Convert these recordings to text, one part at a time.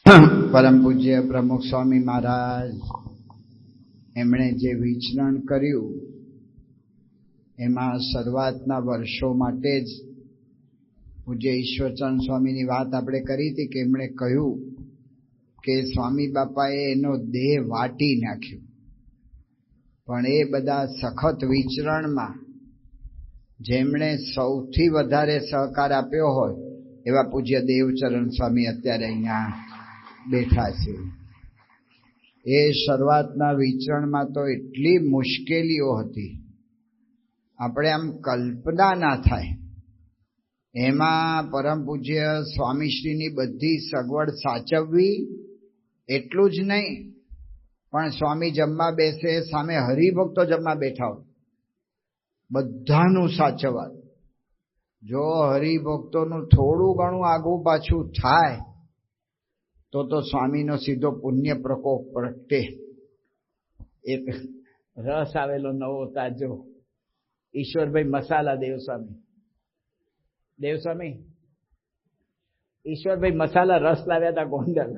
પરમ પૂજ્ય પ્રમુખ સ્વામી મહારાજ એમણે જે વિચરણ કર્યું એમાં શરૂઆતના વર્ષો માટે જ પૂજ્ય ઈશ્વરચંદ સ્વામીની વાત આપણે કરી હતી કે એમણે કહ્યું કે સ્વામી બાપાએ એનો દેહ વાટી નાખ્યો, પણ એ બધા સખત વિચરણમાં જેમણે સૌથી વધારે સહકાર આપ્યો હોય એવા પૂજ્ય દેવચરણ સ્વામી અત્યારે અહીંયા બેઠા છે. એ શરૂઆતના વિચરણમાં તો એટલી મુશ્કેલીઓ હતી, આપણે આમ કલ્પના ના થાય. એમાં પરમ પૂજ્ય સ્વામીશ્રીની બધી સગવડ સાચવવી એટલું જ નહીં, પણ સ્વામી જમવા બેસે, સામે હરિભક્તો જમવા બેઠા હોય, બધાનું સાચવવાનું. જો હરિભક્તોનું થોડું ઘણું આગું પાછું થાય તો સ્વામીનો સીધો પુણ્ય પ્રકોપ પ્રગટે. એક રસ આવેલો નવો તાજો, ઈશ્વરભાઈ મસાલા દેવસ્વામી ઈશ્વરભાઈ મસાલા રસ લાવ્યા હતા ગોંડલ.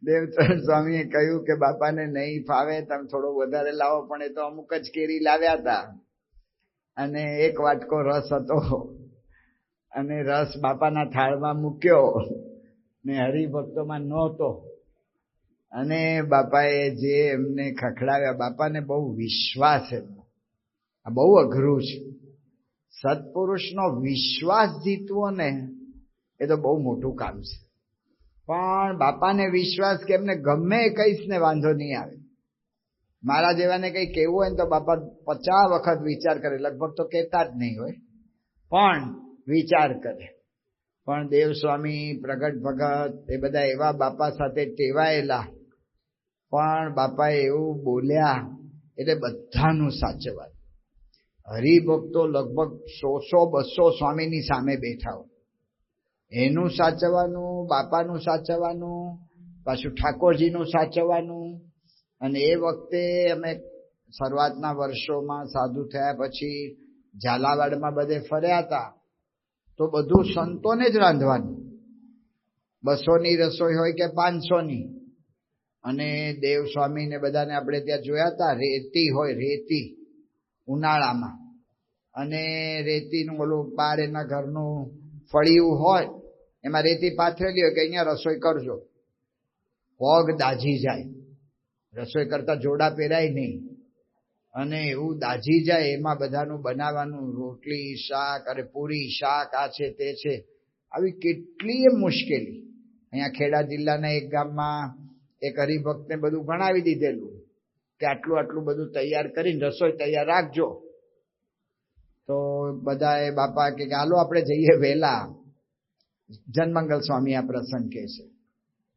દેવચરણ સ્વામીએ કહ્યું કે બાપાને નહીં ફાવે, તમે થોડો વધારે લાવો, પણ એ તો અમુક જ કેરી લાવ્યા હતા અને એક વાટકો રસ હતો અને રસ બાપાના થાળમાં મૂક્યો ને હરિભક્તોમાં નહોતો. અને બાપાએ જે એમને ખખડાવ્યા, બાપાને બહુ વિશ્વાસ એમનો. આ બહુ અઘરું છે. સત્પુરુષનો વિશ્વાસ જીતવો ને એ તો બહુ મોટું કામ છે. પણ બાપાને વિશ્વાસ કે એમને ગમે કહીશ ને વાંધો નહીં આવે. મારા જેવાને કંઈ કહેવું હોય ને તો બાપા 50 વખત વિચાર કરે, લગભગ તો કહેતા જ નહીં હોય પણ વિચાર કરે. પણ દેવસ્વામી, પ્રગટ ભગત એ બધા એવા બાપા સાથે ટેવાયેલા, પણ બાપાએ એવું બોલ્યા એટલે બધાનું સાચવવાનું. હરિભક્તો લગભગ 100-200 સ્વામીની સામે બેઠા હોય, એનું સાચવવાનું, બાપાનું સાચવવાનું, પાછું ઠાકોરજીનું સાચવવાનું. અને એ વખતે અમે શરૂઆતના વર્ષોમાં સાધુ થયા પછી ઝાલાવાડમાં બધે ફર્યા હતા, તો બધું સંતોને જ રાંધવાનું. 200ની રસોઈ હોય કે 500ની. અને દેવસ્વામીને બધાને આપણે ત્યાં જોયા હતા, રેતી હોય, રેતી ઉનાળામાં, અને રેતીનું ઓલું બાર એના ઘરનું ફળિયું હોય, એમાં રેતી પાથરેલી હોય કે અહીંયા રસોઈ કરજો. પગ દાઝી જાય, રસોઈ કરતા જોડા પહેરાય નહીં, અને એવું દાઝી જાય એમાં બધાનું બનાવવાનું. રોટલી, શાક, અરે પૂરી, શાક, આ છે તે છે. આવી કેટલીય મુશ્કેલી. અહીંયા ખેડા જિલ્લાના એક ગામમાં એક હરિભક્તને બધું ભણાવી દીધેલું કે આટલું આટલું બધું તૈયાર કરીને રસોઈ તૈયાર રાખજો. તો બધાએ બાપા કે હાલો આપણે જઈએ વહેલા. જનમંગલ સ્વામી આ પ્રસંગ કહે છે.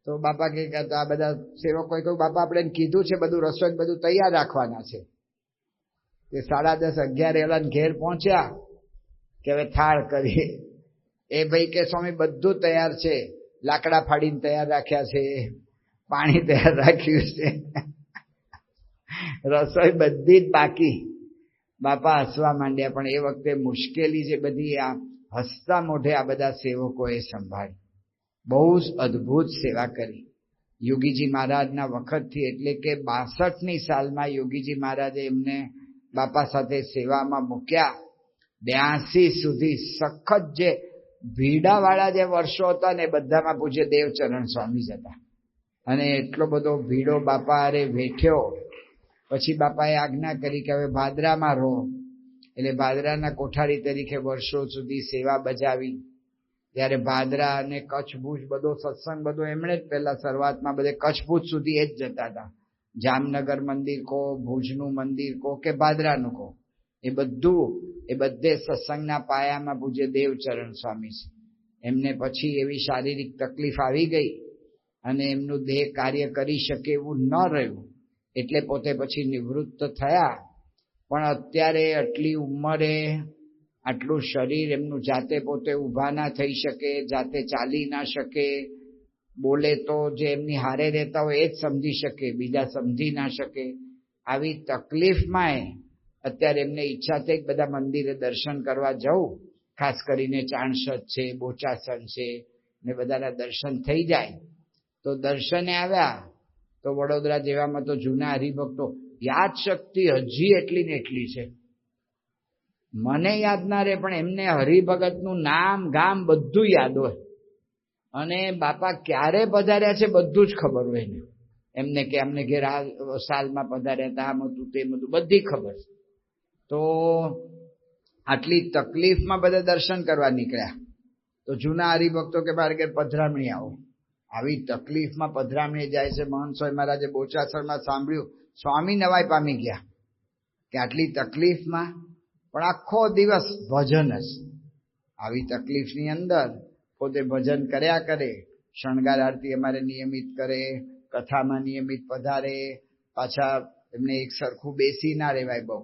તો બાપા કે આ બધા સેવકોએ કહ્યું, બાપા આપણે કીધું છે બધું રસોઈ બધું તૈયાર રાખવાના છે. તે 10:30-11 એલા ઘેર પહોંચ્યા કે હવે થાળ કરીએ. એ ભાઈ કે સ્વામી બધું તૈયાર છે, લાકડા ફાડીને તૈયાર રાખ્યા છે, પાણી તૈયાર રાખ્યું છે, રસોઈ બધી જ બાકી. બાપા હસવા માંડ્યા. પણ એ વખતે મુશ્કેલી જે બધી આ હસતા મોઢે આ બધા સેવકોએ સંભાળી. બહુ જ અદ્ભુત સેવા કરી યોગીજી મહારાજના વખતથી. એટલે કે 62ની સાલમાં યોગીજી મહારાજે એમને બાપા સાથે સેવામાં મૂક્યા. 82 સુધી સખત જે ભીડાવાળા જે વર્ષો હતા ને બધામાં પૂજ્ય દેવચરણ સ્વામી જ હતા. અને એટલો બધો ભીડો બાપા અરે વેઠ્યો. પછી બાપાએ આજ્ઞા કરી કે હવે ભાદરામાં રહો. એટલે ભાદરાના કોઠારી તરીકે વર્ષો સુધી સેવા બજાવી. ત્યારે ભાદરા અને કચ્છ ભુજ બધો સત્સંગ બધો એમણે જ પહેલા શરૂઆતમાં બધે કચ્છ ભુજ સુધી એ જ જતા હતા. જામનગર મંદિર કહો, ભુજનું મંદિર કહો કે ભાદરાનું કહો, એ બધે સત્સંગના પાયામાં પૂજ્ય દેવચરણ સ્વામી છે. એમને પછી એવી શારીરિક તકલીફ આવી ગઈ અને એમનું દેહ કાર્ય કરી શકે એવું ન રહ્યું, એટલે પોતે પછી નિવૃત્ત થયા. પણ અત્યારે આટલી ઉંમરે આટલું શરીર એમનું જાતે પોતે ઊભા ના થઈ શકે, જાતે ચાલી ના શકે, બોલે તો જે એમની હારે રહેતા હોય એ જ સમજી શકે, બીજા સમજી ના શકે. આવી તકલીફમાં અત્યારે એમને ઈચ્છા થઈ બધા મંદિરે દર્શન કરવા જવું. ખાસ કરીને ચાણસદ છે, બોચાસણ છે, ને બધાના દર્શન થઈ જાય. તો દર્શને આવ્યા તો વડોદરા જેવામાં તો જૂના હરિભક્તો યાદ શક્તિ હજી એટલી ને એટલી છે. મને યાદ ના રહે પણ એમને હરિભગતનું નામ ગામ બધું યાદ હોય અને બાપા ક્યારે પધાર્યા છે બધું જ ખબર હોય ને એમને કે અમને ઘેર સાલમાં પધાર્યા હતા, આમ હતું તેમ હતું બધી ખબર. તો આટલી તકલીફમાં બધા દર્શન કરવા નીકળ્યા તો જૂના હરિભક્તો કે મારે ઘેર પધરામણી આવો. આવી તકલીફમાં પધરામણી જાય છે. મહંત સ્વામી મહારાજે બોચાસરમાં સાંભળ્યું, સ્વામી નવાઈ પામી ગયા કે આટલી તકલીફમાં પણ આખો દિવસ ભજન જ. આવી તકલીફની અંદર પોતે ભજન કર્યા કરે, શણગાર આરતી અમારે નિયમિત કરે, કથામાં નિયમિત પધારે. પાછા એમને એક સરખું બેસી ના રહેવાય બહુ,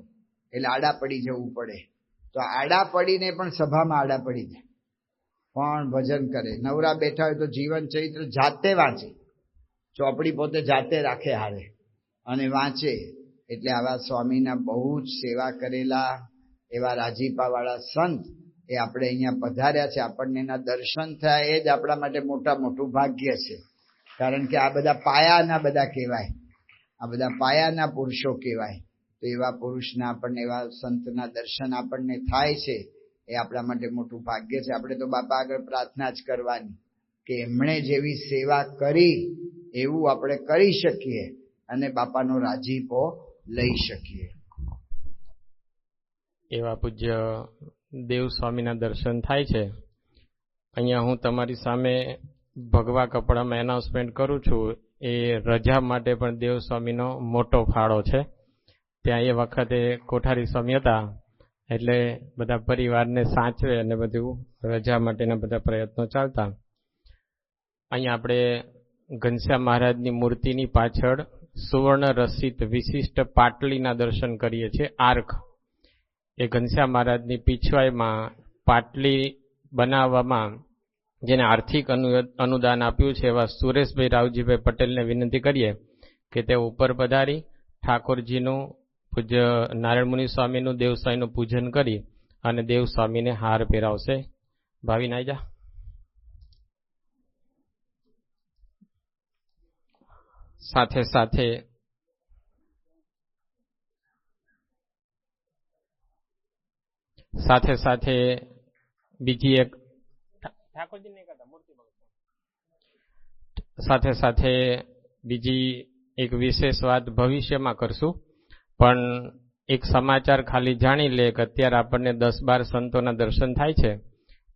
એટલે આડા પડી જવું પડે. તો આડા પડીને પણ સભામાં આડા પડી જાય પણ ભજન કરે. નવરા બેઠા હોય તો જીવન ચરિત્ર જાતે વાંચે, ચોપડી પોતે જાતે રાખે હારે અને વાંચે. એટલે આવા સ્વામીના બહુ જ સેવા કરેલા એવા રાજીપાવાળા સંત એ આપણે અહીંયા પધાર્યા છે. આપણને એના દર્શન થયા એ જ આપણા માટે મોટું ભાગ્ય છે. કારણ કે આ બધા પાયાના બધા કહેવાય, આ બધા પાયાના પુરુષો કહેવાય. તો એવા પુરુષના આપણને એવા સંતના દર્શન આપણને થાય છે એ આપણા માટે મોટું ભાગ્ય છે. આપણે તો બાપા આગળ પ્રાર્થના જ કરવાની કે એમણે જેવી સેવા કરી એવું આપણે કરી શકીએ અને બાપાનો રાજીપો લઈ શકીએ. એવા પૂજ્ય દેવ સ્વામીના દર્શન થાય છે. અહીંયા હું તમારી સામે ભગવા કપડામાં એનાઉન્સમેન્ટ કરું છું. એ રજા માટે પણ દેવ સ્વામીનો મોટો ફાળો છે. ત્યાં એ વખતે કોઠારી સ્વામી હતા એટલે બધા પરિવારને સાચવે અને બધું રજા માટેના બધા પ્રયત્નો ચાલતા. અહીંયા આપણે ઘનશ્યામ મહારાજની મૂર્તિની પાછળ સુવર્ણ રસિત વિશિષ્ટ પાટલીના દર્શન કરીએ છીએ. આર્ક એ ઘનશ્યામ મહારાજની પીછવાઈમાં પાટલી બનાવવામાં જેને આર્થિક અનુદાન આપ્યું છે એવા સુરેશભાઈ રાવજીભાઈ પટેલને વિનંતી કરીએ કે તે ઉપર પધારી ઠાકોરજીનું પૂજ્ય નારાયણ મુનિ સ્વામીનું દેવસ્વામીનું પૂજન કરી અને દેવસ્વામીને હાર પહેરાવશે. ભાવિન આવી જા. સાથે બીજી એક સાથે બીજી એક વિશેષ વાત ભવિષ્યમાં કરશું. પણ એક સમાચાર ખાલી જાણી લે કે અત્યારે આપણને 10-12 સંતોના દર્શન થાય છે,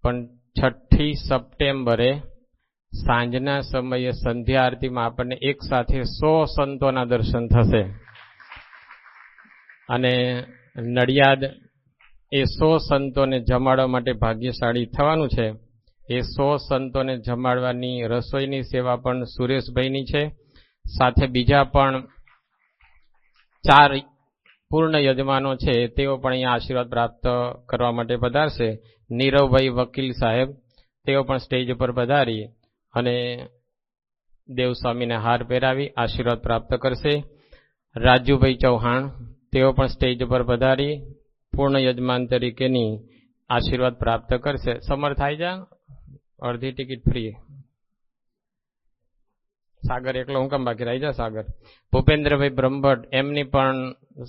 પણ 6ઠી સપ્ટેમ્બરે સાંજના સમયે સંધ્યા આરતીમાં આપણને એક સાથે 100 સંતોના દર્શન થશે. અને નડિયાદ એ 100 સંતોને જમાડવા માટે ભાગ્યશાળી થવાનું છે. એ 100 સંતોને જમાડવાની રસોઈની સેવા પણ સુરેશભાઈની છે. સાથે બીજા પણ 4 પૂર્ણ યજમાનો છે, તેઓ પણ અહીંયા આશીર્વાદ પ્રાપ્ત કરવા માટે પધારશે. નીરવભાઈ વકીલ સાહેબ તેઓ પણ સ્ટેજ ઉપર પધારી અને દેવસ્વામીને હાર પહેરાવી આશીર્વાદ પ્રાપ્ત કરશે. રાજુભાઈ ચૌહાણ તેઓ પણ સ્ટેજ ઉપર પધારી પૂર્ણ યજમાન તરીકેની આશીર્વાદ પ્રાપ્ત કરશે. સમર્થ આવી જા, અડધી ટિકિટ ફ્રી. સાગર એકલો હું કામ બાકી રહી જા. સાગર ભૂપેન્દ્રભાઈ બ્રહ્મભટ્ટ એમની પણ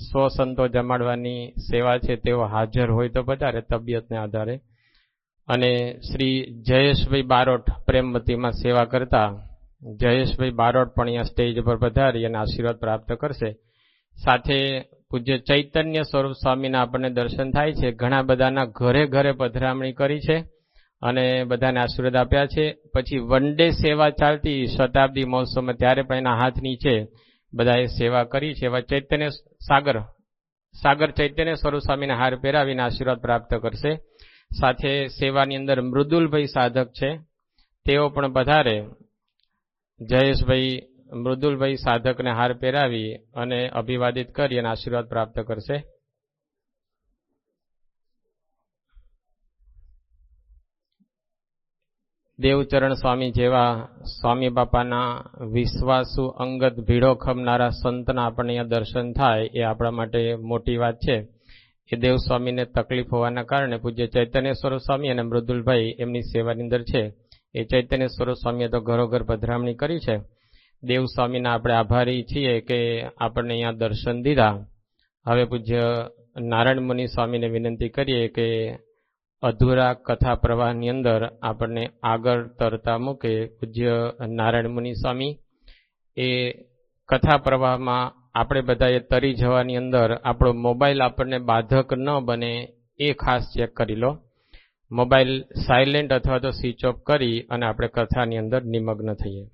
100 સંતો જમાડવાની સેવા છે, તેઓ હાજર હોય તો પધારે તબિયતને આધારે. અને શ્રી જયેશભાઈ બારોટ પ્રેમવતીમાં સેવા કરતા જયેશભાઈ બારોટ પણ અહીંયા સ્ટેજ પર પધારી અને આશીર્વાદ પ્રાપ્ત કરશે. સાથે પૂજ્ય ચૈતન્ય સ્વરૂપ સ્વામીના આપણને દર્શન થાય છે. ઘણા બધાના ઘરે ઘરે પધરામણી કરી છે અને બધાને આશીર્વાદ આપ્યા છે. પછી વન ડે સેવા ચાલતી શતાબ્દી મહોત્સવમાં ત્યારે પણ એના હાથ નીચે બધાએ સેવા કરી છે. એવા ચૈતન્ય સાગર ચૈતન્ય સ્વરૂપ સ્વામીને હાર પહેરાવીને આશીર્વાદ પ્રાપ્ત કરશે. સાથે સેવાની અંદર મૃદુલભાઈ સાધક છે, તેઓ પણ પધારે. જયેશભાઈ મૃદુલભાઈ સાધકને હાર પહેરાવી અને અભિવાદિત કરી અને આશીર્વાદ પ્રાપ્ત કરશે. દેવચરણ સ્વામી જેવા સ્વામી બાપાના વિશ્વાસુ અંગત ભીડો ખમનારા સંતના આપણને અહીંયા દર્શન થાય એ આપણા માટે મોટી વાત છે. એ દેવસ્વામીને તકલીફ હોવાના કારણે પૂજ્ય ચૈતન્ય સ્વરૂપ સ્વામી અને મૃદુલભાઈ એમની સેવાની અંદર છે એ ચૈતન્ય સ્વરૂપ સ્વામીએ તો ઘરોઘર પધરામણી કરી છે. દેવ સ્વામીના આપણે આભારી છીએ કે આપણને અહીંયા દર્શન દીધા. હવે પૂજ્ય નારાયણ મુનિ સ્વામીને વિનંતી કરીએ કે અધૂરા કથા પ્રવાહની અંદર આપણને આગળ તરતા મૂકે. પૂજ્ય નારાયણ મુનિ સ્વામી એ કથા પ્રવાહમાં આપણે બધાએ તરી જવાની અંદર આપણો મોબાઈલ આપણને બાધક ન બને એ ખાસ ચેક કરી લો. મોબાઈલ સાયલેન્ટ અથવા તો સ્વિચ ઓફ કરી અને આપણે કથાની અંદર નિમગ્ન થઈએ.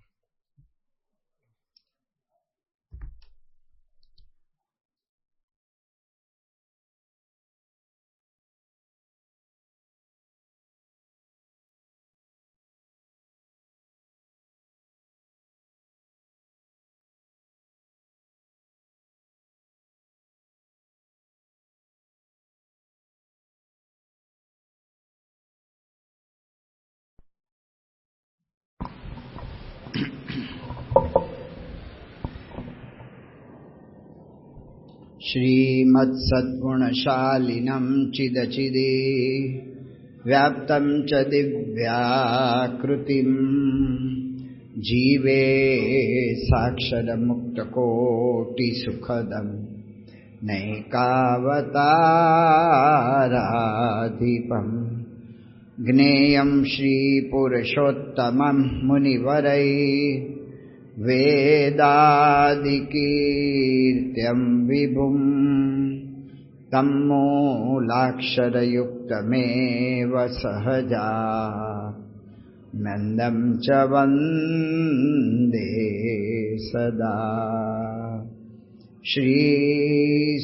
श्रीमत्सद्गुणशालिनं चिदचिदे व्याप्तं च दिव्याकृतिं जीवे साक्षरमुक्तकोटिसुखदं नैकावताराधिपं ज्ञेयं श्रीपुरुषोत्तमं मुनिवरैः वेदादिकीर्त्यं विभुं तं मूलाक्षरयुक्तमेव सहजा नन्दं च वन्दे सदा। श्री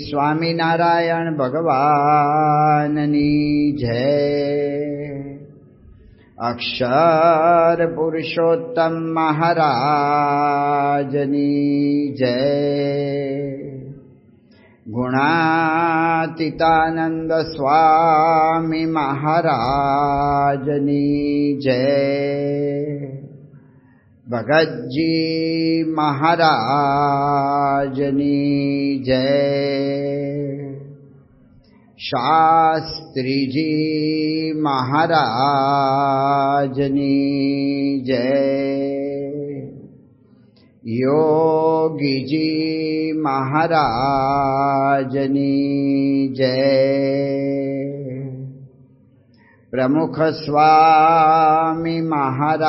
स्वामिनारायण भगवाननी जय। अक्षर पुरुषोत्तम महाराजनी जय। गुणातीतानंद स्वामी महाराजनी जय। भगतजी महाराजनी जय। शास्त्री जी महाराजनी जय। योगी जी महाराजनी जय। प्रमुख स्वामी महाराजनी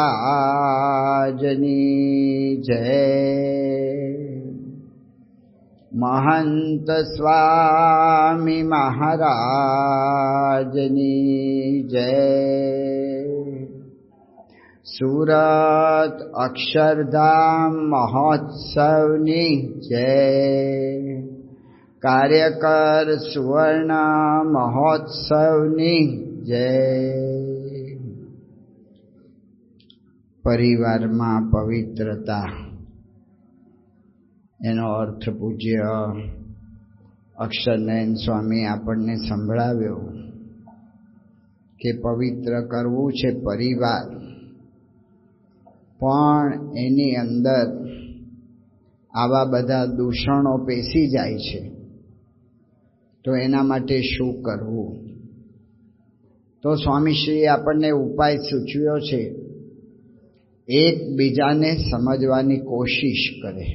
जय। महंत स्वामी महाराजनी जय। सूरत अक्षरधाम महोत्सवनी जय। कार्यकर सुवर्ण महोत्सवनी जय। परिवार में पवित्रता એનો અર્થ પૂજ્ય અક્ષરનયન સ્વામી આપણને સંભળાવ્યો કે પવિત્ર કરવું છે પરિવાર, પણ એની અંદર આવા બધા દૂષણો પેસી જાય છે, તો એના માટે શું કરવું? તો સ્વામીશ્રીએ આપણને ઉપાય સૂચવ્યો છે, એકબીજાને સમજવાની કોશિશ કરે.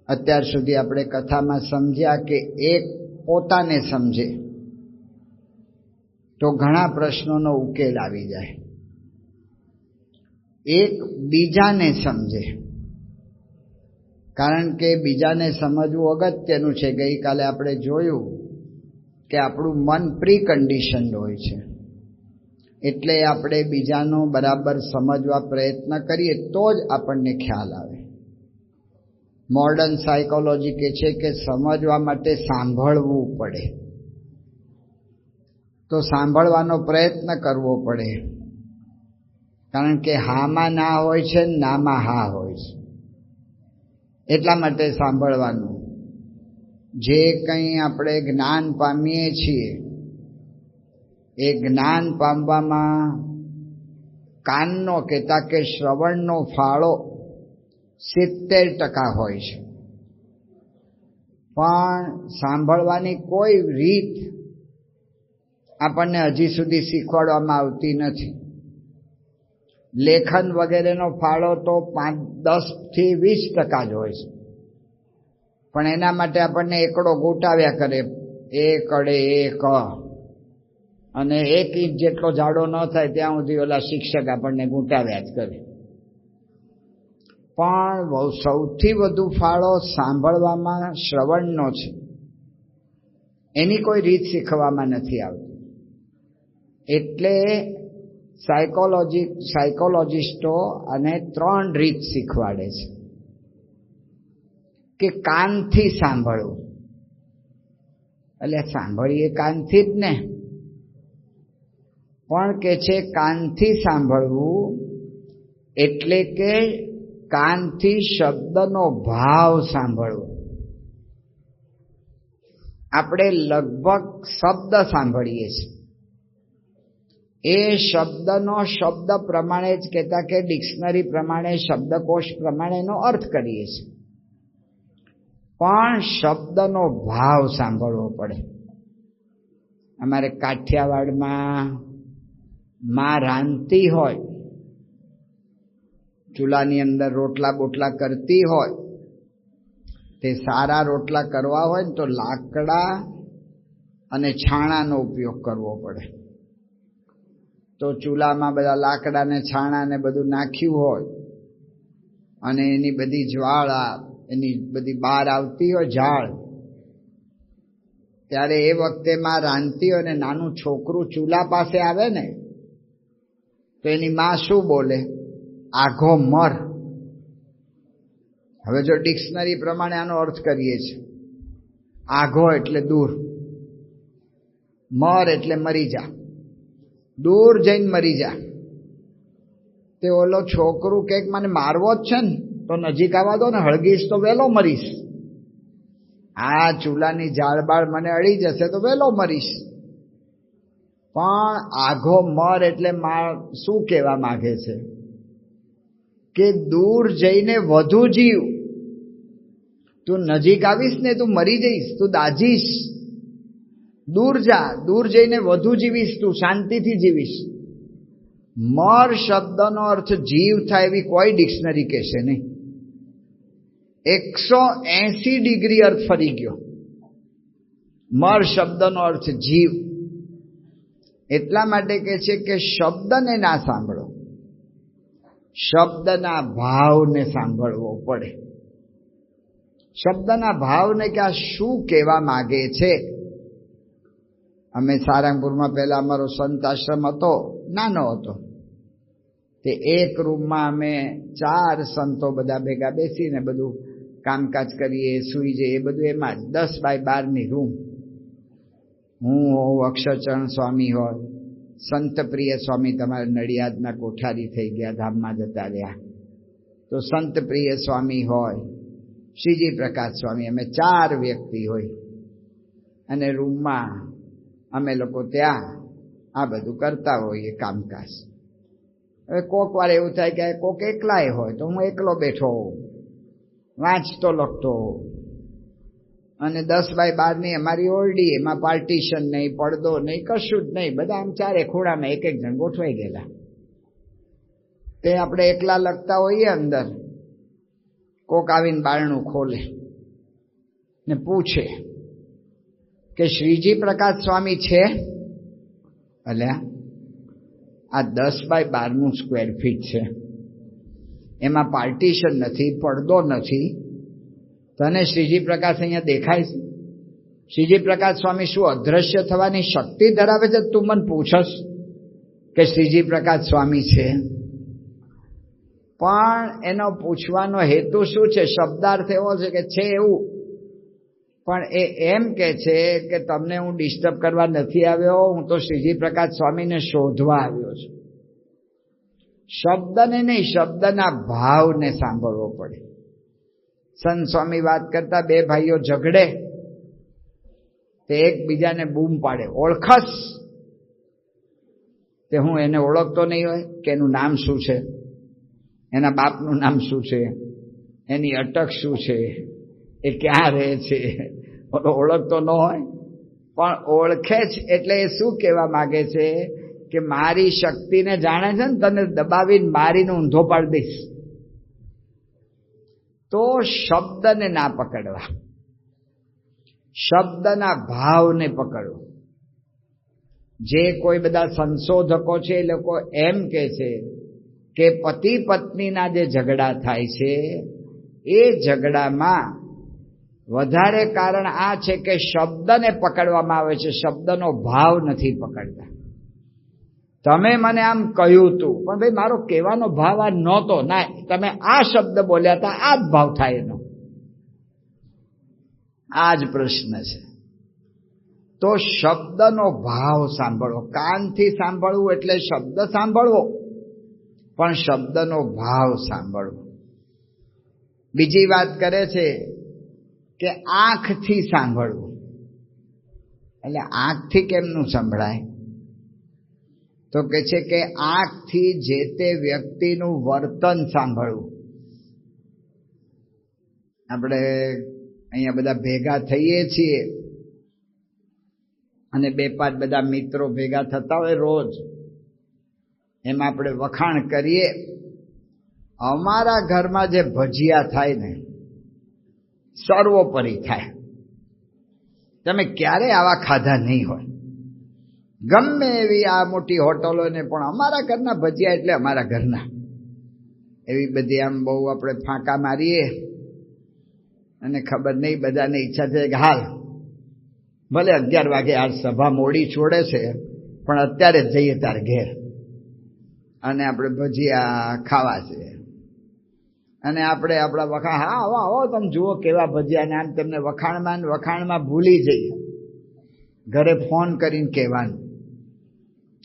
અત્યાર સુધી આપણે કથામાં સમજ્યા કે એક પોતાને સમજે તો ઘણા પ્રશ્નોનો ઉકેલ આવી જાય. એક બીજાને સમજે, કારણ કે બીજાને સમજવું અગત્યનું છે. ગઈકાલે આપણે જોયું કે આપણું મન પ્રી કન્ડિશન્ડ હોય છે, એટલે આપણે બીજાનો બરાબર સમજવા પ્રયત્ન કરીએ તો જ આપણને ખ્યાલ આવે. મોડર્ન સાયકોલોજી કહે છે કે સમજવા માટે સાંભળવું પડે, તો સાંભળવાનો પ્રયત્ન કરવો પડે, કારણ કે હામાં ના હોય છે, નામાં હા હોય છે. એટલા માટે સાંભળવાનું. જે કંઈ આપણે જ્ઞાન પામીએ છીએ એ જ્ઞાન પામવામાં કાનનો કહેતા કે શ્રવણનો ફાળો 70% હોય છે, પણ સાંભળવાની કોઈ રીત આપણને હજી સુધી શીખવાડવામાં આવતી નથી. લેખન વગેરેનો ફાળો તો 10 થી 20% જ હોય છે, પણ એના માટે આપણને એકડો ગોટાવ્યા કરે, એકડે એક, અને 1 ઇંચ જેટલો જાડો ન થાય ત્યાં સુધી ઓલા શિક્ષક આપણને ગૂંટાવ્યા જ કરે. પણ સૌથી વધુ ફાળો સાંભળવામાં શ્રવણનો છે. એની કોઈ રીત શીખવામાં નથી આવતી. એટલે સાયકોલોજીસ્ટો અને 3 રીત શીખવાડે છે કે કાનથી સાંભળવું. એટલે સાંભળીએ કાનથી જ ને, પણ કે છે કાનથી સાંભળવું એટલે કે કાનથી શબ્દનો ભાવ સાંભળવો. આપણે લગભગ શબ્દ સાંભળીએ છીએ, એ શબ્દનો શબ્દ પ્રમાણે જ કહેતા કે ડિક્શનરી પ્રમાણે, શબ્દકોશ પ્રમાણેનો અર્થ કરીએ છીએ, પણ શબ્દનો ભાવ સાંભળવો પડે. અમારે કાઠિયાવાડમાં માં રાંધતી હોય, ચૂલાની અંદર રોટલા બોટલા કરતી હોય, તે સારા રોટલા કરવા હોય ને તો લાકડા અને છાણાનો ઉપયોગ કરવો પડે. તો ચૂલામાં બધા લાકડા ને છાણા ને બધું નાખ્યું હોય અને એની બધી જ્વાળા, એની બધી બહાર આવતી હોય ઝાડ, ત્યારે એ વખતે માં રાંધતી હોય ને નાનું છોકરું ચૂલા પાસે આવે ને તો એની માં શું બોલે? આઘો મર. હવે જો ડિક્શનરી પ્રમાણે આનો અર્થ કરીએ છીએ, આઘો એટલે દૂર, મર એટલે મરી જા, દૂર જઈને મરી જા. તે ઓલો છોકરું કંઈક મને મારવો જ છે ને તો નજીક આવવા દો ને, હળગીશ તો વહેલો મરીશ. આ ચૂલાની ઝાડબાળ મને અડી જશે તો વહેલો મરીશ. પણ આઘો મર એટલે શું કહેવા માંગે છે કે દૂર જઈને વધુ જીવ. તું નજીક આવીશ ને તું મરી જઈશ, તું દાજીશ. દૂર જા, દૂર જઈને વધુ જીવીશ, તું શાંતિથી જીવીશ. મર શબ્દનો અર્થ જીવ થાય એવી કોઈ ડિક્શનરી કહેશે નહીં. 180 ડિગ્રી અર્થ ફરી ગયો. મર શબ્દનો અર્થ જીવ. એટલા માટે કહે છે કે શબ્દને ના સાંભળો, શબ્દના ભાવને સાંભળવો પડે. શબ્દના ભાવને કે આ શું કહેવા માગે છે. અમે સારંગપુરમાં પહેલા અમારો સંત આશ્રમ હતો, નાનો હતો. તે એક રૂમમાં અમે 4 સંતો બધા ભેગા બેસીને બધું કામકાજ કરીએ, સૂઈ જઈએ, બધું એમાં 10 બાય 12ની રૂમ. હું હોઉં, અક્ષરચરણ સ્વામી હોય, સંતપ્રિય સ્વામી તમારા નડિયાદના કોઠારી થઈ ગયા, ધામમાં જતા રહ્યા, તો સંતપ્રિય સ્વામી હોય, શ્રીજી પ્રકાશ સ્વામી, અમે 4 વ્યક્તિ હોય અને રૂમમાં અમે લોકો ત્યાં આ બધું કરતા હોઈએ કામકાજ. હવે કોક વાર એવું થાય કે કોક એકલાય હોય તો હું એકલો બેઠો હોઉં, વાંચતો લખતો હોઉં, અને 10 બાય 12ની અમારી ઓરડી, એમાં પાર્ટીશન નહીં, પડદો નહીં, કશું જ નહીં, બધા આમ 4 ખૂણામાં એક જણ ગોઠવાઈ ગયેલા. તે આપણે એકલા લખતા હોઈએ અંદર, કોક આવીને બારણું ખોલે ને પૂછે કે શ્રીજી પ્રકાશ સ્વામી છે? અલ્યા આ 10 બાય 12નું સ્ક્વેર ફીટ છે, એમાં પાર્ટીશન નથી, પડદો નથી, તને શ્રીજી પ્રકાશ અહીંયા દેખાય છે? શ્રીજી પ્રકાશ સ્વામી શું અદ્રશ્ય થવાની શક્તિ ધરાવે છે? તું મને પૂછસ કે શ્રીજી પ્રકાશ સ્વામી છે? પણ એનો પૂછવાનો હેતુ શું છે? શબ્દાર્થ એવો છે કે છે એવું, પણ એ એમ કે છે કે તમને હું ડિસ્ટર્બ કરવા નથી આવ્યો, હું તો શ્રીજી પ્રકાશ સ્વામીને શોધવા આવ્યો છું. શબ્દને નહીં, શબ્દના ભાવને સાંભળવો પડે. સંત સ્વામી વાત કરતા, 2 ભાઈઓ ઝઘડે, તે એકબીજાને બૂમ પાડે, ઓળખસ? તે હું એને ઓળખતો નહીં હોય કે એનું નામ શું છે, એના બાપનું નામ શું છે, એની અટક શું છે, એ ક્યાં રહે છે, ઓળખતો ન હોય, પણ ઓળખે જ. એટલે એ શું કહેવા માંગે છે કે મારી શક્તિને જાણે છે ને, તને દબાવીને મારીને ઊંધો પાડી દઈશ. તો શબ્દને ના પકડવા, શબ્દના ભાવને પકડો. જે કોઈ બધા સંશોધકો છે એ લોકો એમ કહે છે કે પતિ પત્નીના જે ઝઘડા થાય છે એ ઝઘડામાં વધારે કારણ આ છે કે શબ્દને પકડવામાં આવે છે, શબ્દનો ભાવ નથી પકડતા. તમે મને આમ કહ્યું તું, પણ ભાઈ મારો કહેવાનો ભાવ આ નહોતો. ના, તમે આ શબ્દ બોલ્યા હતા, આ જ ભાવ થાય એનો. આ જ પ્રશ્ન છે. તો શબ્દનો ભાવ સાંભળો. કાનથી સાંભળવું એટલે શબ્દ સાંભળવો, પણ શબ્દનો ભાવ સાંભળવો. બીજી વાત કરે છે કે આંખથી સાંભળવું. એટલે આંખથી કેમનું સંભળાય? તો કે છે કે આંખથી જે તે વ્યક્તિનું વર્તન સાંભળવું. આપણે અહીંયા બધા ભેગા થઈએ છીએ અને 2-5 બધા મિત્રો ભેગા થતા હોય રોજ, એમાં આપણે વખાણ કરીએ. અમારા ઘરમાં જે ભજીયા થાય ને, સર્વોપરી થાય. તમે ક્યારેય આવા ખાધા નહીં હોય. ગમે એવી આ મોટી હોટલોને પણ અમારા ઘરના ભજીયા એટલે અમારા ઘરના. એવી બધી આમ બહુ આપણે ફાંકા મારીએ અને ખબર નહીં, બધાને ઈચ્છા છે કે હાલ ભલે 11 વાગે આ સભા મોડી છોડે છે, પણ અત્યારે જ જઈએ તાર ઘેર અને આપણે ભજીયા ખાવા છે. અને આપણે આપણા વખાણ, હા આવો આવો તમે જુઓ કેવા ભજીયા, ને આમ તમને વખાણમાં ભૂલી જઈએ. ઘરે ફોન કરીને કહેવાનું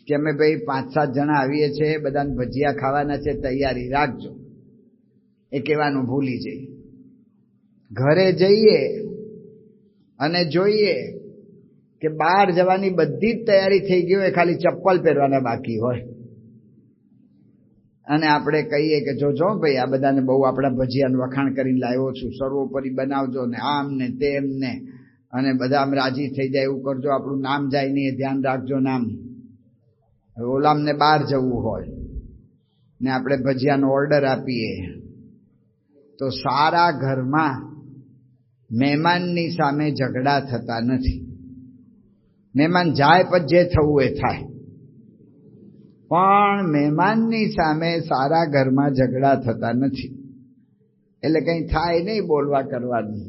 કે અમે ભાઈ 5-7 જણા આવીએ છીએ, બધાને ભજીયા ખાવાના છે, તૈયારી રાખજો. એ કહેવાનું ભૂલી જઈએ. ઘરે જઈએ અને જોઈએ કે બહાર જવાની બધી જ તૈયારી થઈ ગઈ હોય, ખાલી ચપ્પલ પહેરવાના બાકી હોય. અને આપણે કહીએ કે જોજો ભાઈ આ બધાને બહુ આપણા ભજીયાનું વખાણ કરીને લાવ્યો છું, સર્વોપરી બનાવજો ને આમ ને તેમ ને, અને બધા આમ રાજી થઈ જાય એવું કરજો, આપણું નામ જાય નહીં, ધ્યાન રાખજો નામ. ઓલામને બહાર જવું હોય ને આપણે ભજીયાનો ઓર્ડર આપીએ તો સારા ઘરમાં મહેમાનની સામે ઝઘડા થતા નથી. મહેમાન જાય પછી જે થવું એ થાય, પણ મહેમાનની સામે સારા ઘરમાં ઝઘડા થતા નથી. એટલે કંઈ થાય નહીં બોલવા કરવાનું.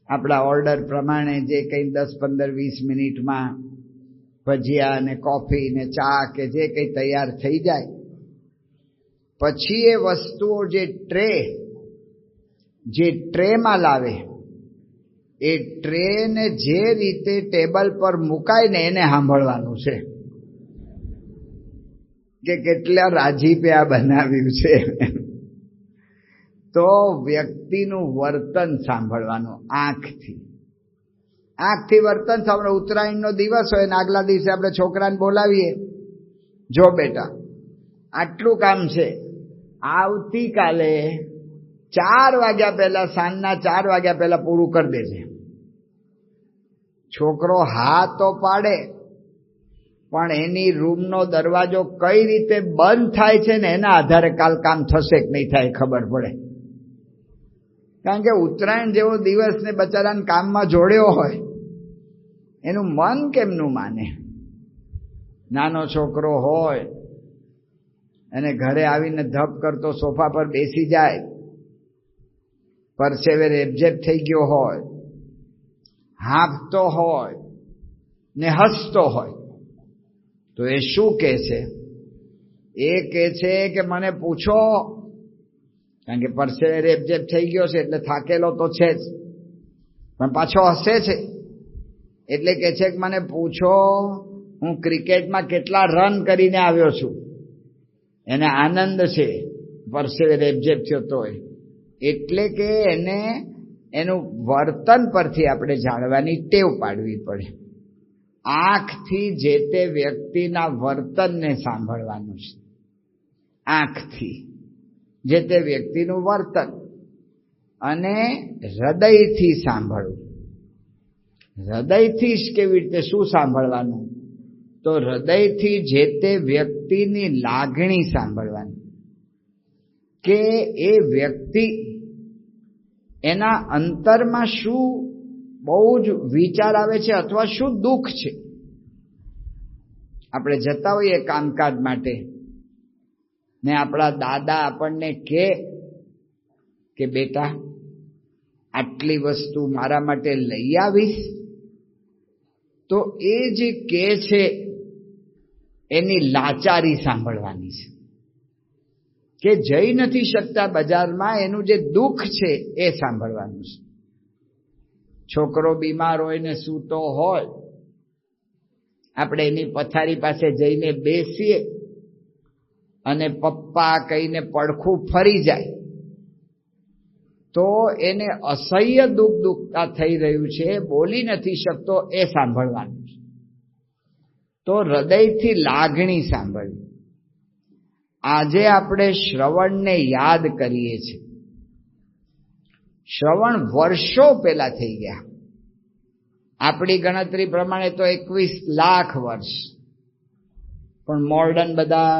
આપણા ઓર્ડર પ્રમાણે જે કંઈ 10, 15, 20 મિનિટમાં ભજીયા ને કોફી ને ચા કે જે કંઈ તૈયાર થઈ જાય, પછી એ વસ્તુઓ જે ટ્રેમાં લાવે, એ ટ્રેને જે રીતે ટેબલ પર મુકાય ને એને સાંભળવાનું છે કે કેટલા રાજીપે આ બનાવ્યું છે. તો વ્યક્તિનું વર્તન સાંભળવાનું આંખથી. આંખથી વર્તન સાંભળો. ઉત્તરાયણનો દિવસ હોય ને આગલા દિવસે આપણે છોકરાને બોલાવીએ, જો બેટા આટલું કામ છે, આવતીકાલે 4 વાગ્યા પહેલા, સાંજના 4 વાગ્યા પહેલા પૂરું કરી દેજે. છોકરો હા તો પાડે, પણ એની રૂમનો દરવાજો કઈ રીતે બંધ થાય છે ને એના આધારે કાલ કામ થશે કે નહીં થાય ખબર પડે. કારણ કે ઉત્તરાયણ જેવો દિવસ ને બચારાને કામમાં જોડ્યો હોય, એનું મન કેમનું માને? નાનો છોકરો હોય અને ઘરે આવીને ધપ કરતો સોફા પર બેસી જાય, પરસેવે રેબઝેબ થઈ ગયો હોય, હાંફતો હોય ને હસતો હોય, તો એ શું કહે છે? એ કહે છે કે મને પૂછો, કારણ કે પરસેવે રેબઝેબ થઈ ગયો છે એટલે થાકેલો તો છે જ, પણ પાછો હસે છે. એટલે કહે છે કે મને પૂછો હું ક્રિકેટમાં કેટલા રન કરીને આવ્યો છું. એને આનંદ છે પરસેવે રેબઝેબ થયો તોય. એટલે કે એને એનું વર્તન પરથી આપણે જાણવાની ટેવ પાડવી પડે. આંખથી જે તે વ્યક્તિના વર્તનને સાંભળવાનું છે. આંખથી જે તે વ્યક્તિનું વર્તન, અને હૃદયથી સાંભળવું. હૃદયથી જ કેવી રીતે શું સાંભળવાનું? તો તો હૃદયથી જે તે વ્યક્તિની લાગણી સાંભળવાની, કે એ વ્યક્તિ એના અંતરમાં શું બહુ જ વિચાર આવે છે અથવા શું દુઃખ છે. આપણે જતા હોઈએ કામકાજ માટે ને આપણા દાદા આપણને કે બેટા આટલી વસ્તુ મારા માટે લઈ આવીશ, તો એ જે કે છે એની લાચારી સાંભળવાની છે, કે જઈ નથી શકતા બજારમાં, એનું જે દુઃખ છે એ સાંભળવાનું છે. છોકરો બીમાર હોય ને સૂતો હોય, આપણે એની પથારી પાસે જઈને બેસીએ અને પપ્પા કહીને પડખું ફરી જાય તો એને અસહ્ય દુઃખતા થઈ રહ્યું છે, બોલી નથી શકતો, એ સાંભળવાનું છે. તો હૃદયથી લાગણી સાંભળવી. આજે આપણે શ્રવણને યાદ કરીએ છીએ. શ્રવણ વર્ષો પહેલા થઈ ગયા. આપણી ગણતરી પ્રમાણે તો 21 લાખ વર્ષ, પણ મોડર્ન બધા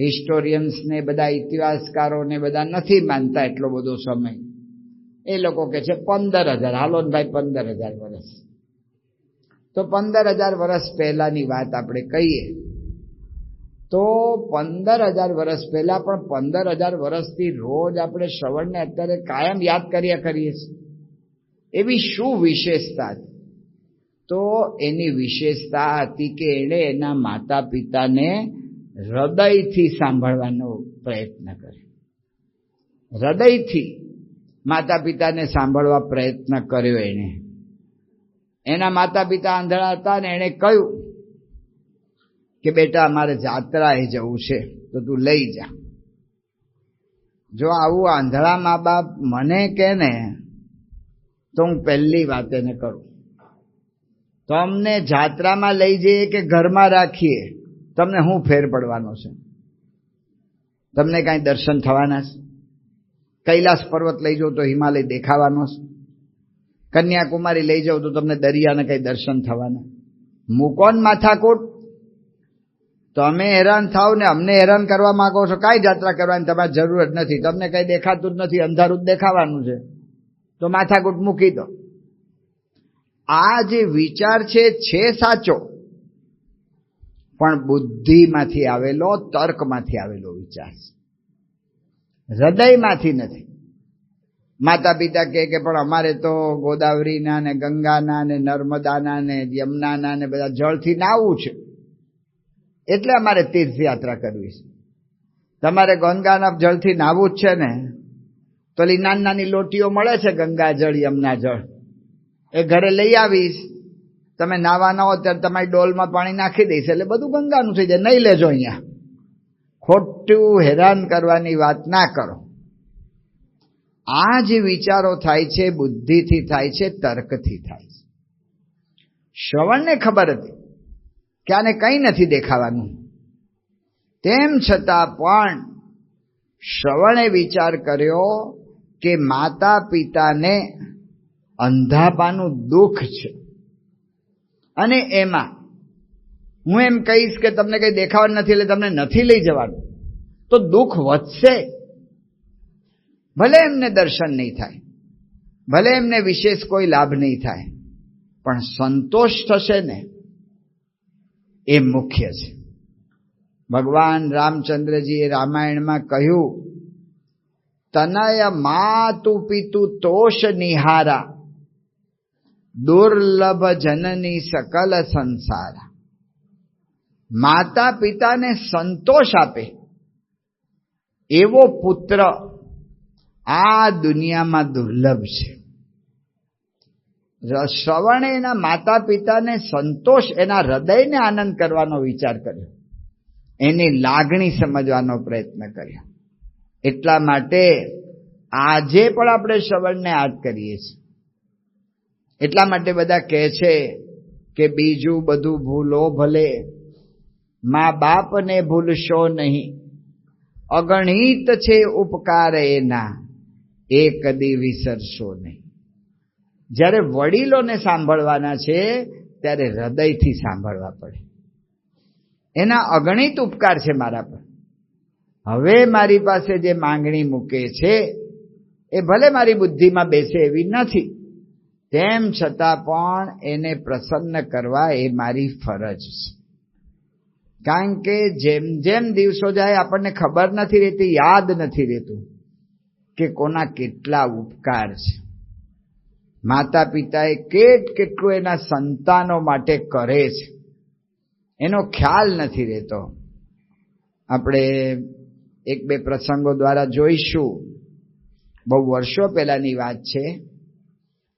હિસ્ટોરિયન્સ ને બધા ઇતિહાસકારો ને બધા નથી માનતા એટલો બધો સમય. એ લોકો કે છે 15,000. હાલો ને ભાઈ 15,000 વર્ષ. તો 15,000 વર્ષ પહેલાની વાત આપણે કહીએ તો 15,000 વર્ષ પહેલા, પણ 15,000 વર્ષથી રોજ આપણે શ્રવણને અત્યારે કાયમ યાદ કર્યા કરીએ છીએ. એવી શું વિશેષતા હતી? તો એની વિશેષતા હતી કે એણે એના માતા પિતાને હૃદયથી સાંભળવાનો પ્રયત્ન કર્યો. હૃદયથી માતા પિતાને સાંભળવા પ્રયત્ન કર્યો. એના માતા પિતા આંધળા હતા ને એણે કહ્યું કે બેટા અમારે જાત્રાએ જવું છે તો તું લઈ જા. જો આવું આંધળા મા બાપ મને કહે ને તો હું પહેલી વાત એને કરું, તો અમને જાત્રામાં લઈ જઈએ કે ઘરમાં રાખીએ, તમને શું ફેર પડવાનો છે? તમને કાંઈ દર્શન થવાના છે? કૈલાસ પર્વત લઈ જાઓ તો હિમાલય દેખાવાનો છે? કન્યાકુમારી લઈ જાઓ તો તમને દરિયાને કઈ દર્શન થવાના? મૂકોન માથાકૂટ. તમે હેરાન થાવ ને અમને હેરાન કરવા માંગો છો. કાંઈ જાત્રા કરવાની તમારી જરૂર જ નથી, તમને કઈ દેખાતું જ નથી, અંધારું જ દેખાવાનું છે, તો માથાકૂટ મૂકી દો. આ જે વિચાર છે સાચો, પણ બુદ્ધિમાંથી આવેલો, તર્કમાંથી આવેલો વિચાર છે, હૃદયમાંથી નથી. માતા પિતા કે પણ અમારે તો ગોદાવરીના ને ગંગાના ને નર્મદાના ને યમુનાના ને બધા જળથી નાહવું છે, એટલે અમારે તીર્થયાત્રા કરવી છે. તમારે ગંગાના જળથી નાહવું જ છે ને, તો નાની નાની લોટીઓ મળે છે ગંગા જળ યમુના જળ, એ ઘરે લઈ આવીશ, તમે નાહવાના હો ત્યારે તમારી ડોલમાં પાણી નાખી દઈશ, એટલે બધું ગંગાનું થઈ જાય. નહીં લેજો અહીંયા, ખોટું હેરાન કરવાની વાત ના કરો. આ જે વિચારો થાય છે બુદ્ધિથી થાય છે, તર્કથી થાય છે. શ્રવણને ખબર હતી કે આને કંઈ નથી દેખાવાનું, તેમ છતાં પણ શ્રવણે વિચાર કર્યો કે માતા પિતાને અંધાપાનું દુઃખ છે, અને એમાં હું એમ કહીશ કે તમને કંઈ દેખાવાનું નથી એટલે તમને નથી લઈ જવાનું, તો દુઃખ વધશે. ભલે એમને દર્શન નહીં થાય, ભલે એમને વિશેષ કોઈ લાભ નહીં થાય, પણ સંતોષ થશે ને, એ મુખ્ય છે. ભગવાન રામચંદ્રજીએ રામાયણમાં કહ્યું, તનય માતુ પિતુ તોષ નિહારા, દુર્લભ જનની સકલ સંસારા. માતા પિતાને સંતોષ આપે એવો પુત્ર આ દુનિયામાં દુર્લભ છે. શ્રવણે એના માતા પિતાને સંતોષ, એના હૃદયને આનંદ કરવાનો વિચાર કર્યો, એની લાગણી સમજવાનો પ્રયત્ન કર્યો. એટલા માટે આજે પણ આપણે શ્રવણને યાદ કરીએ છીએ. એટલા માટે બધા કહે છે કે બીજું બધું ભૂલો ભલે, મા બાપને ભૂલશો નહીં, અગણિત છે ઉપકાર એના, એ કદી વિસરશો નહીં. જ્યારે વડીલોને સાંભળવાના છે ત્યારે હૃદયથી સાંભળવા પડે. એના અગણિત ઉપકાર છે મારા પર. હવે મારી પાસે જે માંગણી મૂકે છે એ ભલે મારી બુદ્ધિમાં બેસે એવી નથી, તેમ છતાં પણ એને પ્રસન્ન કરવા એ મારી ફરજ છે. કારણ કે જેમ જેમ દિવસો જાય આપણને ખબર નથી રહેતી, યાદ નથી રહેતું કે કોના કેટલા ઉપકાર છે. માતા પિતાએ કેટલું એના સંતાનો માટે કરે છે એનો ખ્યાલ નથી રહેતો. આપણે એક બે પ્રસંગો દ્વારા જોઈશું. બહુ વર્ષો પહેલાની વાત છે.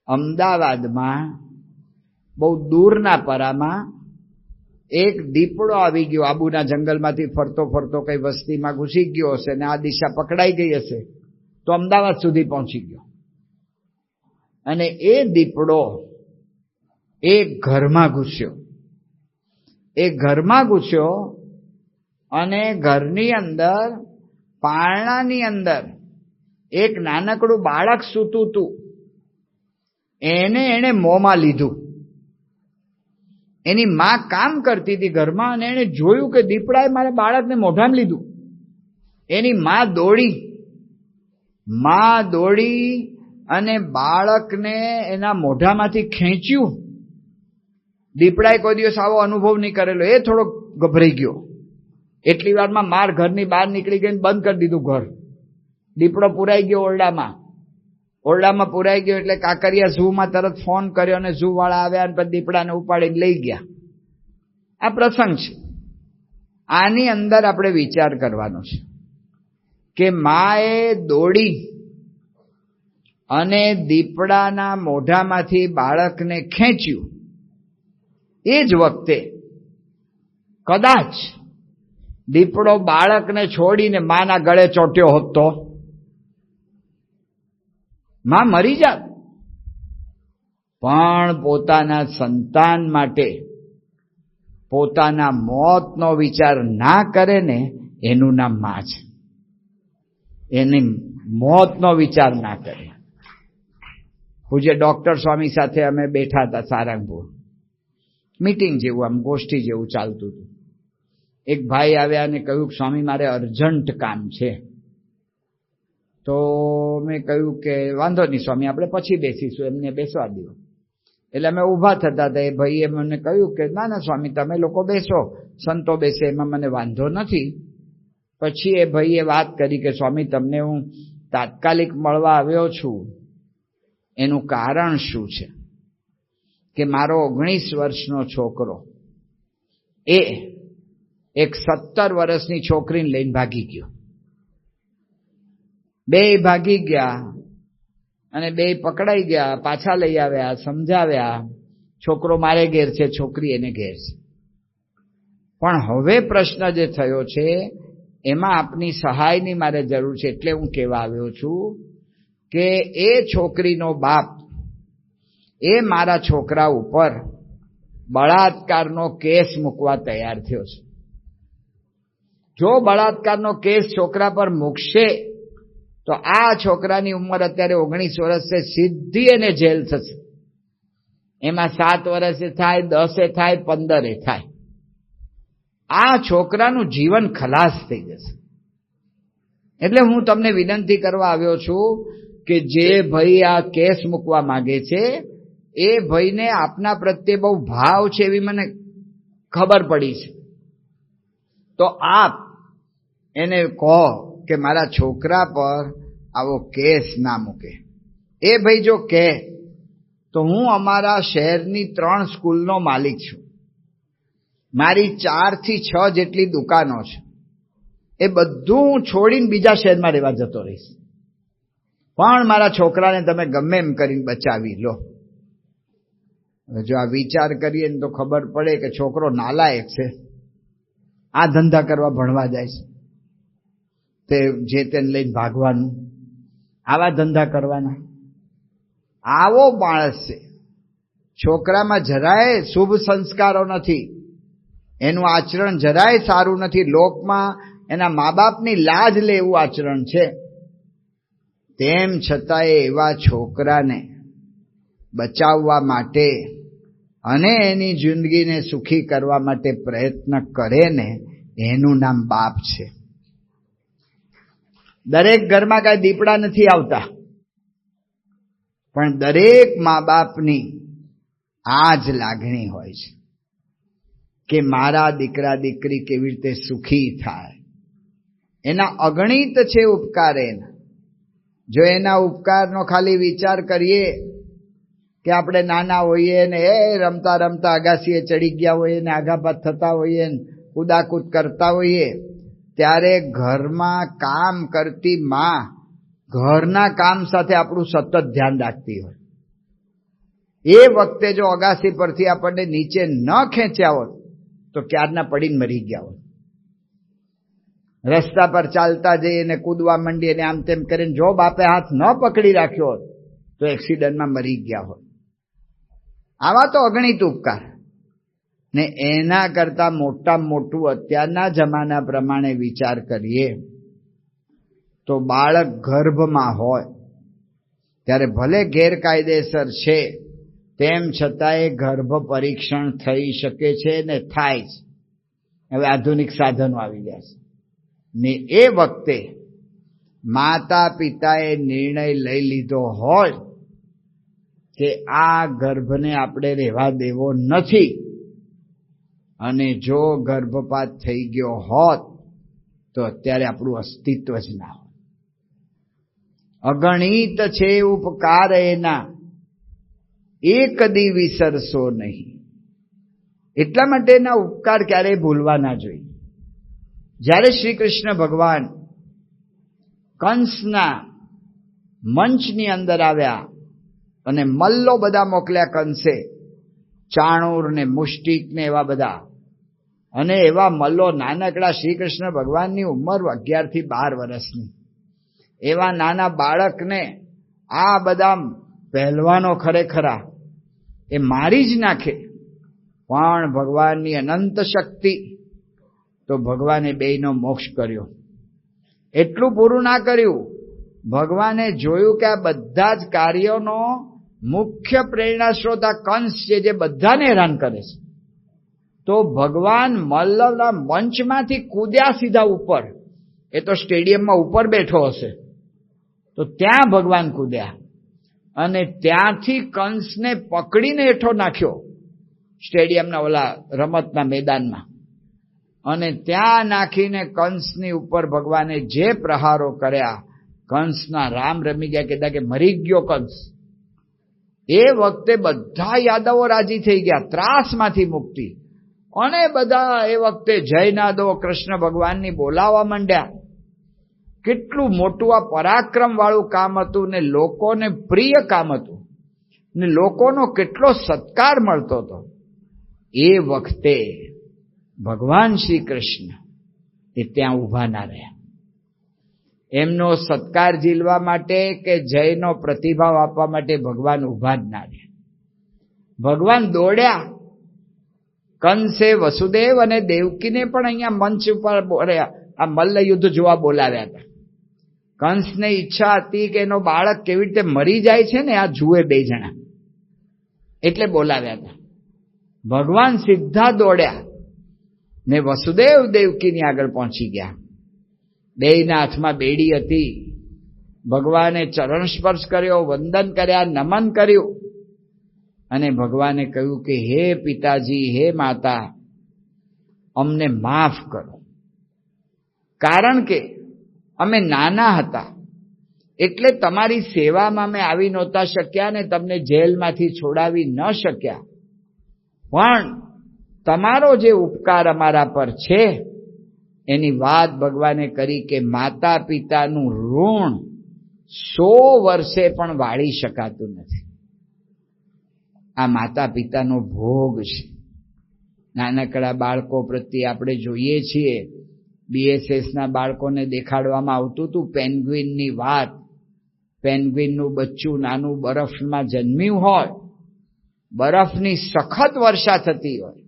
અમદાવાદમાં બહુ દૂરના પરામાં એક દીપડો આવી ગયો. આબુના જંગલમાંથી ફરતો ફરતો કઈ વસ્તીમાં ઘૂસી ગયો હશે ને આ દિશા પકડાઈ ગઈ હશે તો અમદાવાદ સુધી પહોંચી ગયો. અને એ દીપડો એક ઘરમાં ઘૂસ્યો. એ ઘરમાં ઘૂસ્યો અને ઘરની અંદર પારણાની અંદર એક નાનકડું બાળક સૂતું હતું. એને મોંમાં લીધું. એની માં કામ કરતી હતી ઘરમાં અને એને જોયું કે દીપડાએ મારા બાળકને મોઢામાં લીધું. એની માં દોડી અને બાળકને એના મોઢામાંથી ખેંચ્યું. દીપડાએ કોઈ દિવસ આવો અનુભવ નહીં કરેલો. એ થોડો ગભરાઈ ગયો. એટલી વારમાં માર ઘરની બહાર નીકળી ગઈ, બંધ કરી દીધું ઘર. દીપડો પુરાઈ ગયો ઓરડામાં પુરાઈ ગયો એટલે કાકરિયા ઝૂમાં તરત ફોન કર્યો અને ઝૂ વાળા આવ્યા અને પછી દીપડાને ઉપાડીને લઈ ગયા. આ પ્રસંગ છે. આની અંદર આપણે વિચાર કરવાનો છે કે માએ દોડી અને દીપડાના મોઢામાંથી બાળકને ખેંચ્યું. એ જ વખતે કદાચ દીપડો બાળકને છોડીને માના ગળે ચોટ્યો હોત તો માં મરી જાત. પણ પોતાના સંતાન માટે પોતાના મોતનો વિચાર ના કરે ને એનું નામ માં છે. એની મોતનો વિચાર ના કરે. પૂજ્ય ડોક્ટર સ્વામી સાથે અમે બેઠા હતા સારંગપુર. મીટિંગ જેવું, આમ ગોષ્ઠી જેવું ચાલતું હતું. એક ભાઈ આવ્યા અને કહ્યું કે સ્વામી મારે અર્જન્ટ કામ છે. તો મેં કહ્યું કે વાંધો નહીં સ્વામી, આપણે પછી બેસીશું, એમને બેસવા દો. એટલે અમે ઊભા થતા હતા. એ ભાઈએ મને કહ્યું કે ના ના સ્વામી તમે લોકો બેસો, સંતો બેસે એમાં મને વાંધો નથી. પછી એ ભાઈએ વાત કરી કે સ્વામી તમને હું તાત્કાલિક મળવા આવ્યો છું, એનું કારણ શું છે કે મારો 19 વર્ષનો છોકરો એ એક 17 વર્ષની છોકરીને લઈને ભાગી ગયો. બે ભાગી ગયા અને બે પકડાઈ ગયા. પાછા લઈ આવ્યા, સમજાવ્યા. છોકરો મારે ઘેર છે, છોકરી એને ઘેર છે. પણ હવે પ્રશ્ન જે થયો છે એમાં આપની સહાયની મારે જરૂર છે. એટલે હું કહેવા આવ્યો છું કે એ છોકરીનો બાપ એ મારા છોકરા ઉપર બળાત્કારનો કેસ મૂકવા તૈયાર થયો છે. જો બળાત્કારનો કેસ છોકરા પર મૂકશે તો આ છોકરાની ઉંમર અત્યારે 19 વર્ષ છે, સીધી એને જેલ થશે. એમાં 7 વર્ષે થાય, 10 થાય, 15 થાય. આ છોકરાનું જીવન ખલાસ થઈ જશે. એટલે હું તમને વિનંતી કરવા આવ્યો છું કે જે ભાઈ આ કેસ મૂકવા માંગે છે એ ભાઈને આપના પ્રત્યે બહુ ભાવ છે એવી મને ખબર પડી છે. તો આપ એને કહો કે મારા છોકરા પર આવો કેસ ના મૂકે. એ ભાઈ જો કહે તો હું અમારા શહેરની 3 સ્કૂલનો માલિક છું. મારી 4 થી 6 જેટલી દુકાનો છે. એ બધું હું છોડીને બીજા શહેરમાં રહેવા જતો રહીશ. પણ મારા છોકરાને તમે ગમે એમ કરીને બચાવી લો. જો આ વિચાર કરીએ ને તો ખબર પડે કે છોકરો નાલાયક છે. આ ધંધા કરવા ભણવા જાય છે, તે જે તેને લઈને ભાગવાનું, આવા ધંધા કરવાના. આવો માણસ છે. છોકરામાં જરાય શુભ સંસ્કારો નથી, એનું આચરણ જરાય સારું નથી. લોકમાં એના મા બાપની લાજ લે એવું આચરણ છે. તેમ છતાંય એવા છોકરાને બચાવવા માટે અને એની જિંદગીને સુખી કરવા માટે પ્રયત્ન કરે ને એનું નામ બાપ છે. દરેક ઘરમાં કાંઈ દીપડા નથી આવતા, પણ દરેક મા બાપની આ જ લાગણી હોય છે કે મારા દીકરા દીકરી કેવી રીતે સુખી થાય. એના અગણિત છે ઉપકાર. એના જો એના ઉપકારનો ખાલી વિચાર કરીએ કે આપણે નાના હોઈએ ને એ રમતા રમતા અગાસીએ ચડી ગયા હોઈએ ને આઘાપાત થતા હોઈએ ને કુદાકૂદ કરતા હોઈએ, ત્યારે ઘરમાં કામ કરતી માં ઘરના કામ સાથે આપણું સતત ધ્યાન રાખતી હોય. એ વખતે જો અગાસી પરથી આપણને નીચે ન ખેંચ્યા હોત તો ક્યારના પડીને મરી ગયા હોત. રસ્તા પર ચાલતા જઈએ ને કૂદવા માંડીએ ને આમ તેમ કરીને જો બાપે હાથ ન પકડી રાખ્યો હોત તો એક્સિડન્ટમાં મરી ગયા હોત. આવા તો અગણિત ઉપકાર. ને એના કરતા મોટામાં મોટું અત્યારના જમાના પ્રમાણે વિચાર કરીએ તો બાળક ગર્ભમાં હોય ત્યારે ભલે ગેરકાયદેસર છે, તેમ છતાંય ગર્ભ પરીક્ષણ થઈ શકે છે ને થાય છે. હવે આધુનિક સાધનો આવી ગયા છે ને એ વખતે માતા પિતાએ નિર્ણય લઈ લીધો હોય કે આ ગર્ભને આપણે રહેવા દેવો નથી, અને જો ગર્ભપાત થઈ ગયો હોત તો અત્યારે આપણું અસ્તિત્વ જ ના હોય. અગણિત છે ઉપકાર એના, એ કદી વિસરશો નહીં. એટલા માટે એના ઉપકાર ક્યારેય ભૂલવા ના જોઈએ. જ્યારે શ્રી કૃષ્ણ ભગવાન કંસના મંચની અંદર આવ્યા અને મલ્લો બધા મોકલ્યા કંસે, ચાણૂર ને મુષ્ટિક ને એવા બધા, અને એવા મલ્લો નાનકડા શ્રી કૃષ્ણ ભગવાનની ઉંમર 11 થી 12 વર્ષની, એવા નાના બાળકને આ બધા પહેલવાનો ખરેખરા એ મારી જ નાખે. પણ ભગવાનની અનંત શક્તિ, તો ભગવાને બેયનો મોક્ષ કર્યો. એટલું પૂરું ના કર્યું, ભગવાને જોયું કે આ બધા જ કાર્યોનો મુખ્ય પ્રેરણા સ્ત્રોત આ કંસ છે, જે બધાને હેરાન કરે છે. તો ભગવાન મલ્લના મંચમાંથી કૂદ્યા સીધા ઉપર. એ તો સ્ટેડિયમમાં ઉપર બેઠો હશે, તો ત્યાં ભગવાન કૂદ્યા અને ત્યાંથી કંસને પકડીને હેઠો નાખ્યો સ્ટેડિયમના ઓલા રમતના મેદાનમાં. અને ત્યાં નાખીને કંસની ઉપર ભગવાને જે પ્રહારો કર્યા, કંસના રામ રમી ગયા, કહેતા કે મરી ગયો કંસ. એ વખતે બધા યાદવો રાજી થઈ ગયા, ત્રાસમાંથી મુક્તિ. અને બધા એ વખતે જયનાદો કૃષ્ણ ભગવાનની બોલાવવા માંડ્યા. કેટલું મોટું આ પરાક્રમ વાળું કામ હતું ને લોકોને પ્રિય કામ હતું ને લોકોનો કેટલો સત્કાર મળતો હતો. એ વખતે ભગવાન શ્રી કૃષ્ણ એ ત્યાં ઊભા ના રહ્યા. એમનો સત્કાર ઝીલવા માટે કે જયનો પ્રતિભાવ આપવા માટે ભગવાન ઊભા જ ના રહ્યા. ભગવાન દોડ્યા. કંસે વસુદેવ અને દેવકીને પણ અહીંયા મંચ ઉપર આ મલ્લ યુદ્ધ જોવા બોલાવ્યા હતા. કંસને ઈચ્છા હતી કે એનો બાળક કેવી રીતે મરી જાય છે ને આ જુએ બે જણા, એટલે બોલાવ્યા હતા. ભગવાન સીધા દોડ્યા ને વસુદેવ દેવકીની આગળ પહોંચી ગયા. બેયના હાથમાં બેડી હતી. ભગવાને ચરણ સ્પર્શ કર્યો, વંદન કર્યા, નમન કર્યું અને ભગવાને કહ્યું કે હે પિતાજી, હે માતા, અમને માફ કરો, કારણ કે અમે નાના હતા એટલે તમારી સેવામાં અમે આવી નહોતા શક્યા ને તમને જેલમાંથી છોડાવી ન શક્યા. પણ તમારો જે ઉપકાર અમારા પર છે એની વાત ભગવાને કરી કે માતા પિતાનું ઋણ 100 વર્ષે પણ વાળી શકાતું નથી. આ માતા પિતાનો ભોગ છે. નાનકડા બાળકો પ્રત્યે આપણે જોઈએ છીએ, BSSના બાળકોને દેખાડવામાં આવતું હતું પેન્ગ્વિનની વાત. પેન્ગ્વિનનું બચ્ચું નાનું બરફમાં જન્મ્યું હોય, બરફની સખત વર્ષા થતી હોય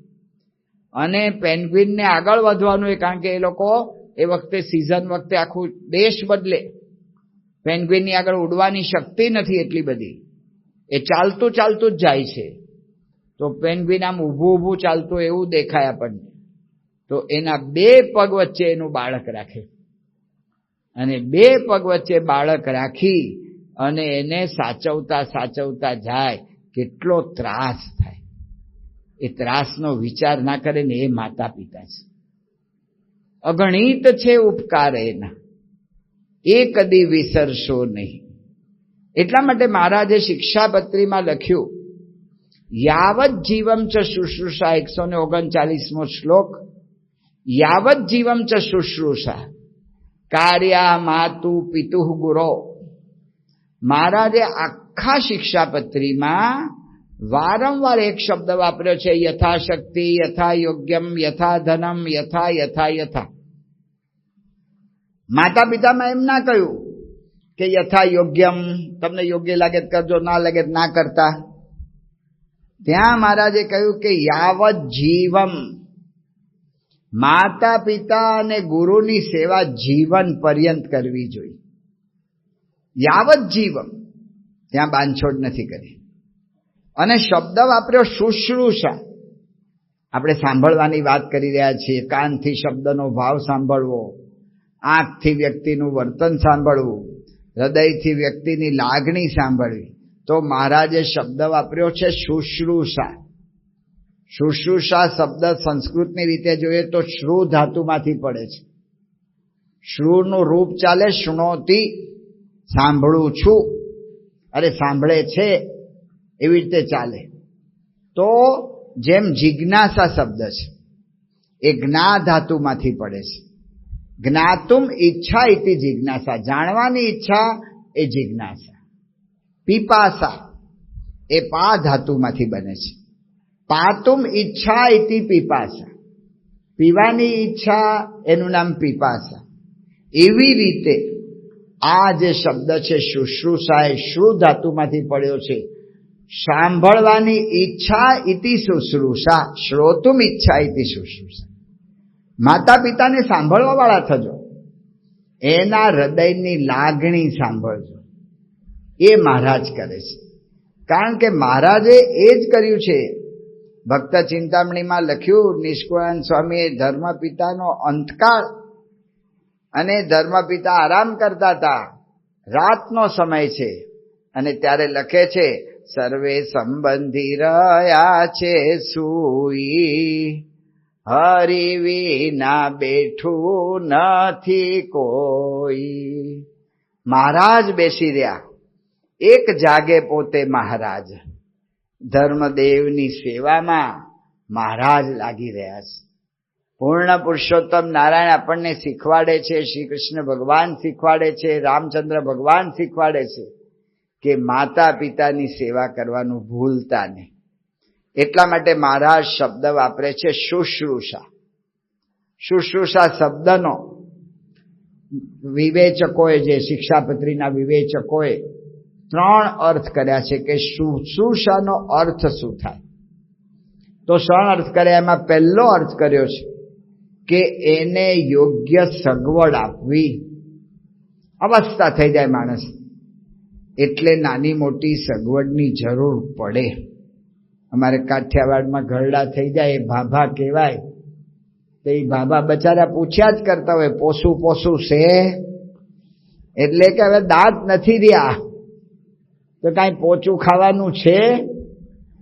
અને પેન્ગ્વિનને આગળ વધવાનું હોય, કારણ કે એ લોકો એ વખતે સિઝન વખતે આખું દેશ બદલે. પેન્ગ્વિનની આગળ ઉડવાની શક્તિ નથી એટલી બધી, એ ચાલતું ચાલતું જ જાય છે. તો પેન્ગ્વિન આમ ઊભું ચાલતું એવું દેખાય આપણને. તો એના 2 પગ વચ્ચે એનું બાળક રાખે અને 2 પગ વચ્ચે બાળક રાખી અને એને સાચવતા જાય. કેટલો ત્રાસ થાય. એ ત્રાસનો વિચાર ના કરે ને એ માતા પિતા છે. અગણિત છે ઉપકાર એના, એ કદી વિસરશો નહીં. એટલા માટે મહારાજે શિક્ષાપત્રીમાં લખ્યું, યાવત જીવમ ચ શુશ્રૂષા, 139મો શ્લોક, યાવત જીવમ ચ શુશ્રૂષા કાર્યા માતુ પિતુઃ ગુરો. મહારાજે આખા શિક્ષાપત્રીમાં વારંવાર એક શબ્દ વાપર્યો છે, યથાશક્તિ, યથા યોગ્યમ, યથા ધનમ, યથા. માતા પિતામાં એમ ના કહ્યું કે યથા યોગ્યમ, તમને યોગ્ય લાગે કરજો, ના લાગે ના કરતા. ત્યાં મહારાજે કહ્યું કે યાવત જીવમ, માતા પિતા અને ગુરુની સેવા જીવન પર્યંત કરવી જોઈએ. યાવત જીવમ, ત્યાં બાંધછોડ નથી કરી. અને શબ્દ વાપર્યો શુશ્રૂષા. આપણે સાંભળવાની વાત કરી રહ્યા છીએ. કાનથી શબ્દનો ભાવ સાંભળવો, આંખથી વ્યક્તિનું વર્તન સાંભળવું, હૃદયથી વ્યક્તિની લાગણી સાંભળવી. તો મહારાજે શબ્દ વાપર્યો છે શુશ્રૂષા. શુશ્રૂષા શબ્દ સંસ્કૃતની રીતે જોઈએ તો શ્રુ ધાતુમાંથી પડે છે. શ્રુનું રૂપ ચાલે શૃણોતી, સાંભળું છું, અરે સાંભળે છે, એવી રીતે ચાલે. તો જેમ જિજ્ઞાસા શબ્દ છે એ જ્ઞા ધાતુમાંથી પડે છે. જ્ઞાતુમ ઈચ્છા ઇતિ જિજ્ઞાસા, જાણવાની ઈચ્છા એ જિજ્ઞાસા. પીપાસા એ પા ધાતુમાંથી બને છે. પાતુમ ઈચ્છા ઇતિ પીપાસા, પીવાની ઈચ્છા એનું નામ પીપાસા. એવી રીતે આ જે શબ્દ છે શુશ્રૂષા એ શ્રુ ધાતુમાંથી પડ્યો છે. સાંભળવાની ઈચ્છા ઇતિ શુશ્રૂષા, શ્રોતુમ ઈચ્છા ઇતિ શુશ્રૂષા. માતા પિતાને સાંભળવા વાળા થજો, એના હૃદયની લાગણી સાંભળજો. એ મહારાજ કરે છે. કારણ કે મહારાજે એ જ કર્યું છે. ભક્ત ચિંતામણીમાં લખ્યું, નિષ્કુળાનંદ સ્વામીએ ધર્મપિતાનો અંતકાળ, અને ધર્મપિતા આરામ કરતા હતા, રાતનો સમય છે, અને ત્યારે લખે છે, સર્વે સંબંધી રહ્યા છે સૂઈ, હરિ વિના બેઠું નથી કોઈ. મહારાજ બેસી રહ્યા, એક જાગે પોતે મહારાજ. ધર્મદેવની સેવામાં મહારાજ લાગી રહ્યા છે. પૂર્ણ પુરુષોત્તમ નારાયણ આપણને શીખવાડે છે, શ્રી કૃષ્ણ ભગવાન શીખવાડે છે, રામચંદ્ર ભગવાન શીખવાડે છે કે માતા પિતાની સેવા કરવાનું ભૂલતા નહીં. એટલા માટે મહારાજ શબ્દ વાપરે છે શુશ્રૂષા. શુશ્રૂષા શબ્દનો વિવેચકોએ, જે શિક્ષાપત્રીના વિવેચકોએ 3 અર્થ કર્યા છે કે શુશ્રૂષાનો અર્થ શું થાય. તો 3 અર્થ કર્યા. એમાં પહેલો અર્થ કર્યો છે કે એને યોગ્ય સગવડ આપવી. અવસ્થા થઈ જાય માણસ એટલે નાની મોટી સગવડની જરૂર પડે. અમારે કાઠિયાવાડમાં ઘરડા થઈ જાય એ ભાભા કહેવાય. તો એ ભાભા બચારા પૂછ્યા જ કરતા હોય, પોસું છે, એટલે કે હવે દાંત નથી રહ્યા તો કાંઈ પોચું ખાવાનું છે.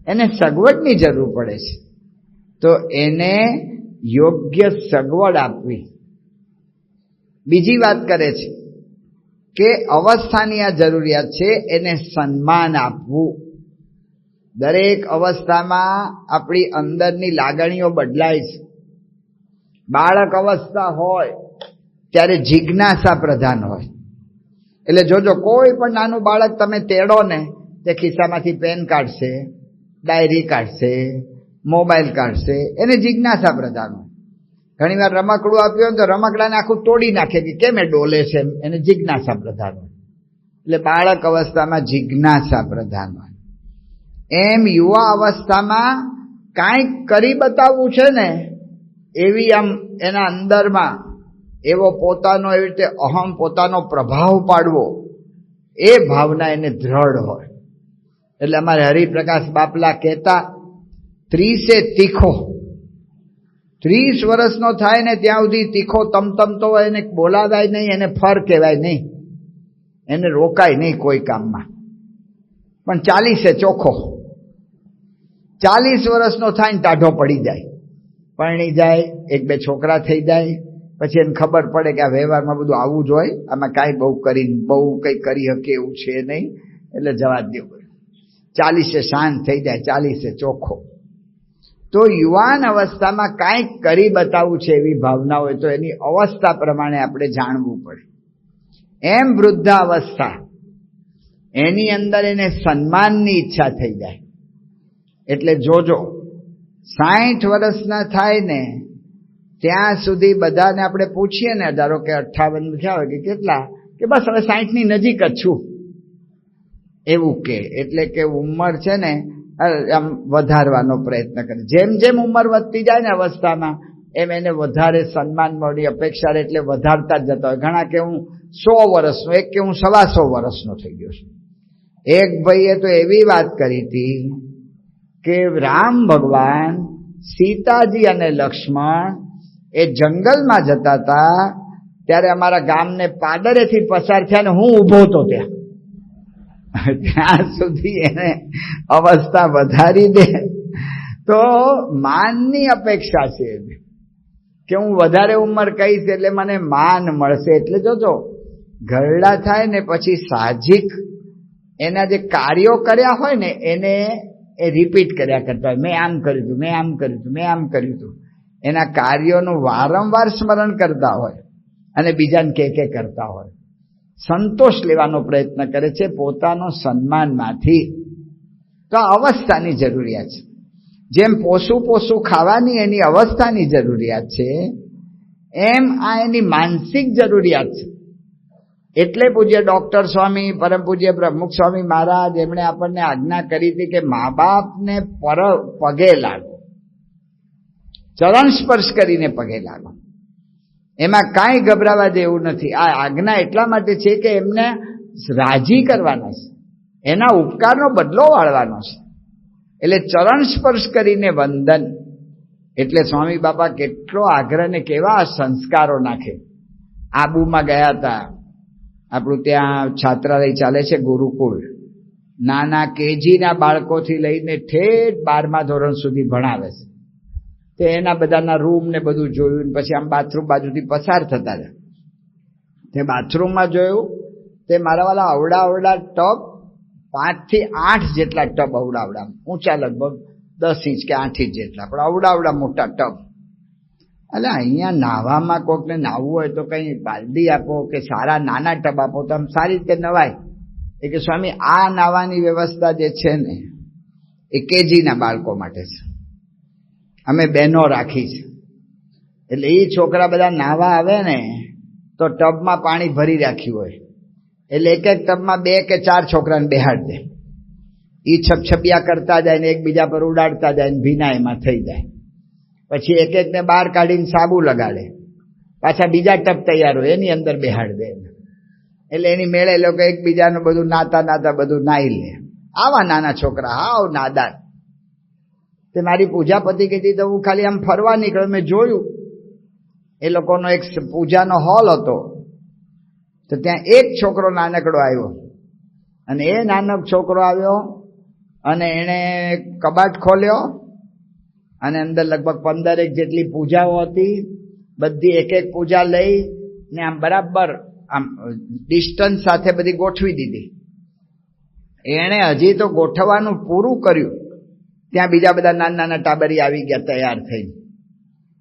એને સગવડની જરૂર પડે છે, તો એને યોગ્ય સગવડ આપવી. બીજી વાત કરે છે કે અવસ્થાની આ જરૂરિયાત છે, એને સન્માન આપવું. દરેક અવસ્થામાં આપણી અંદરની લાગણીઓ બદલાય છે. બાળક અવસ્થા હોય ત્યારે જિજ્ઞાસા પ્રધાન હોય. એટલે જોજો, કોઈ પણ નાનું બાળક તમે તેડો ને, તે ખિસ્સામાંથી પેન કાઢશે, ડાયરી કાઢશે, મોબાઈલ કાઢશે, એને જિજ્ઞાસા પ્રધાન હોય. ઘણી વાર રમકડું આપ્યું હોય તો રમકડાને આખું તોડી નાખે કે કેમ એ ડોલે છે, એને જિજ્ઞાસા પ્રધાન હોય. એટલે બાળક અવસ્થામાં જિજ્ઞાસા પ્રધાન હોય. એમ યુવા અવસ્થામાં કાંઈક કરી બતાવવું છે ને, એવી આમ એના અંદરમાં એવો પોતાનો, એવી રીતે અહમ, પોતાનો પ્રભાવ પાડવો, એ ભાવના એને દ્રઢ હોય. એટલે અમારે હરિપ્રકાશ બાપલા કહેતા 30 તીખો, 30 વર્ષનો થાય ને ત્યાં સુધી તીખો તમતમતો હોય, એને બોલાવાય નહીં, એને ફર કહેવાય નહીં, એને રોકાય નહીં કોઈ કામમાં. પણ 40 ચોખ્ખો, 40 વર્ષનો થાય ને ટાઢો પડી જાય, પરણી જાય, 1-2 છોકરા થઈ જાય, પછી એને ખબર પડે કે આ વ્યવહારમાં બધું આવું જ હોય, આમાં કાંઈ બહુ કંઈ કરી શકે એવું છે નહીં, એટલે જવા દેવું. 40 શાંત થઈ જાય, 40 ચોખ્ખો. તો યુવાન અવસ્થામાં કાંઈક કરી બતાવવું છે એવી ભાવના હોય તો એની અવસ્થા પ્રમાણે આપણે જાણવું પડે. એમ વૃદ્ધાવસ્થા, એની અંદર એને સન્માનની ઈચ્છા થઈ જાય. એટલે જોજો, 60 વર્ષના થાય ને ત્યાં સુધી બધાને આપણે પૂછીએ ને, ધારો કે 58 થયા હોય કે કેટલા, કે બસ હવે 60 ની નજીક જ છું એવું કે. એટલે કે ઉંમર છે ને આમ વધારવાનો પ્રયત્ન કરે. જેમ જેમ ઉંમર વધતી જાય ને અવસ્થામાં, એમ એને વધારે સન્માન મળી અપેક્ષા, એટલે વધારતા જ જતા હોય. ઘણા કે હું 100 વર્ષનો, એક કે હું 125 વર્ષનો થઈ ગયો છું. એક ભાઈએ તો એવી વાત કરી હતી કે રામ ભગવાન, સીતાજી અને લક્ષ્મણ એ જંગલમાં જતા હતા, ત્યારે અમારા ગામને પાદરેથી પસાર થયા ને હું ઊભો હતો ત્યાં સુધી એને અવસ્થા વધારી દે. તો માનની અપેક્ષા છે કે હું વધારે ઉંમર કહીશ એટલે મને માન મળશે. એટલે જોજો, ઘરડા થાય ને પછી સાહજિક એના જે કાર્યો કર્યા હોય ને એને એ રિપીટ કર્યા કરતા હોય. મેં આમ કર્યું હતું, મેં આમ કર્યું હતું, મેં આમ કર્યું હતું. એના કાર્યોનું વારંવાર સ્મરણ કરતા હોય અને બીજાને કે કરતા હોય. સંતોષ લેવાનો પ્રયત્ન કરે છે પોતાનો સન્માનમાંથી. તો આ અવસ્થાની જરૂરિયાત છે. જેમ પોસું ખાવાની એની અવસ્થાની જરૂરિયાત છે, એમ આ એની માનસિક જરૂરિયાત છે. એટલે પૂજ્ય ડોક્ટર સ્વામી, પરમ પૂજ્ય પ્રમુખ સ્વામી મહારાજ, એમણે આપણને આજ્ઞા કરી હતી કે મા બાપને પગે લાગો, ચરણ સ્પર્શ કરીને પગે લાગો. એમાં કાંઈ ગભરાવા જેવું નથી. આ આજ્ઞા એટલા માટે છે કે એમને રાજી કરવાના છે, એના ઉપકારનો બદલો વાળવાનો છે. એટલે ચરણ સ્પર્શ કરીને વંદન. એટલે સ્વામી બાપા કેટલો આગ્રહ ને કેવા સંસ્કારો નાખે. આબુમાં ગયા હતા, આપણું ત્યાં છાત્રાલય ચાલે છે ગુરુકુળ, નાના કેજીના બાળકોથી લઈને ઠેઠ 12મા ધોરણ સુધી ભણાવે છે. તે એના બધાના રૂમ ને બધું જોયું, પછી આમ બાથરૂમ બાજુથી પસાર થતા હતા. તે બાથરૂમમાં જોયું, તે મારા વાળા અવડા ટબ, 5 થી 8 જેટલા ટબ, અવડા ઊંચા, લગભગ 10 ઇંચ કે 8 ઇંચ જેટલા, પણ અવડા મોટા ટબ. એટલે અહીંયા નાવામાં કોકને નાહવું હોય તો કઈ બાલદી આપો કે સારા નાના ટબ આપો તો આમ સારી રીતે નવાય. એ કે સ્વામી આ નાવાની વ્યવસ્થા જે છે ને એ કેજીના બાળકો માટે છે, અમે બહેનો રાખી છે. એટલે એ છોકરા બધા નાવા આવે ને તો ટબમાં પાણી ભરી રાખ્યું હોય, એટલે એક ટબમાં 2 કે 4 છોકરાને બેહાડ દે. એ છપછપિયા કરતા જાય ને એકબીજા પર ઉડાડતા જાય ને ભીના એમાં થઈ જાય. પછી એક ને બહાર કાઢીને સાબુ લગાડે, પાછા બીજા ટબ તૈયાર હોય એની અંદર બેહાડ દે. એટલે એની મેળે લોકો એકબીજાનું બધું નાતા બધું નાઈ લે. આવા નાના છોકરા, હાવ નાદાન. તે મારી પૂજાપતિ કીધી તો હું ખાલી આમ ફરવા નીકળ્યો, મેં જોયું એ લોકોનો એક પૂજાનો હોલ હતો, તો ત્યાં એક છોકરો નાનકડો આવ્યો, અને એ નાનક છોકરો આવ્યો અને એણે કબાટ ખોલ્યો અને અંદર લગભગ 15 જેટલી પૂજાઓ હતી. બધી એક પૂજા લઈ ને આમ બરાબર આમ ડિસ્ટન્સ સાથે બધી ગોઠવી દીધી. એણે હજી તો ગોઠવવાનું પૂરું કર્યું ત્યાં બીજા બધા નાના ટાબરી આવી ગયા તૈયાર થઈને,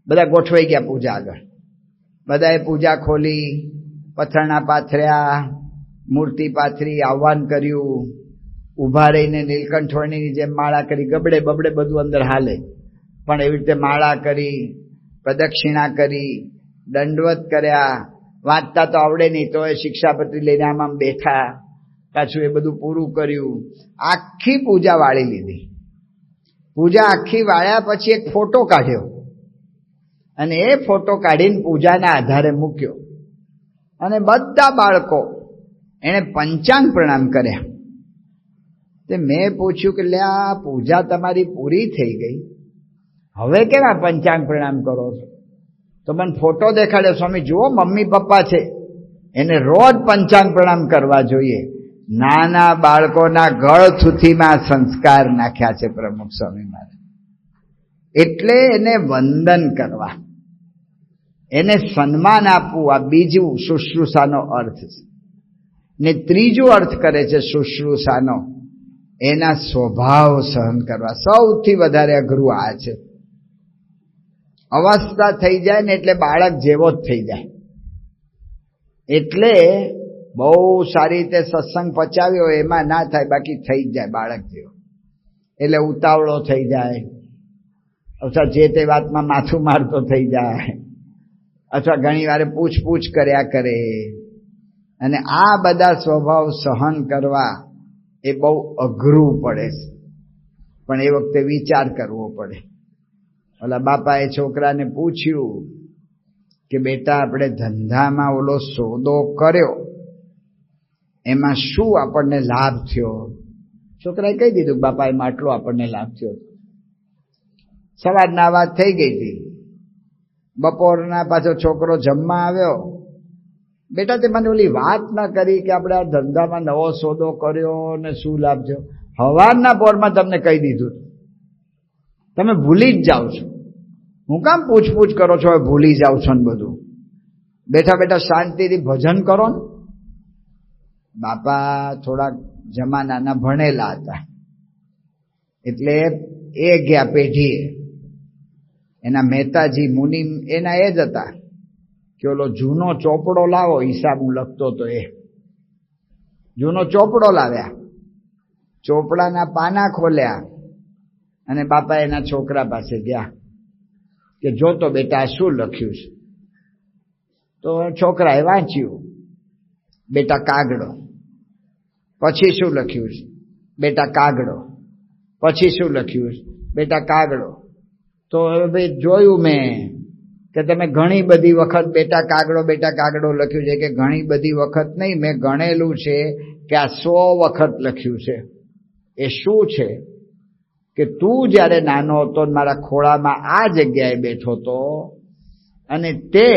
બધા ગોઠવાઈ ગયા પૂજા આગળ. બધાએ પૂજા ખોલી, પથરણા પાથર્યા, મૂર્તિ પાથરી, આહ્વાન કર્યું, ઊભા રહીને નીલકંઠવર્ણીની જેમ માળા કરી, ગબડે બબડે બધું અંદર હાલે, પણ એવી રીતે માળા કરી, પ્રદક્ષિણા કરી, દંડવત કર્યા. વાંચતા તો આવડે નહીં તો એ શિક્ષાપત્રી લઈને આમ બેઠા, પાછું એ બધું પૂરું કર્યું. આખી પૂજા વાળી લીધી. પૂજા આખી વાળ્યા પછી એક ફોટો કાઢ્યો અને એ ફોટો કાઢીને પૂજાના આધારે મૂક્યો. અને બધા બાળકો એને પંચાંગ પ્રણામ કર્યા. તે મેં પૂછ્યું કે લે આ પૂજા તમારી પૂરી થઈ ગઈ, હવે કેવા પંચાંગ પ્રણામ કરો છો? તો મને ફોટો દેખાડ્યો, સ્વામી જુઓ મમ્મી પપ્પા છે, એને રોજ પંચાંગ પ્રણામ કરવા જોઈએ. નાના બાળકોના ગળ થૂથીમાં સંસ્કાર નાખ્યા છે પ્રમુખ સ્વામી મહારાજ. એટલે એને વંદન કરવા, એને સન્માન આપવું, આ બીજું શુશ્રૂષાનો અર્થ છે. ને ત્રીજો અર્થ કરે છે શુશ્રૂષાનો, એના સ્વભાવ સહન કરવા. સૌથી વધારે અઘરું આ છે. અવસ્થા થઈ જાય ને એટલે બાળક જેવો જ થઈ જાય. એટલે બહુ સારી રીતે સત્સંગ પચાવ્યો એમાં ના થાય, બાકી થઈ જ જાય બાળક જેવો. એટલે ઉતાવળો થઈ જાય, અથવા જે તે વાતમાં માથું મારતો થઈ જાય, અથવા ઘણી વાર પૂછ કર્યા કરે. અને આ બધા સ્વભાવ સહન કરવા એ બહુ અઘરું પડે છે. પણ એ વખતે વિચાર કરવો પડે. ઓલા બાપાએ છોકરાને પૂછ્યું કે બેટા આપણે ધંધામાં ઓલો સોદો કર્યો એમાં શું આપણને લાભ થયો? છોકરાએ કહી દીધું કે બાપા એમાં આટલો આપણને લાભ થયો. સવારના વાત થઈ ગઈ હતી. બપોરના પાછો છોકરો જમવા આવ્યો. બેટા તે મને ઓલી વાત ના કરી કે આપણે આ ધંધામાં નવો સોદો કર્યો ને શું લાભ થયો? હવારના પોરમાં તમને કહી દીધું, તમે ભૂલી જ જાઓ છો. હું કામ પૂછ કરો છો? હવે ભૂલી જાઓ છો ને બધું. બેઠા બેઠા શાંતિથી ભજન કરો ને. બાપા થોડાક જમાનાના ભણેલા હતા, એટલે એ ગયા પેઢીએ. એના મહેતાજી મુનિ એના એ જ હતા કે ઓલો જૂનો ચોપડો લાવો, હિસાબ હું લખતો તો એ જૂનો ચોપડો લાવ્યા, ચોપડાના પાના ખોલ્યા અને બાપા એના છોકરા પાસે ગયા કે જો તો બેટા શું લખ્યું છે? તો છોકરાએ વાંચ્યું, બેટા કાગડો. પછી શું લખ્યું છે? બેટા કાગડો. પછી શું લખ્યું છે? બેટા કાગડો. તો ભાઈ જોયું મેં કે તમે ઘણી બધી વખત બેટા કાગડો લખ્યું છે. કે ઘણી બધી વખત નહીં, મેં ગણેલું છે કે આ 100 વખત લખ્યું છે. એ શું છે કે તું જ્યારે નાનો હતો મારા ખોળામાં આ જગ્યાએ બેઠો હતો અને તે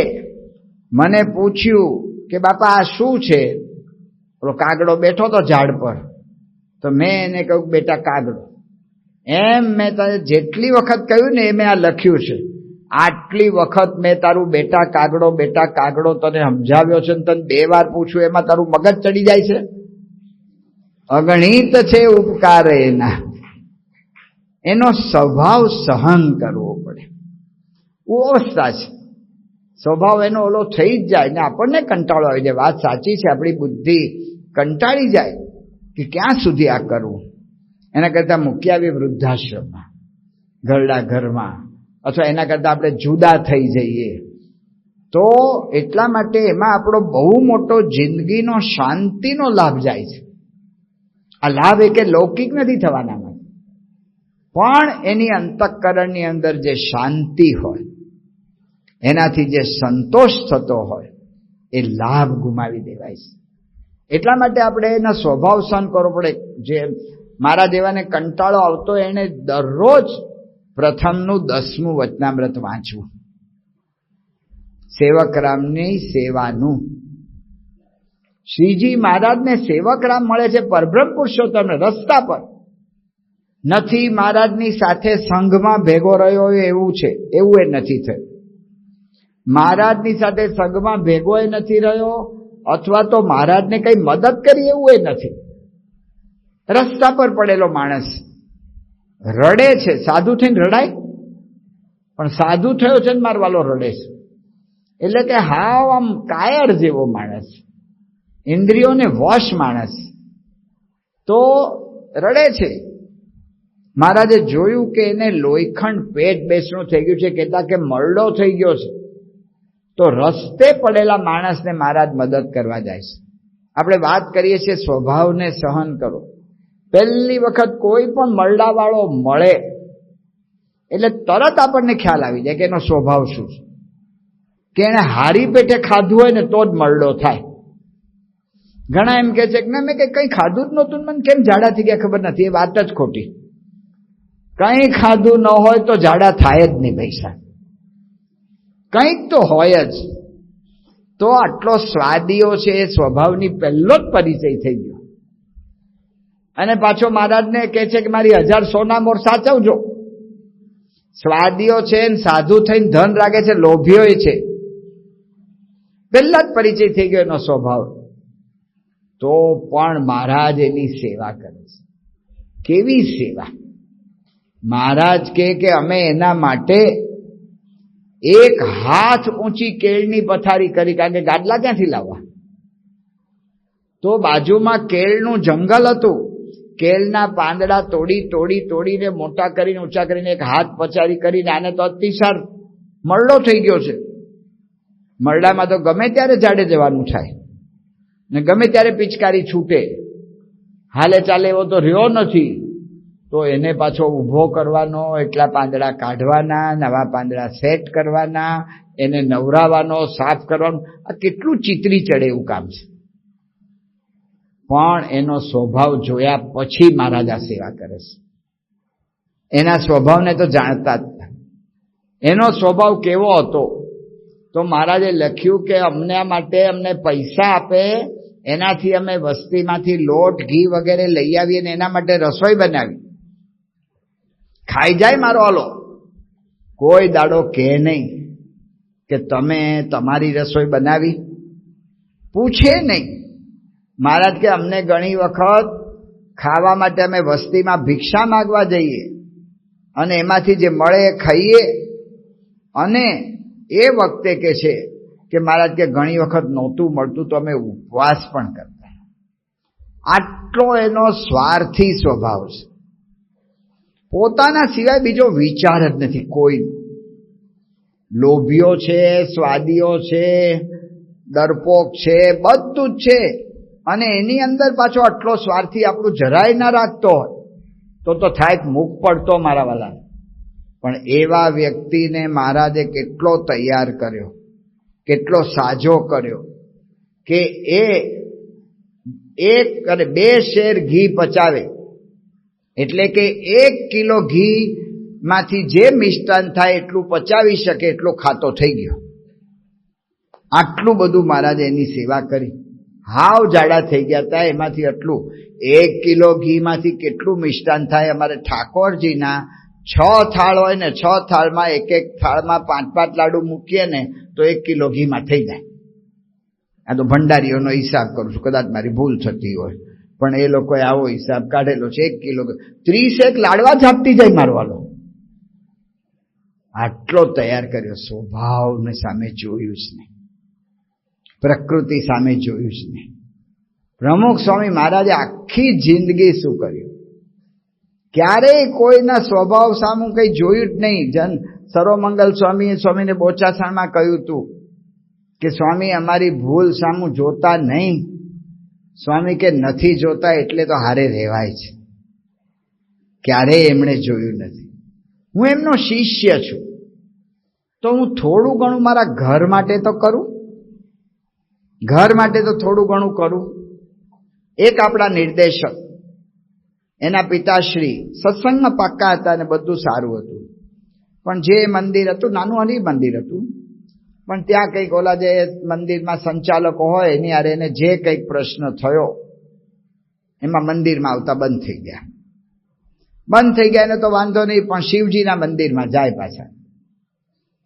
મને પૂછ્યું કે બાપા આ શું છે? ઓલો કાગડો બેઠો તો ઝાડ પર, તો મેં એને કહ્યું બેટા કાગડો. એમ મેં તને જેટલી વખત કહ્યું ને એ મેં આ લખ્યું છે. આટલી વખત મેં તારું બેટા કાગડો તને સમજાવ્યો છે ને તને 2 વાર પૂછ્યું, એમાં તારું મગજ ચડી જાય છે? અગણિત છે ઉપકાર એના. એનો સ્વભાવ સહન કરવો પડે. અવસ્થા છે, સ્વભાવ એનો ઓલો થઈ જ જાય ને આપણને કંટાળો આવી જાય. વાત સાચી છે, આપણી બુદ્ધિ કંટાળી જાય કે ક્યાં સુધી આ કરવું. એના કરતાં મૂકી આવી વૃદ્ધાશ્રમમાં, ઘરડા ઘરમાં, અથવા એના કરતાં આપણે જુદા થઈ જઈએ. તો એટલા માટે એમાં આપણો બહુ મોટો જિંદગીનો શાંતિનો લાભ જાય છે. આ લાભ એ કે લૌકિક નથી થવાના, પણ એની અંતઃકરણની અંદર જે શાંતિ હોય, એનાથી જે સંતોષ થતો હોય, એ લાભ ગુમાવી દેવાય છે. એટલા માટે આપણે એના સ્વભાવ સહન કરવો પડે. જે મારા જેવાને કંટાળો આવતો એને દરરોજ પ્રથમનું 10મું વચનામૃત વાંચવું, સેવકરામની સેવાનું. શ્રીજી મહારાજને સેવકરામ મળે છે પરબ્રહ્મ પુરુષોત્તમને રસ્તા પર. નથી મહારાજની સાથે સંઘમાં ભેગો રહ્યો એવું છે, એવું એ નથી થયું. મહારાજની સાથે સંઘમાં ભેગો એ નથી રહ્યો, અથવા તો મહારાજને કઈ મદદ કરી એવું એ નથી. રસ્તા પર પડેલો માણસ રડે છે. સાધુ થઈને રડાય? પણ સાધુ થયો છે ને મારવાલો રડે છે. એટલે કે હાવ આમ કાયર જેવો માણસ, ઇન્દ્રિયોને વશ માણસ, તો રડે છે. મહારાજે જોયું કે એને લોહીખંડ પેટ બેસણું થઈ ગયું છે, કહેતા કે મરડો થઈ ગયો છે. તો રસ્તે પડેલા માણસને મહારાજ મદદ કરવા જાય છે. આપણે વાત કરીએ છીએ સ્વભાવને સહન કરો. પહેલી વખત કોઈ પણ મરડાવાળો મળે એટલે તરત આપણને ખ્યાલ આવી જાય કે એનો સ્વભાવ શું છે. કે એને હારી પેટે ખાધું હોય ને તો જ મરડો થાય. ઘણા એમ કહે છે કે ના મેં કંઈ ખાધું જ નહોતું, મને કેમ ઝાડા થઈ ગયા ખબર નથી. એ વાત જ ખોટી. કંઈ ખાધું ન હોય તો ઝાડા થાય જ નહીં પૈસા, કંઈક તો હોય જ. તો આટલો સ્વાદીઓ છે એ સ્વભાવની પહેલો જ પરિચય થઈ ગયો. અને પાછો મહારાજને કહે છે કે મારી 1000 સોના મોર સાચવજો. સ્વાદીઓ છે ને સાધુ થઈને ધન રાખે છે, લોભીઓ છે. પહેલા જ પરિચય થઈ ગયો એનો સ્વભાવ. તો પણ મહારાજ એની સેવા કરે છે. કેવી સેવા! મહારાજ કે અમે એના માટે 1 હાથ ઊંચી કેળની પથારી કરી, કારણ કે ગાદલા ક્યાંથી લાવવા? તો બાજુમાં કેળનું જંગલ હતું. કેળના પાંદડા તોડીને મોટા કરીને ઊંચા કરીને 1 હાથ પચારી કરીને, આને તો અતિસાર મરડો થઈ ગયો છે. મરડામાં તો ગમે ત્યારે ઝાડે જવાનું થાય ને ગમે ત્યારે પિચકારી છૂટે, હાલે ચાલે એવો તો રહ્યો નથી. તો એને પાછો ઊભો કરવાનો, એટલા પાંદડા કાઢવાના, નવા પાંદડા સેટ કરવાના, એને નવરાવાનો, સાફ કરવાનો. આ કેટલું ચીતરી ચડે એવું કામ છે. પણ એનો સ્વભાવ જોયા પછી મહારાજ આ સેવા કરે છે. એના સ્વભાવને તો જાણતા જ હતા. એનો સ્વભાવ કેવો હતો તો મહારાજે લખ્યું કે અમને માટે અમને પૈસા આપે, એનાથી અમે વસ્તીમાંથી લોટ ઘી વગેરે લઈ આવીએ ને એના માટે રસોઈ બનાવી, ખાઈ જાય મારો હાલો. કોઈ દાડો કહે નહીં કે તમે તમારી રસોઈ બનાવી, પૂછે નહીં. મહારાજ કે અમને ઘણી વખત ખાવા માટે અમે વસ્તીમાં ભિક્ષા માંગવા જઈએ અને એમાંથી જે મળે એ ખાઈએ. અને એ વખતે કે છે કે મહારાજ કે ઘણી વખત નહોતું મળતું તો અમે ઉપવાસ પણ કરતા. આટલો એનો સ્વાર્થી સ્વભાવ છે. પોતાના સિવાય બીજો વિચાર જ નથી કોઈ. લોભીઓ છે, સ્વાદીઓ છે, ડરપોક છે, બધું જ છે. અને એની અંદર પાછો આટલો સ્વાર્થી આપણું જરાય ના રાખતો હોય તો થાય મુખ પડતો મારા વાલા. પણ એવા વ્યક્તિને મહારાજે કેટલો તૈયાર કર્યો, કેટલો સાજો કર્યો કે એ 1 અને 2 શેર ઘી પચાવે, એટલે કે 1 કિલો ઘી માંથી જે મિષ્ટાન થાય એટલું પચાવી શકે એટલો ખાતો થઈ ગયો. આટલું બધું મહારાજે એની સેવા કરી. હાવ જાડા થઈ ગયા હતા એમાંથી આટલું. 1 કિલો ઘી માંથી કેટલું મિષ્ટાન થાય? અમારે ઠાકોરજીના 6 થાળ હોય ને, 6 થાળમાં 1 થાળમાં 5 લાડુ મૂકીએ ને તો 1 કિલો ઘીમાં થઈ જાય. આ તો ભંડારીઓનો હિસાબ કરું છું, કદાચ મારી ભૂલ થતી હોય, પણ એ લોકોએ આવો હિસાબ કાઢેલો છે. 1 કિલો 30 લાડવા ઝાપટી જાય મારવાલો. આટલો તૈયાર કર્યો. સ્વભાવને સામે જોયું જ નહીં, પ્રકૃતિ સામે જોયું જ નહીં. પ્રમુખ સ્વામી મહારાજે આખી જિંદગી શું કર્યું? ક્યારેય કોઈના સ્વભાવ સામું કઈ જોયું જ નહીં. સર્વમંગલ સ્વામીને બોચાસણમાં કહ્યું હતું કે સ્વામી અમારી ભૂલ સામું જોતા નહીં. સ્વામી કે નથી જોતા એટલે તો હારે રહેવાય છે. ક્યારેય એમણે જોયું નથી. હું એમનો શિષ્ય છું તો હું થોડું ઘણું મારા ઘર માટે તો કરું, ઘર માટે તો થોડું ઘણું કરું. એક આપણા નિર્દેશક, એના પિતાશ્રી સત્સંગમાં પાક્કા હતા અને બધું સારું હતું, પણ જે મંદિર હતું નાનું હરી મંદિર હતું, પણ ત્યાં કંઈક ઓલા જે મંદિરમાં સંચાલકો હોય એની આરે એને જે કંઈક પ્રશ્ન થયો એમાં મંદિરમાં આવતા બંધ થઈ ગયા. બંધ થઈ ગયા એને તો વાંધો નહીં, પણ શિવજીના મંદિરમાં જાય પાછા.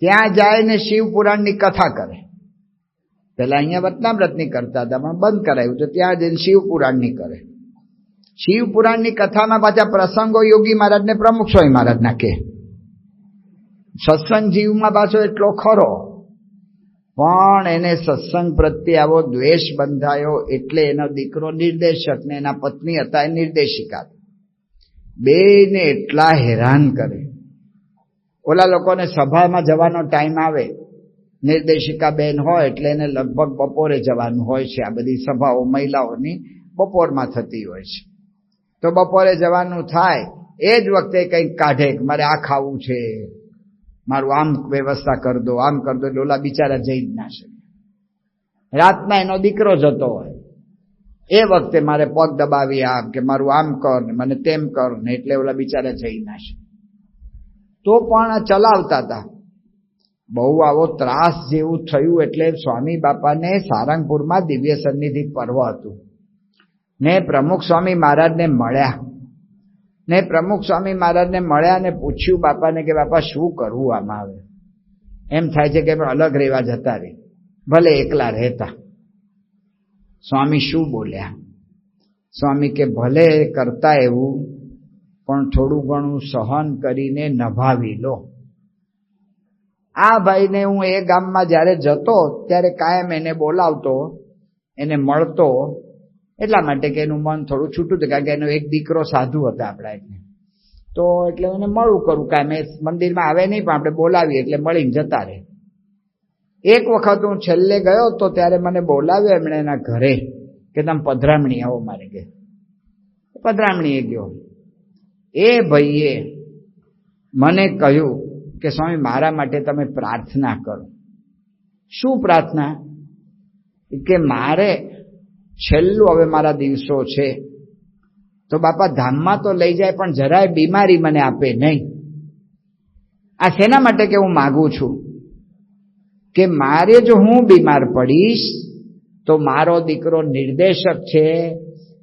ત્યાં જાય ને શિવ પુરાણની કથા કરે. પેલા અહીંયા વતનામ્રતની કરતા હતા પણ બંધ કરાયું તો ત્યાં જઈને શિવ પુરાણની કરે. શિવ પુરાણની કથામાં પાછા પ્રસંગો યોગી મહારાજને પ્રમુખ સ્વામી મહારાજના કે. સત્સંગ જીવમાં પાછો એટલો ખરો, પણ એને સત્સંગ પ્રત્યે આવો દ્વેષ બંધાયો એટલે એનો દીકરો નિર્દેશક ને એના પત્ની હતા એ નિર્દેશિકા. બેને એટલા હેરાન કરે. ઓલા લોકોને સભામાં જવાનો ટાઈમ આવે, નિર્દેશિકા બેન હોય એટલે એને લગભગ બપોરે જવાનું હોય છે. આ બધી સભાઓ મહિલાઓની બપોરમાં થતી હોય છે. તો બપોરે જવાનું થાય એ જ વખતે કંઈક કાઢે કે મારે આ ખાવું છે, મારું આમ વ્યવસ્થા કર દો, આમ કર દો. એટલે ઓલા બિચારા જઈ જ ના શકે. રાતના એનો દીકરો જતો હોય એ વખતે મારે પગ દબાવી આપ કે મારું આમ કર ને મને તેમ કર ને, એટલે ઓલા બિચારા જઈ ના શકે. તો પણ ચલાવતા હતા. બહુ આવો ત્રાસ જેવું થયું એટલે સ્વામી બાપાને સારંગપુરમાં દિવ્ય સન્નિધિ પર્વ હતું ને પ્રમુખ સ્વામી મહારાજને મળ્યા ને પ્રમુખ સ્વામી મહારાજને મળ્યા ને પૂછ્યું બાપાને કે બાપા શું કરવું આમાં? આવે એમ થાય છે કે અલગ રહેવા જતા રહે, ભલે એકલા રહેતા. સ્વામી શું બોલ્યા? સ્વામી કે ભલે કરતા એવું, પણ થોડું ઘણું સહન કરીને નભાવી લો. આ ભાઈને હું એ ગામમાં જ્યારે જતો ત્યારે કાયમ એને બોલાવતો, એને મળતો, એટલા માટે કે એનું મન થોડું છૂટું હતું, કારણ કે એનો એક દીકરો સાધુ હતા આપણા એટલે. તો એટલે એને મળું કરું, કાંઈ મેં મંદિરમાં આવે નહીં પણ આપણે બોલાવીએ એટલે મળીને જતા રહે. એક વખત હું છેલ્લે ગયો તો ત્યારે મને બોલાવ્યો એમણે એના ઘરે કે તમે પધરામણી આવો મારે કે. પધરામણીએ ગયો. એ ભાઈએ મને કહ્યું કે સ્વામી મારા માટે તમે પ્રાર્થના કરો. શું પ્રાર્થના? કે મારે છેલ્લું હવે મારા દિવસો છે તો બાપા ધામમાં તો લઈ જાય પણ જરાય બીમારી મને આપે નહીં. આ શેના માટે કે હું માગું છું કે મારે જો હું બીમાર પડીશ તો મારો દીકરો નિર્દેશક છે,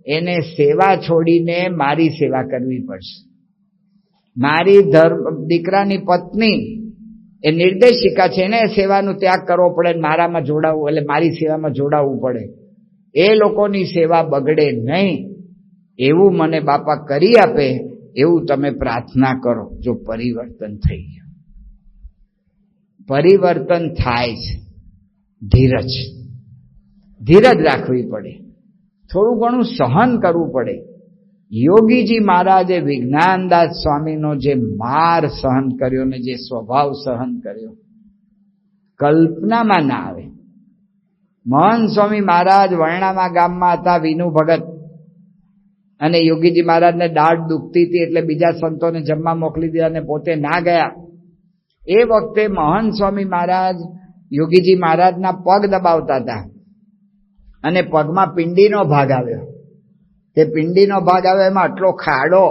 એને સેવા છોડીને મારી સેવા કરવી પડશે. મારી દીકરાની પત્ની એ નિર્દેશિકા છે, એને સેવાનું ત્યાગ કરવો પડે, મારામાં જોડાવવું એટલે મારી સેવામાં જોડાવવું પડે. એ લોકોની સેવા બગડે નહીં એવું મને બાપા કરી આપે એવું તમે પ્રાર્થના કરો. જો પરિવર્તન થઈ ગયું, પરિવર્તન થાય છે. ધીરજ રાખવી પડે, થોડું ઘણું સહન કરવું પડે. યોગીજી મહારાજે વિજ્ઞાનદાસ સ્વામીનો જે માર સહન કર્યો ને જે સ્વભાવ સહન કર્યો કલ્પનામાં ના આવે. મહંત સ્વામી મહારાજ વર્ણામા ગામમાં હતા, વિનુ ભગત, અને યોગીજી મહારાજને દાઢ દુખતી હતી એટલે બીજા સંતોને જમવા મોકલી દીધા અને પોતે ના ગયા. એ વખતે મહંત સ્વામી મહારાજ યોગીજી મહારાજના પગ દબાવતા હતા અને પગમાં પિંડીનો ભાગ આવ્યો. તે પિંડીનો ભાગ આવ્યો એમાં આટલો ખાડો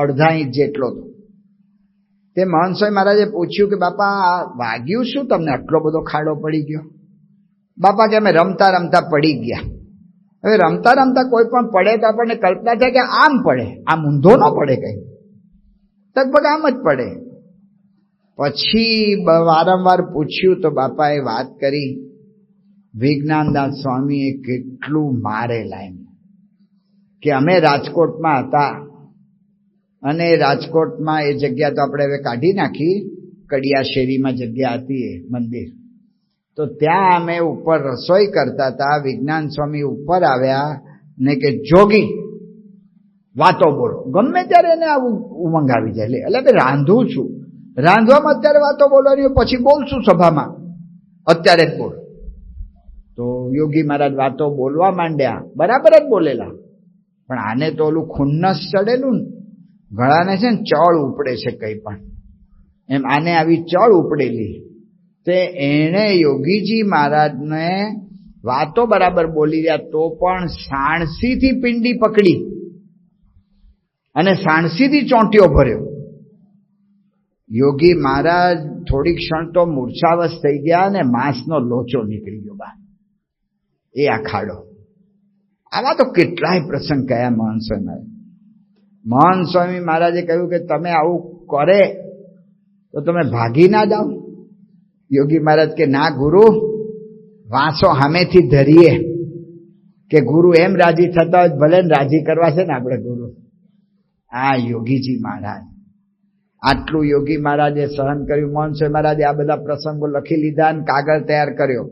અડધા ઇંચ જેટલો હતો. તે મહંત સ્વામી મહારાજે પૂછ્યું કે બાપા વાગ્યું શું તમને, આટલો બધો ખાડો પડી ગયો? બાપા કે અમે રમતા રમતા પડી ગયા. હવે રમતા રમતા કોઈ પણ પડે તો આપણને કલ્પના થાય કે આમ પડે, આમ ઊંધો ન પડે, કઈ લગભગ આમ જ પડે. પછી વારંવાર પૂછ્યું તો બાપાએ વાત કરી વિજ્ઞાનદાસ સ્વામીએ કેટલું મારેલા એમ કે અમે રાજકોટમાં હતા અને રાજકોટમાં એ જગ્યા તો આપણે હવે કાઢી નાખી, કડિયા શેરીમાં જગ્યા હતી એ મંદિર, તો ત્યાં અમે ઉપર રસોઈ કરતા હતા. વિજ્ઞાન સ્વામી ઉપર આવ્યા ને કે જોગી વાતો બોલો. ગમે ત્યારે એને આવું ઉમંગ આવી જાય, એટલે રાંધું છું, રાંધવામાં અત્યારે વાતો બોલવાની, પછી બોલશું સભામાં, અત્યારે જ બોલ. તો યોગી મહારાજ વાતો બોલવા માંડ્યા, બરાબર જ બોલેલા, પણ આને તો ઓલું ખુન્નસ ચડેલું ને, ગળાને છે ને ચળ ઉપડે છે કઈ પણ, એમ આને આવી ચળ ઉપડેલી. તે એણે યોગીજી મહારાજને વાતો બરાબર બોલી રહ્યા તો પણ સાણસીથી પિંડી પકડી અને સાણસીથી ચોંટીઓ ભર્યો. યોગી મહારાજ થોડી ક્ષણ તો મૂર્છાવશ થઈ ગયા અને માંસનો લોચો નીકળી ગયો બહાર. એ આ ખાડો. આવા તો કેટલાય પ્રસંગ કયા મહંત સ્વામી મહારાજ. મહંત સ્વામી મહારાજે કહ્યું કે તમે આવું કરે તો તમે ભાગી ના જાઓ. યોગી મહારાજ કે ના ગુરુ, વાંસો સામેથી ધરીએ કે ગુરુ એમ રાજી થતા હોય ભલે ને રાજી કરવા છે ને આપણે ગુરુ. આ યોગીજી મહારાજ, આટલું યોગી મહારાજે સહન કર્યું. મહંત સ્વામી મહારાજે આ બધા પ્રસંગો લખી લીધા અને કાગળ તૈયાર કર્યો.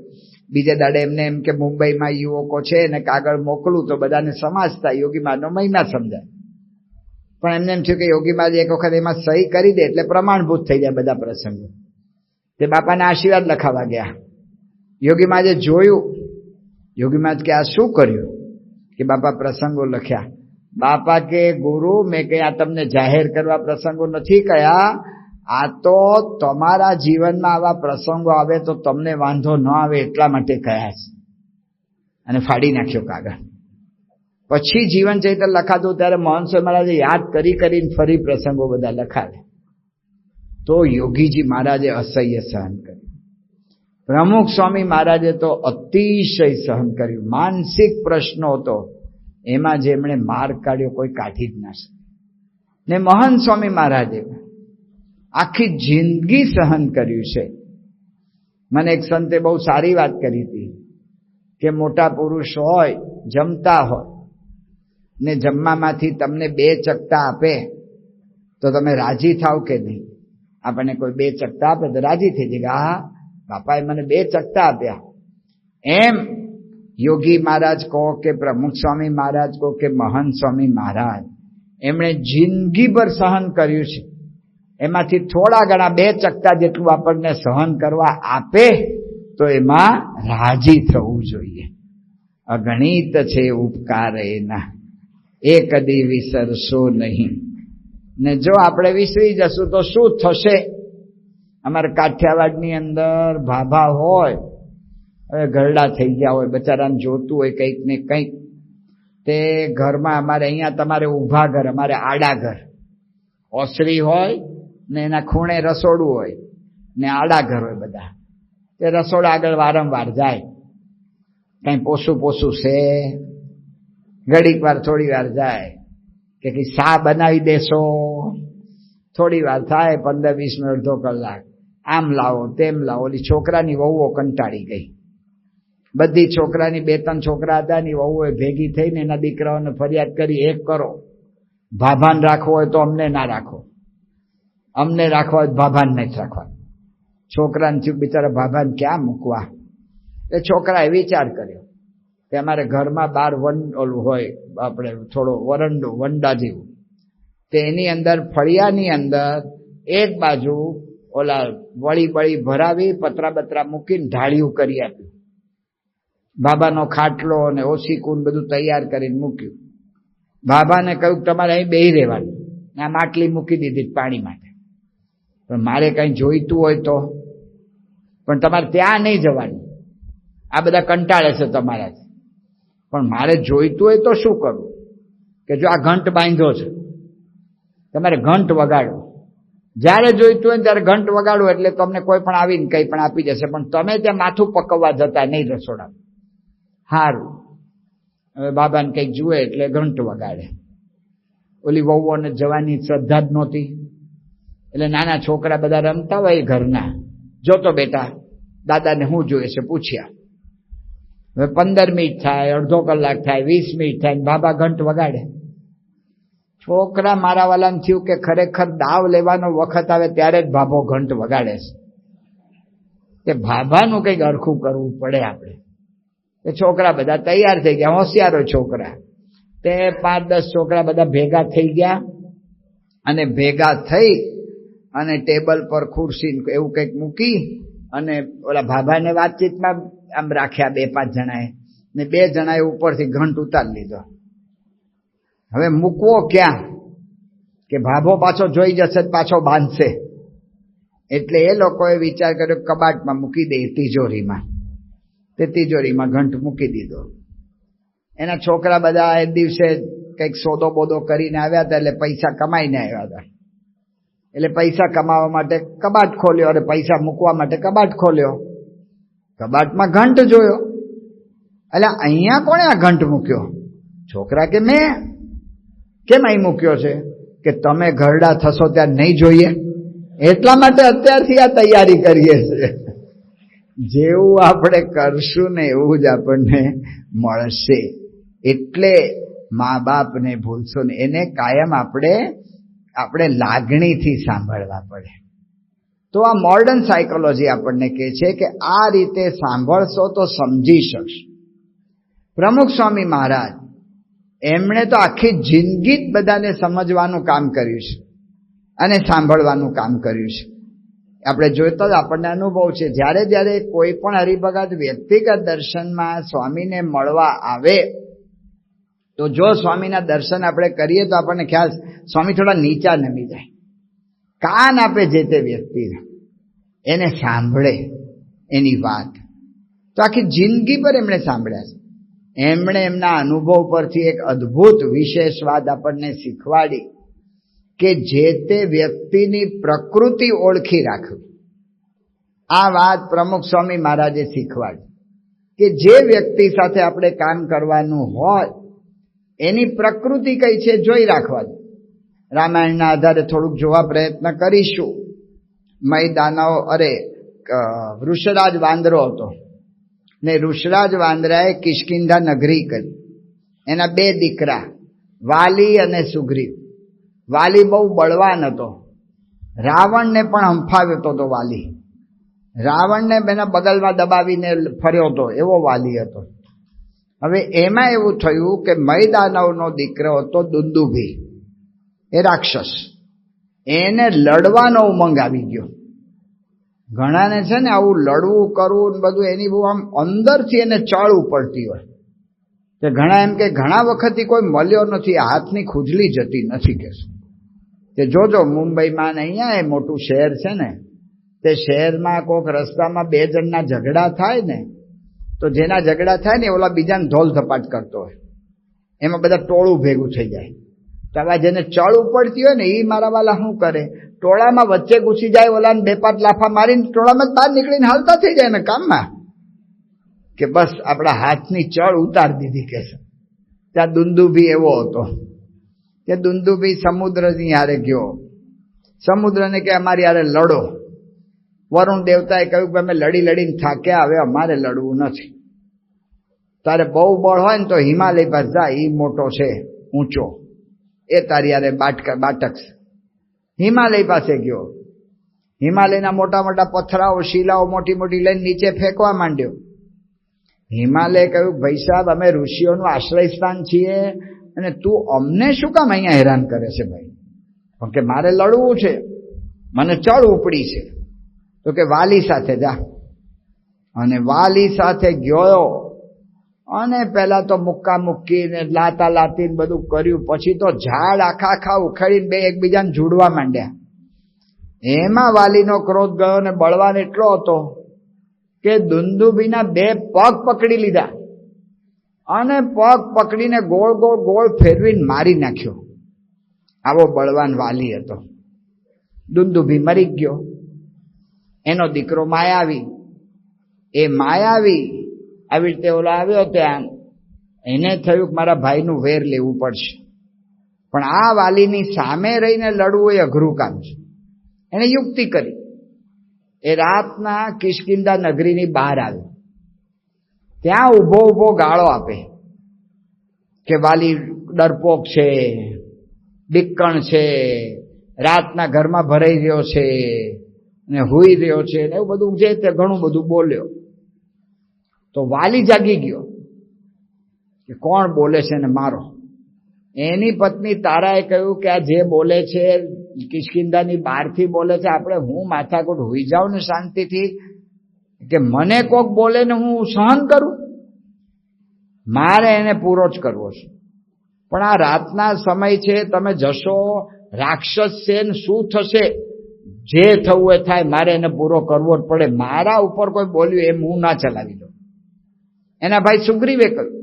બીજે દાડે એમને એમ કે મુંબઈમાં યુવકો છે ને કાગળ મોકલું તો બધાને સમાજતા યોગી મહારાજનો મહિમા સમજાય. પણ એમને એમ થયું કે યોગી મહારાજ એક વખત એમાં સહી કરી દે એટલે પ્રમાણભૂત થઈ જાય બધા પ્રસંગો. તે બાપાના આશીર્વાદ લખાવા ગયા. યોગી મહારાજે જોયું. યોગી મહારાજ કે આ શું કર્યું? કે બાપા પ્રસંગો લખ્યા. બાપા કે ગુરુ મેં કઈ આ તમને જાહેર કરવા પ્રસંગો નથી કયા, આ તો તમારા જીવનમાં આવા પ્રસંગો આવે તો તમને વાંધો ન આવે એટલા માટે કયા છે. અને ફાડી નાખ્યો કાગળ. પછી જીવન ચરિત્ર લખાતું ત્યારે મહંત સ્વામી મહારાજે યાદ કરીને ફરી પ્રસંગો બધા લખાવે. તો યોગીજી મહારાજે અસહ્ય સહન કર્યું. પ્રમુખ સ્વામી મહારાજે તો અતિશય સહન કર્યું. માનસિક પ્રશ્નો હતો એમાં જે એમણે માર કાઢ્યો કોઈ કાઢી જ ના શકે. ને મહંત સ્વામી મહારાજે આખી જિંદગી સહન કર્યું છે. મને એક સંતે બહુ સારી વાત કરી હતી કે મોટા પુરુષ હોય, જમતા હોય ને જમવામાંથી તમને 2 ચકતા આપે તો તમે રાજી થાવ કે નહીં? આપણને કોઈ 2 ચકતા આપે તો રાજી થઈ જાય, હા બાપાએ મને 2 ચકતા આપ્યા. એમ યોગી મહારાજ કહો કે પ્રમુખ સ્વામી મહારાજ કહો કે મહંત સ્વામી મહારાજ, એમણે જિંદગીભર સહન કર્યું છે. એમાંથી થોડા ઘણા 2 ચકતા જેટલું આપણને સહન કરવા આપે તો એમાં રાજી થવું જોઈએ. અગણિત છે ઉપકાર એના, એ કદી વિસરશો નહીં. ને જો આપણે વિસરી જશું તો શું થશે? અમારે કાઠિયાવાડની અંદર ભાભા હોય, હવે ઘરડા થઈ ગયા હોય, બચારાને જોતું હોય કંઈક ને કંઈક, તે ઘરમાં અમારે અહીંયા તમારે ઊભા ઘર, અમારે આડા ઘર, ઓસરી હોય ને એના ખૂણે રસોડું હોય ને આડા ઘર હોય બધા. તે રસોડા આગળ વારંવાર જાય, કંઈ પોસું છે, ઘડીક વાર થોડી વાર જાય કે કઈ શા બનાવી દેશો, થોડી વાર થાય 15-20 મિનિટ, અડધો કલાક, આમ લાવો તેમ લાવો. ઓલી છોકરાની વહુઓ કંટાળી ગઈ. બધી છોકરાની 2-3 છોકરા હતા ની વહુએ ભેગી થઈને એના દીકરાઓને ફરિયાદ કરી, એક કરો, ભાભાને રાખવો હોય તો અમને ના રાખો, અમને રાખવા હોય ભાભાને નથી રાખવા. છોકરાને થયું બિચારા ભાભાને ક્યાં મૂકવા? એ છોકરાએ વિચાર કર્યો કે અમારે ઘરમાં બહાર ઓલું હોય, આપણે થોડો વરંડો, વંડા જેવું, તે એની અંદર ફળિયાની અંદર એક બાજુ ઓલા વળી ભરાવી પતરા બતરા મૂકીને ઢાળિયું કરી આપ્યું. બાબાનો ખાટલો અને ઓશીકુન બધું તૈયાર કરીને મૂક્યું. બાબાને કહ્યું તમારે અહીં બેહી રહેવાનું. આ માટલી મૂકી દીધી પાણી માટે. પણ મારે કંઈ જોઈતું હોય તો, પણ તમારે ત્યાં નહીં જવાનું, આ બધા કંટાળે છે તમારાથી, પણ મારે જોઈતું હોય તો શું કરવું? કે જો આ ઘંટ બાંધ્યો છે, તમારે ઘંટ વગાડો, જ્યારે જોઈતું હોય ત્યારે ઘંટ વગાડો, એટલે તમને કોઈ પણ આવીને કંઈ પણ આપી જશે, પણ તમે ત્યાં માથું પકવવા જતા નહીં રસોડા. સારું. હવે બાબાને કંઈક જુએ એટલે ઘંટ વગાડે. ઓલી વહુઓને જવાની શ્રદ્ધા જ નહોતી, એટલે નાના છોકરા બધા રમતા હોય ઘરના, જોતો બેટા દાદાને શું જોઈએ છે પૂછ્યા. હવે 15 મિનિટ થાય, અડધો કલાક થાય, 20 મિનિટ થાય, બાબા ઘંટ વગાડે. છોકરા મારા વાલાને થયું કે ખરેખર દાવ લેવાનો વખત આવે ત્યારે જ ભાભો ઘંટ વગાડે છે, તે ભાભાનું કંઈક અરખું કરવું પડે આપણે. એ છોકરા બધા તૈયાર થઈ ગયા, હોશિયારો છોકરા. તે 5-10 છોકરા બધા ભેગા થઈ ગયા, અને ભેગા થઈ અને ટેબલ પર ખુરશી એવું કંઈક મૂકી અને ઓલા ભાભાને વાતચીતમાં આમ રાખ્યા 2-5 જણાએ, ને 2 જણાએ ઉપરથી ઘંટ ઉતારી લીધો. હવે મૂકવો ક્યાં? કે ભાભો પાછો જોઈ જશે, પાછો બાંધશે. એટલે એ લોકોએ વિચાર કર્યો કબાટમાં મૂકી દે, તિજોરીમાં. તે તિજોરીમાં ઘંટ મૂકી દીધો. એના છોકરા બધા એ દિવસે કંઈક સોદો બોદો કરીને આવ્યા હતા, એટલે પૈસા કમાઈને આવ્યા હતા. એટલે પૈસા કમાવા માટે કબાટ ખોલ્યો, અને પૈસા મૂકવા માટે કબાટ ખોલ્યો. કબાટમાં ઘંટ જોયો. એટલે અહીંયા કોણે આ ઘંટ મૂક્યો? છોકરા કે મેં. કેમ અહીં મૂક્યો છે? કે તમે ઘરડા થશો ત્યાં નહીં જોઈએ, એટલા માટે અત્યારથી આ તૈયારી કરીએ છીએ. જેવું આપણે કરશું ને એવું જ આપણને મળશે. એટલે મા બાપને ભૂલશો ને, એને કાયમ આપણે લાગણીથી સાંભળવા પડે. તો આ મોડર્ન સાયકોલોજી આપણને કહે છે કે આ રીતે સાંભળશો તો સમજી શકશો. પ્રમુખ સ્વામી મહારાજ એમણે તો આખી જિંદગી જ બધાને સમજવાનું કામ કર્યું છે અને સાંભળવાનું કામ કર્યું છે. આપણે જોઈતો જ આપણને અનુભવ છે, જ્યારે જ્યારે કોઈ પણ હરિભગત વ્યક્તિગત દર્શનમાં સ્વામીને મળવા આવે, તો જો સ્વામીના દર્શન આપણે કરીએ તો આપણને ખ્યાલ, સ્વામી થોડા નીચા નમી જાય, કાન આપે જે તે વ્યક્તિને, એને સાંભળે એની વાત. તો આખી જિંદગી પર એમણે સાંભળ્યા છે. એમણે એમના અનુભવ પરથી એક અદ્ભુત વિશેષ વાત આપણને શીખવાડી કે જે તે વ્યક્તિની પ્રકૃતિ ઓળખી રાખવી. આ વાત પ્રમુખ સ્વામી મહારાજે શીખવાડી કે જે વ્યક્તિ સાથે આપણે કામ કરવાનું હોય એની પ્રકૃતિ કઈ છે જોઈ રાખવાની. રામાયણના આધારે થોડુંક જોવા પ્રયત્ન કરીશું. વૃષરાજ વાંદરો હતો ને વૃષરાજ વાંદરાએ કિષ્કિંધા નગરી કરી. એના 2 દીકરા વાલી અને સુગ્રીવ. વાલી બહુ બળવાન હતો, રાવણને પણ હંફાવ્યો હતો. વાલી રાવણને બેના બગલમાં દબાવીને ફર્યો હતો, એવો વાલી હતો. હવે એમાં એવું થયું કે મયદાનવનો દીકરો હતો દુંદુભી, એ રાક્ષસ. એને લડવાનો ઉમંગ આવી ગયો. ઘણાને છે ને આવું લડવું કરવું બધું એની બહુ આમ અંદરથી એને ચળ ઉપડતી હોય. કે ઘણા એમ કે ઘણા વખતથી કોઈ મળ્યો નથી, હાથની ખુજલી જતી નથી. કે જોજો મુંબઈમાં ને અહીંયા એ મોટું શહેર છે ને, તે શહેરમાં કોઈક રસ્તામાં 2 જણના ઝઘડા થાય ને, તો જેના ઝઘડા થાય ને ઓલા બીજાને ધોલ ધપાટ કરતો હોય, એમાં બધા ટોળું ભેગું થઈ જાય. તો આવા જેને ચળ ઉપડતી હોય ને એ મારા વાલા શું કરે, ટોળામાં વચ્ચે ઘૂસી જાય, ઓલાને 2-5 લાફા મારીને ટોળામાં બહાર નીકળીને હાલતા થઈ જાય ને કામમાં, કે બસ આપણા હાથની ચળ ઉતારી દીધી. કે છે ત્યાં દુંદુભી એવો હતો કે દુંદુભી સમુદ્રની હારે ગયો. સમુદ્રને કે અમારી હારે લડો. વરુણ દેવતાએ કહ્યું કે અમે લડી લડીને થાક્યા, હવે અમારે લડવું નથી. તારે બહુ બળ હોય ને તો હિમાલય પાસે જા, એ મોટો છે ઊંચો, એ તારી હારે બાટકશે. હિમાલય પાસે ગયો. હિમાલયના મોટા મોટા પથરાઓ શિલાઓ મોટી મોટી લઈને નીચે ફેંકવા માંડ્યો. હિમાલય કહ્યું ભાઈ સાહેબ, અમે ઋષિઓનું આશ્રય સ્થાન છીએ અને તું અમને શું કામ અહીંયા હેરાન કરે છે ભાઈ? પણ કે મારે લડવું છે, મને ચળ ઉપડી છે. તો કે વાલી સાથે જા. અને વાલી સાથે ગયો અને પેલા તો મુક્કા મુક્કીને લાતા લાતીને બધું કર્યું. પછી તો ઝાડ આખા ઉખાડીને 2 એકબીજાને જોડવા માંડ્યા. એમાં વાલીનો ક્રોધ ગયો ને બળવાન એટલો હતો કે દુંદુભીના 2 પગ પકડી લીધા અને પગ પકડીને ગોળ ગોળ ગોળ ફેરવીને મારી નાખ્યો. આવો બળવાન વાલી હતો. દુંદુભી મરી ગયો. એનો દીકરો માયાવી, એ માયાવી આવી રીતે ઓલો આવ્યો ત્યાં, એને થયું કે મારા ભાઈનું વેર લેવું પડશે. પણ આ વાલીની સામે રહીને લડવું એ અઘરું કામ છે. એને યુક્તિ કરી. એ રાતના કિષ્કિંધા નગરીની બહાર આવ્યો. ત્યાં ઊભો ઊભો ગાળો આપે કે વાલી ડરપોક છે, બીકણ છે, રાતના ઘરમાં ભરાઈ રહ્યો છે ને હુઈ રહ્યો છે ને એવું બધું છે. તે ઘણું બધું બોલ્યો. તો વાલી જાગી ગયો કે કોણ બોલે છે ને મારો. એની પત્ની તારાએ કહ્યું કે આ જે બોલે છે કિષ્કિંધાની બહારથી બોલે છે, આપણે હું માથાકૂટ હોઈ જાઉં ને શાંતિથી, કે મને કોક બોલે ને હું સહન કરું? મારે એને પૂરો જ કરવો છે. પણ આ રાતના સમય છે, તમે જશો, રાક્ષસ છે ને શું થશે? જે થવું એ થાય, મારે એને પૂરો કરવો જ પડે. મારા ઉપર કોઈ બોલ્યું એમ હું ના ચલાવી દઉં. એના ભાઈ સુગ્રીવે કહ્યું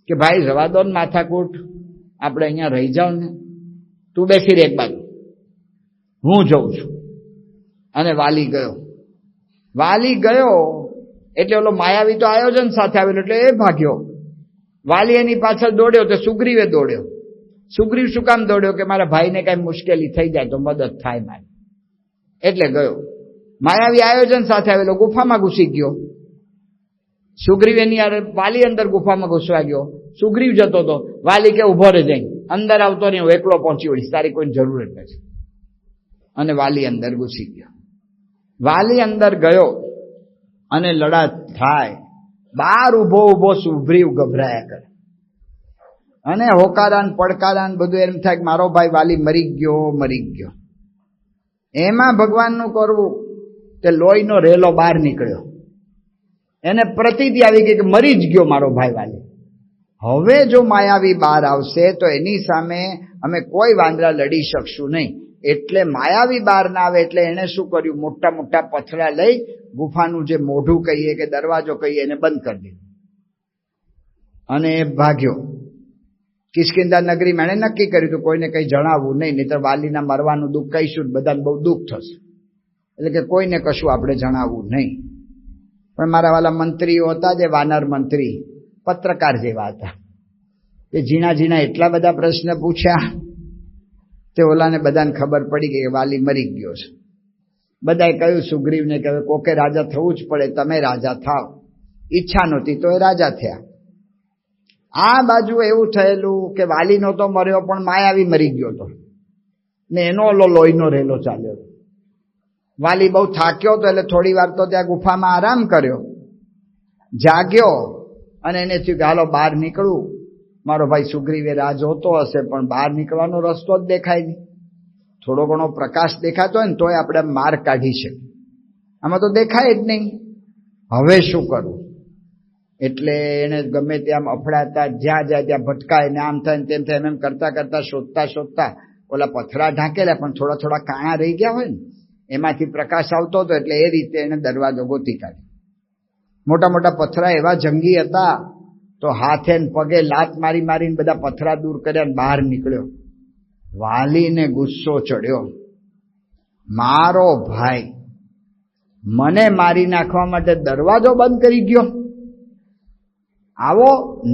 કે ભાઈ રવા દો ને માથાકૂટ, આપણે અહીંયા રહી જાવ ને, તું બેસી રહે એક બાજુ, હું જઉં છું. અને વાલી ગયો. વાલી ગયો એટલે ઓલો માયાવી તો આયોજન સાથે આવેલો એટલે એ ભાગ્યો. વાલી એની પાછળ દોડ્યો તો સુગ્રીવે દોડ્યો. સુગ્રીવ શું કામ દોડ્યો? કે મારા ભાઈને કઈ મુશ્કેલી થઈ જાય તો મદદ થાય મારી, એટલે ગયો. માયાવી આયોજન સાથે આવેલો ગુફામાં ઘૂસી ગયો. સુગ્રીવ એની વાલી અંદર ગુફામાં ઘૂસવા ગયો. સુગ્રીવ જતો હતો. વાલી કે ઉભો રહે, જઈ અંદર આવતો નહીં, હું એકલો પહોંચી વળીશ, તારી કોઈ જરૂર જ નથી. અને વાલી અંદર ઘૂસી ગયો. વાલી અંદર ગયો અને લડાત થાય. બહાર ઉભો ઉભો સુગ્રીવ ગભરાયા કરે અને હોકારાન પડકારાન બધું એમ થાય કે મારો ભાઈ વાલી મરી ગયો. એમાં ભગવાનનું કરવું કે લોહીનો રેલો બહાર નીકળ્યો. એને પ્રતીતિ આવી ગઈ કે મરી જ ગયો મારો ભાઈ વાલી. હવે જો માયાવી બહાર આવશે તો એની સામે અમે કોઈ વાંદરા લડી શકશું નહીં. એટલે માયાવી બહાર ના આવે એટલે એને શું કર્યું? મોટા મોટા પથરા લઈ ગુફાનું જે મોઢું કહીએ કે દરવાજો કહીએ એને બંધ કરી દીધું અને ભાગ્યો. કિષ્કિંધા નગરીમાં એણે નક્કી કર્યું હતું કોઈને કંઈ જણાવવું નહીં, નહીંતર વાલીના મરવાનું દુઃખ કહીશું બધાને બહુ દુઃખ થશે, એટલે કે કોઈને કશું આપણે જણાવવું નહીં. પણ મારા વાલા મંત્રીઓ હતા, જે વાનર મંત્રી પત્રકાર જેવા હતા, એ ઝીણા ઝીણા એટલા બધા પ્રશ્ન પૂછ્યા તે ઓલાને બધાને ખબર પડી કે વાલી મરી ગયો છે. બધાએ કહ્યું સુગ્રીવને કે કોકે રાજા થવું જ પડે, તમે રાજા થાવ. ઈચ્છા નહોતી તો એ રાજા થયા. આ બાજુ એવું થયેલું કે વાલી નહોતો મર્યો પણ માયાવી મરી ગયો હતો ને એનો લોહીનો રેલો ચાલ્યો. વાલી બહુ થાક્યો હતો એટલે થોડી વાર તો ત્યાં ગુફામાં આરામ કર્યો, જાગ્યો અને એને થયું કે હાલો બહાર નીકળું. મારો ભાઈ સુગ્રીવે રાહ જોતો હશે પણ બહાર નીકળવાનો રસ્તો જ દેખાય નહીં. થોડો ઘણો પ્રકાશ દેખાતો હોય ને તોય આપણે માર કાઢી શકીએ, આમાં તો દેખાય જ નહીં. હવે શું કરવું? એટલે એને ગમે ત્યાં અફડાતા જ્યાં જાય ત્યાં ભટકાય ને આમ થાય ને તેમ થાય એમ કરતા કરતા શોધતા શોધતા ઓલા પથરા ઢાંકેલા પણ થોડા થોડા કાણા રહી ગયા હોય ને એમાંથી પ્રકાશ આવતો હતો, એટલે એ રીતે એને દરવાજો ગોતી કાઢ્યો. મોટા મોટા પથરા એવા જંગી હતા તો હાથે ને પગે લાત મારી મારીને બધા પથરા દૂર કર્યા બહાર નીકળ્યો. વાલીને ગુસ્સો ચડ્યો, મારો ભાઈ મને મારી નાખવા માટે દરવાજો બંધ કરી ગયો, આવો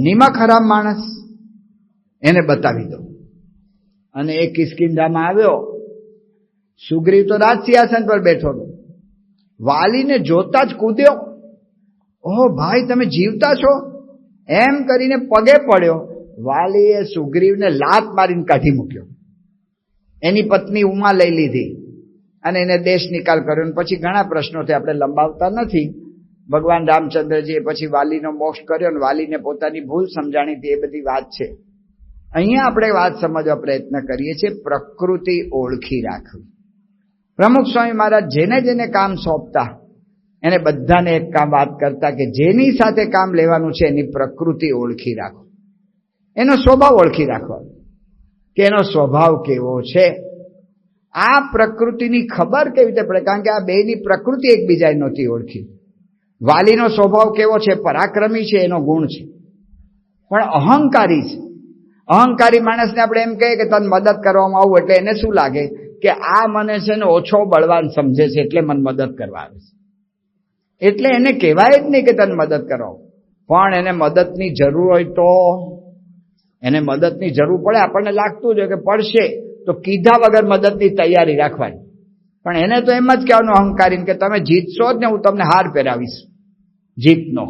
નિમક હરામ માણસ, એને બતાવી દો. અને એ કિષ્કિંધામાં આવ્યો. સુગ્રીવ તો રાજ સિંહાસન પર બેઠો હતો, વાલીને જોતા જ કૂદ્યો. ઓહો ભાઈ તમે જીવતા છો એમ કરીને પગે પડ્યો. વાલીએ સુગ્રીવને લાત મારીને કાઢી મૂક્યો. એની પત્ની ઉમા લઈ લીધી અને એને દેશ નિકાલ કર્યો. પછી ઘણા પ્રશ્નો થયા, આપણે લંબાવતા નથી. ભગવાન રામચંદ્રજીએ પછી વાલીનો મોક્ષ કર્યો અને વાલીને પોતાની ભૂલ સમજાણી હતી, એ બધી વાત છે. અહીંયા આપણે વાત સમજવા પ્રયત્ન કરીએ છીએ, પ્રકૃતિ ઓળખી રાખવી. પ્રમુખ સ્વામી મહારાજ જેને જેને કામ સોંપતા એને બધાને એક કામ વાત કરતા કે જેની સાથે કામ લેવાનું છે એની પ્રકૃતિ ઓળખી રાખો, એનો સ્વભાવ ઓળખી રાખવાનો કે એનો સ્વભાવ કેવો છે. આ પ્રકૃતિની ખબર કેવી રીતે પડે? કારણ કે આ બેની પ્રકૃતિ એકબીજાને નહોતી ઓળખી. વાલીનો સ્વભાવ કેવો છે? પરાક્રમી છે, એનો ગુણ છે, પણ અહંકારી છે. અહંકારી માણસને આપણે એમ કહીએ કે તને મદદ કરવામાં આવું એટલે એને શું લાગે કે આ મને છે ને ઓછો બળવાન સમજે છે એટલે મને મદદ કરવા આવે છે, એટલે એને કહેવાય જ નહીં કે તને મદદ કરો. પણ એને મદદની જરૂર હોય તો એને મદદની જરૂર પડે, આપણને લાગતું જ હોય કે પડશે તો કીધા વગર મદદની તૈયારી રાખવાની. પણ એને તો એમ જ કહેવાનું અહંકારીને કે તમે જીતશો જ ને હું તમને હાર પહેરાવીશ જીતનો.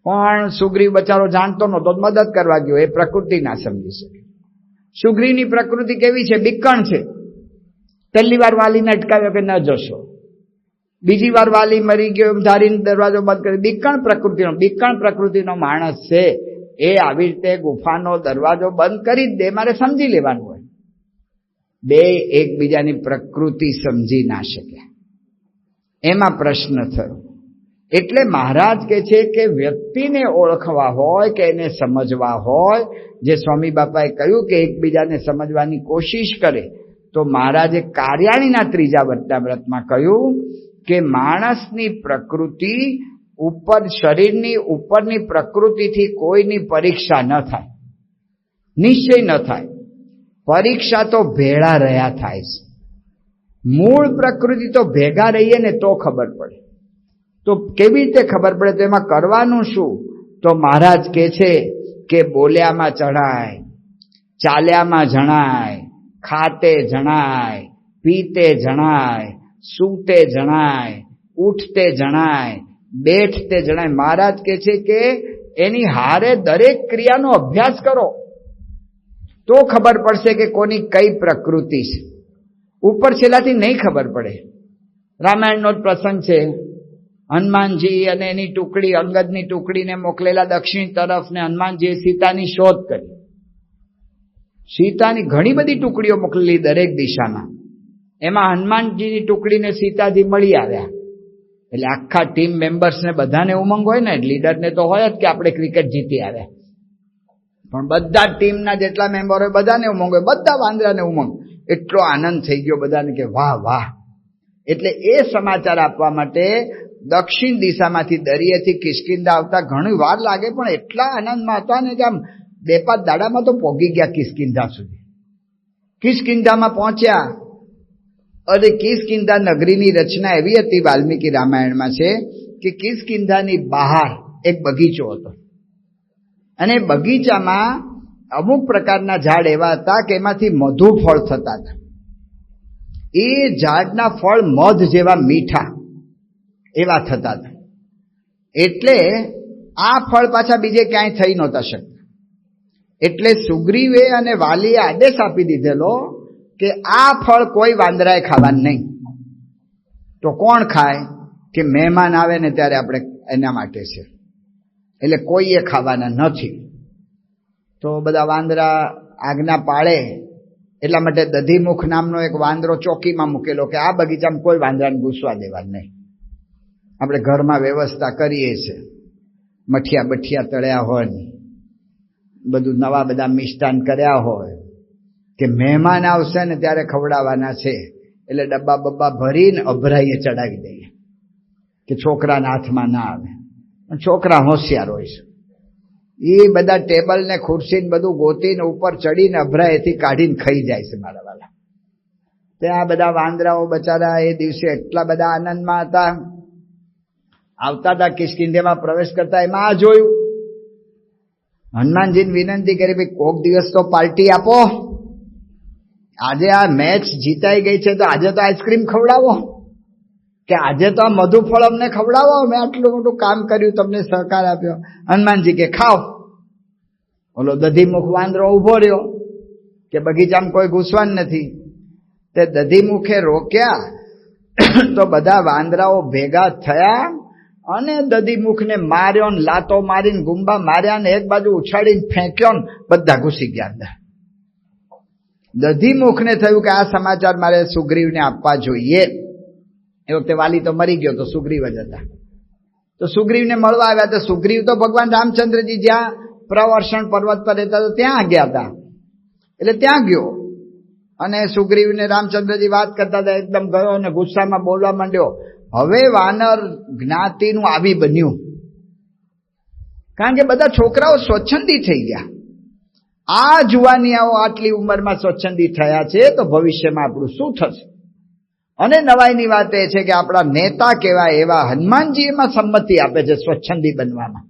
પણ સુગ્રીવ બચારો જાણતો નહોતો, મદદ કરવા ગયો, એ પ્રકૃતિ ના સમજી શકે. સુગ્રીવની પ્રકૃતિ કેવી છે? બીકણ છે. પહેલી વાર વાલીને અટકાવ્યો કે ન જશો, બીજી વાર વાલી મરી ગયો એમ ધારીને દરવાજો બંધ કરી. બીકણ પ્રકૃતિનો માણસ છે. એ આવી રીતે ગુફાનો દરવાજો બંધ કરી જ દે, મારે સમજી લેવાનું હોય. બે એકબીજાની પ્રકૃતિ સમજી ના શક્યા, એમાં પ્રશ્ન થયો. એટલે મહારાજ કહે છે કે વ્યક્તિને ઓળખવા હોય કે એને સમજવા હોય, જે સ્વામી બાપાએ કહ્યું કે એકબીજાને સમજવાની કોશિશ કરે, તો મહારાજે કાર્યાણીના ત્રીજા વ્રતમાં કહ્યું કે માણસની પ્રકૃતિ ઉપર, શરીરની ઉપરની પ્રકૃતિથી કોઈની પરીક્ષા ન થાય, નિશ્ચય ન થાય. પરીક્ષા તો ભેળા રહ્યા થાય છે. મૂળ પ્રકૃતિ તો ભેગા રહીએ ને તો ખબર પડે. તો કેવી રીતે ખબર પડે? તો એમાં કરવાનું શું? તો મહારાજ કહે છે કે બોલ્યામાં ચઢાય, ચાલ્યામાં જણાય, ખાતે જણાય, પીતે જણાય, સૂતે જણાય, ઉઠતે જણાય, બેઠતે જણાય. મહારાજ કહે છે કે એની હારે દરેક ક્રિયાનો અભ્યાસ કરો તો ખબર પડશે કે કોની કઈ પ્રકૃતિ છે. ઉપર છેલ્લાથી નહીં ખબર પડે. રામાયણનો જ પ્રસંગ છે. હનુમાનજી અને એની ટુકડી, અંગદની ટુકડીને મોકલેલા દક્ષિણ તરફ, ને હનુમાનજીએ સીતાની શોધ કરી. સીતાની ઘણી બધી ટુકડીઓ મોકલેલી દરેક દિશામાં. એમાં હનુમાનજીની ટુકડીને સીતાજી મળી આવ્યા. એટલે આખા ટીમ મેમ્બર્સને બધાને ઉમંગ હોય ને, લીડરને તો હોય જ કે આપણે ક્રિકેટ જીતી આવ્યા. પણ બધા ટીમના જેટલા મેમ્બર હોય બધાને ઉમંગ હોય, બધા વાંદરાને ઉમંગ. એટલો આનંદ થઈ ગયો બધાને કે વાહ વાહ. એટલે એ સમાચાર આપવા માટે દક્ષિણ દિશામાંથી, દરિયેથી કિષ્કિંધા આવતા ઘણી વાર લાગે, પણ એટલા આનંદમાં હતા ને કે આમ 2-5 દાડામાં તો પહોંચી ગયા કિષ્કિંધા સુધી. કિષ્કિંધામાં પહોંચ્યા અને કિષ્કિંધા નગરીની રચના એવી હતી વાલ્મીકી રામાયણમાં છે કે કિષ્કિંધાની બહાર એક બગીચો હતો અને બગીચામાં અમુક પ્રકારના ઝાડ એવા હતા કે એમાંથી મધુ ફળ થતા હતા. એ ઝાડના ફળ મધ જેવા મીઠા એવા થતા હતા. એટલે આ ફળ પાછા બીજે ક્યાંય થઈ નહોતા શકતા. એટલે સુગ્રીવે અને વાલીએ આદેશ આપી દીધેલો કે આ ફળ કોઈ વાંદરાએ ખાવાનું નહીં. તો કોણ ખાય? કે મહેમાન આવે ને ત્યારે આપણે એના માટે છે, એટલે કોઈએ ખાવાના નથી. તો બધા વાંદરા આજ્ઞા પાળે એટલા માટે દધીમુખ નામનો એક વાંદરો ચોકીમાં મૂકેલો કે આ બગીચામાં કોઈ વાંદરાને ઘૂસવા દેવા નહીં. આપણે ઘરમાં વ્યવસ્થા કરીએ છીએ, મઠિયા બઠિયા તળ્યા હોય ને બધું નવા બધા મિષ્ટાન કર્યા હોય કે મહેમાન આવશે ને ત્યારે ખવડાવવાના છે, એટલે ડબ્બા બબ્બા ભરીને અભરાઈએ ચડાવી દઈએ કે છોકરાના હાથમાં ના આવે. છોકરા હોશિયાર હોય છે, એ બધા ટેબલ ને ખુરશી ને બધું ગોતીને ઉપર ચડીને અભરાએથી કાઢીને ખાઈ જાય છે મારા વાલા. ત્યાં બધા વાંદરાઓ બચારા એ દિવસે એટલા બધા આનંદમાં હતા. આવતા હતા કિષ્કિંધામાં પ્રવેશ કરતા એમાં આ જોયું. હનુમાનજીને વિનંતી કરી, ભાઈ કોક દિવસ તો પાર્ટી આપો, આજે આ મેચ જીતાઈ ગઈ છે તો આજે તો આઈસ્ક્રીમ ખવડાવો, કે આજે તો આ મધુફળ અમને ખવડાવો, મેં આટલું મોટું કામ કર્યું, તમને સહકાર આપ્યો. હનુમાનજી કે ખાઓ. ઓલો દધીમુખ વાંદરો ઉભો રહ્યો કે બગીચામાં કોઈ ઘૂસવાનું નથી. તે દધીમુખે રોક્યા તો બધા વાંદરાઓ ભેગા થયા અને દધીમુખને માર્યો ને લાતો મારીને ગુંબા માર્યા ને એક બાજુ ઉછાળીને ફેંક્યો ને બધા ઘૂસી ગયા અંદર. દધીમુખને થયું કે આ સમાચાર મારે સુગ્રીવને આપવા જોઈએ. એ વખતે વાલી તો મરી ગયો તો સુગ્રીવ જ હતા. તો સુગ્રીવને મળવા આવ્યા. તો સુગ્રીવ તો ભગવાન રામચંદ્રજી જ્યાં પ્રવર્ષણ પર્વત પર રહેતા તો ત્યાં ગયા હતા, એટલે ત્યાં ગયો અને સુગ્રીવને રામચંદ્રજી વાત કરતા હતા. એકદમ ગયો અને ગુસ્સામાં બોલવા માંડ્યો. હવે વાનર જ્ઞાતિનું આવી બન્યું, કારણ કે બધા છોકરાઓ સ્વચ્છંદી થઈ ગયા. આ જુવાનિયાઓ આટલી ઉંમરમાં સ્વચ્છંદી થયા છે તો ભવિષ્યમાં આપણું શું થશે? અને નવાઈની વાત એ છે કે આપણા નેતા કેવા એવા હનુમાનજી એમાં સંમતિ આપે છે સ્વચ્છંદી બનવામાં.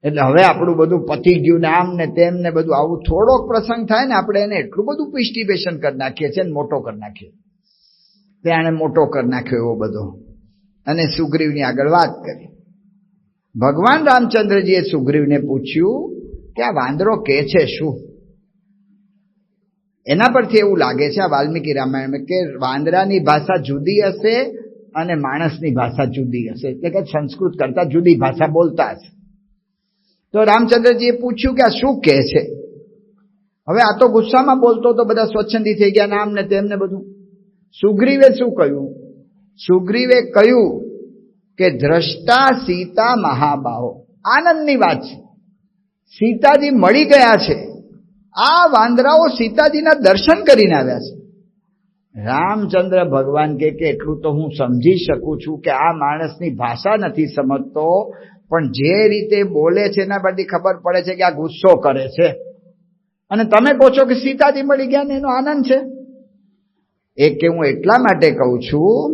એટલે હવે આપણું બધું પતી ગયું ને આમ ને તેમ ને બધું આવું થોડોક પ્રસંગ થાય ને આપણે એને એટલું બધું પિસ્ટિવેશન કરી નાખીએ છીએ ને મોટો કરી નાખીએ. ત્યાં મોટો કરી નાખ્યો એવો બધો. અને સુગ્રીવની આગળ વાત કરી. ભગવાન રામચંદ્રજીએ સુગ્રીવને પૂછ્યું કે આ વાંદરો કે છે શું? એના પરથી એવું લાગે છે આ વાલ્મીકી રામાયણમાં કે વાંદરાની ભાષા જુદી હશે અને માણસની ભાષા જુદી હશે, એટલે કે સંસ્કૃત કરતા જુદી ભાષા બોલતા હશે. તો રામચંદ્રજીએ પૂછ્યું કે આ શું કહે છે? હવે આ તો ગુસ્સામાં બોલતો તો બધા સ્વચ્છંદી થઈ ગયા, નામ ને તેમને બધું. સુગ્રીવે શું કહ્યું? સુગ્રીવે કહ્યું કે દ્રષ્ટા સીતા મહાબાહો. આનંદની વાત છે, સીતાજી મળી ગયા છે. આ વાંદરાઓ સીતાજીના દર્શન કરીને આવ્યા છે. રામચંદ્ર ભગવાન કે એટલું તો હું સમજી શકું છું કે આ માણસની ભાષા નથી સમજતો, પણ જે રીતે બોલે છે એના પરથી ખબર પડે છે કે આ ગુસ્સો કરે છે. અને તમે કહો છો કે સીતાજી મળી ગયા ને એનો આનંદ છે. એક કે હું એટલા માટે કહું છું,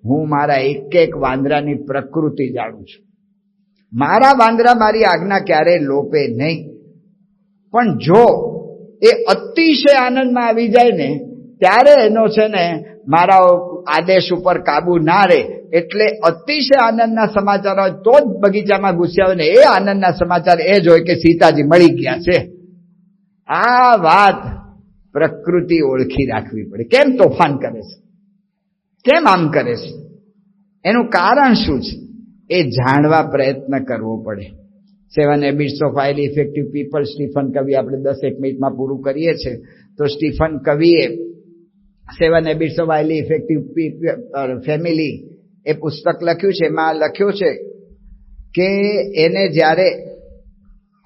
હું મારા એક એક વાંદરાની પ્રકૃતિ જાણું છું. મારા વાંદરા મારી આજ્ઞા ક્યારેય લોપે નહીં. પણ જો એ અતિશય આનંદમાં આવી જાય ને ત્યારે એનો છે ને મારા આદેશ ઉપર કાબુ ના રહે. એટલે અતિશય આનંદના સમાચાર હોય તો જ બગીચામાં ઘૂસ્યા હોય ને એ આનંદના સમાચાર એ જ હોય કે સીતાજી મળી ગયા છે. આ વાત પ્રકૃતિ ઓળખી રાખવી પડે. કેમ તોફાન કરે છે, કેમ આમ કરે છે, એનું કારણ શું છે એ જાણવા પ્રયત્ન કરવો પડે. 7 Habits of Highly Effective People, Stephen Covey, આપણે 10 મિનિટમાં પૂરું કરીએ છીએ. તો સ્ટીફન કવિએ 7 Habits of Highly Effective Family એ પુસ્તક લખ્યું છે. એમાં લખ્યું છે કે એને જ્યારે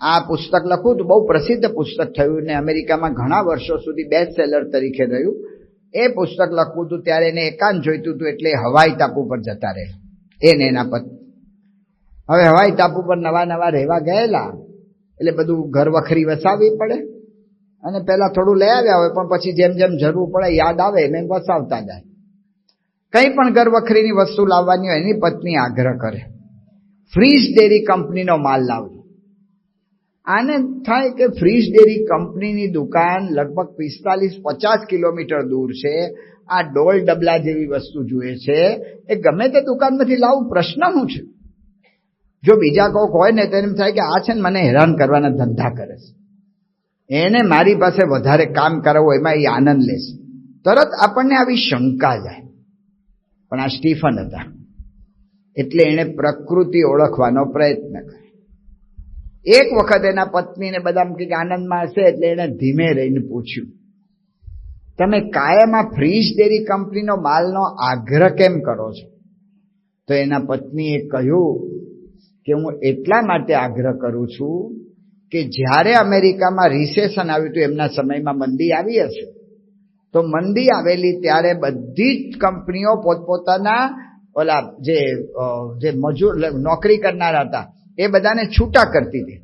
આ પુસ્તક લખ્યું તો બહુ પ્રસિદ્ધ પુસ્તક થયું ને અમેરિકામાં ઘણા વર્ષો સુધી બેસ્ટ સેલર તરીકે રહ્યું. એ પુસ્તક લખવું હતું ત્યારે એને એકાંત જોઈતું હતું, એટલે હવાઈ ટાપુ પર જતા રહે એને એના પત્ની. હવે હવાઈ ટાપુ પર નવા નવા રહેવા ગયેલા એટલે બધું ઘર વખરી વસાવવી પડે, અને પહેલા થોડું લઈ આવ્યા હોય પણ પછી જેમ જેમ જરૂર પડે યાદ આવે એમ વસાવતા જાય. કંઈ પણ ઘર વખરીની વસ્તુ લાવવાની હોય એની પત્ની આગ્રહ કરે, ફ્રીજ ડેરી કંપનીનો માલ લાવજો. આને થાય કે ફ્રીજ ડેરી કંપનીની દુકાન લગભગ 45-50 કિલોમીટર દૂર છે, આ ડોલ ડબલા જેવી વસ્તુ જોઈએ છે, એ ગમે તે દુકાનમાંથી લાવવું પ્રશ્ન શું છે? જો બીજા કોઈક હોય ને તો એમ થાય કે આ છે ને મને હેરાન કરવાના ધંધા કરે છે, એને મારી પાસે વધારે કામ કરાવવું એમાં એ આનંદ લેશે. તરત આપણને આવી શંકા જાય. પણ આ સ્ટીફન હતા એટલે એણે પ્રકૃતિ ઓળખવાનો પ્રયત્ન કર્યો. એક વખત એના પત્નીને બધા કંઈક આનંદમાં હશે એટલે એણે ધીમે રહીને પૂછ્યું, તમે કાયમ આ ફ્રીજ ડેરી કંપનીનો માલનો આગ્રહ કેમ કરો છો? તો એના પત્નીએ કહ્યું કે હું એટલા માટે આગ્રહ કરું છું કે જ્યારે અમેરિકામાં રિસેશન આવ્યું હતું, એમના સમયમાં મંદી આવી હશે, તો મંદી આવેલી ત્યારે બધી જ કંપનીઓ પોતપોતાના ઓલા જે મજૂર નોકરી કરનારા હતા એ બધાને છૂટા કરતી હતી,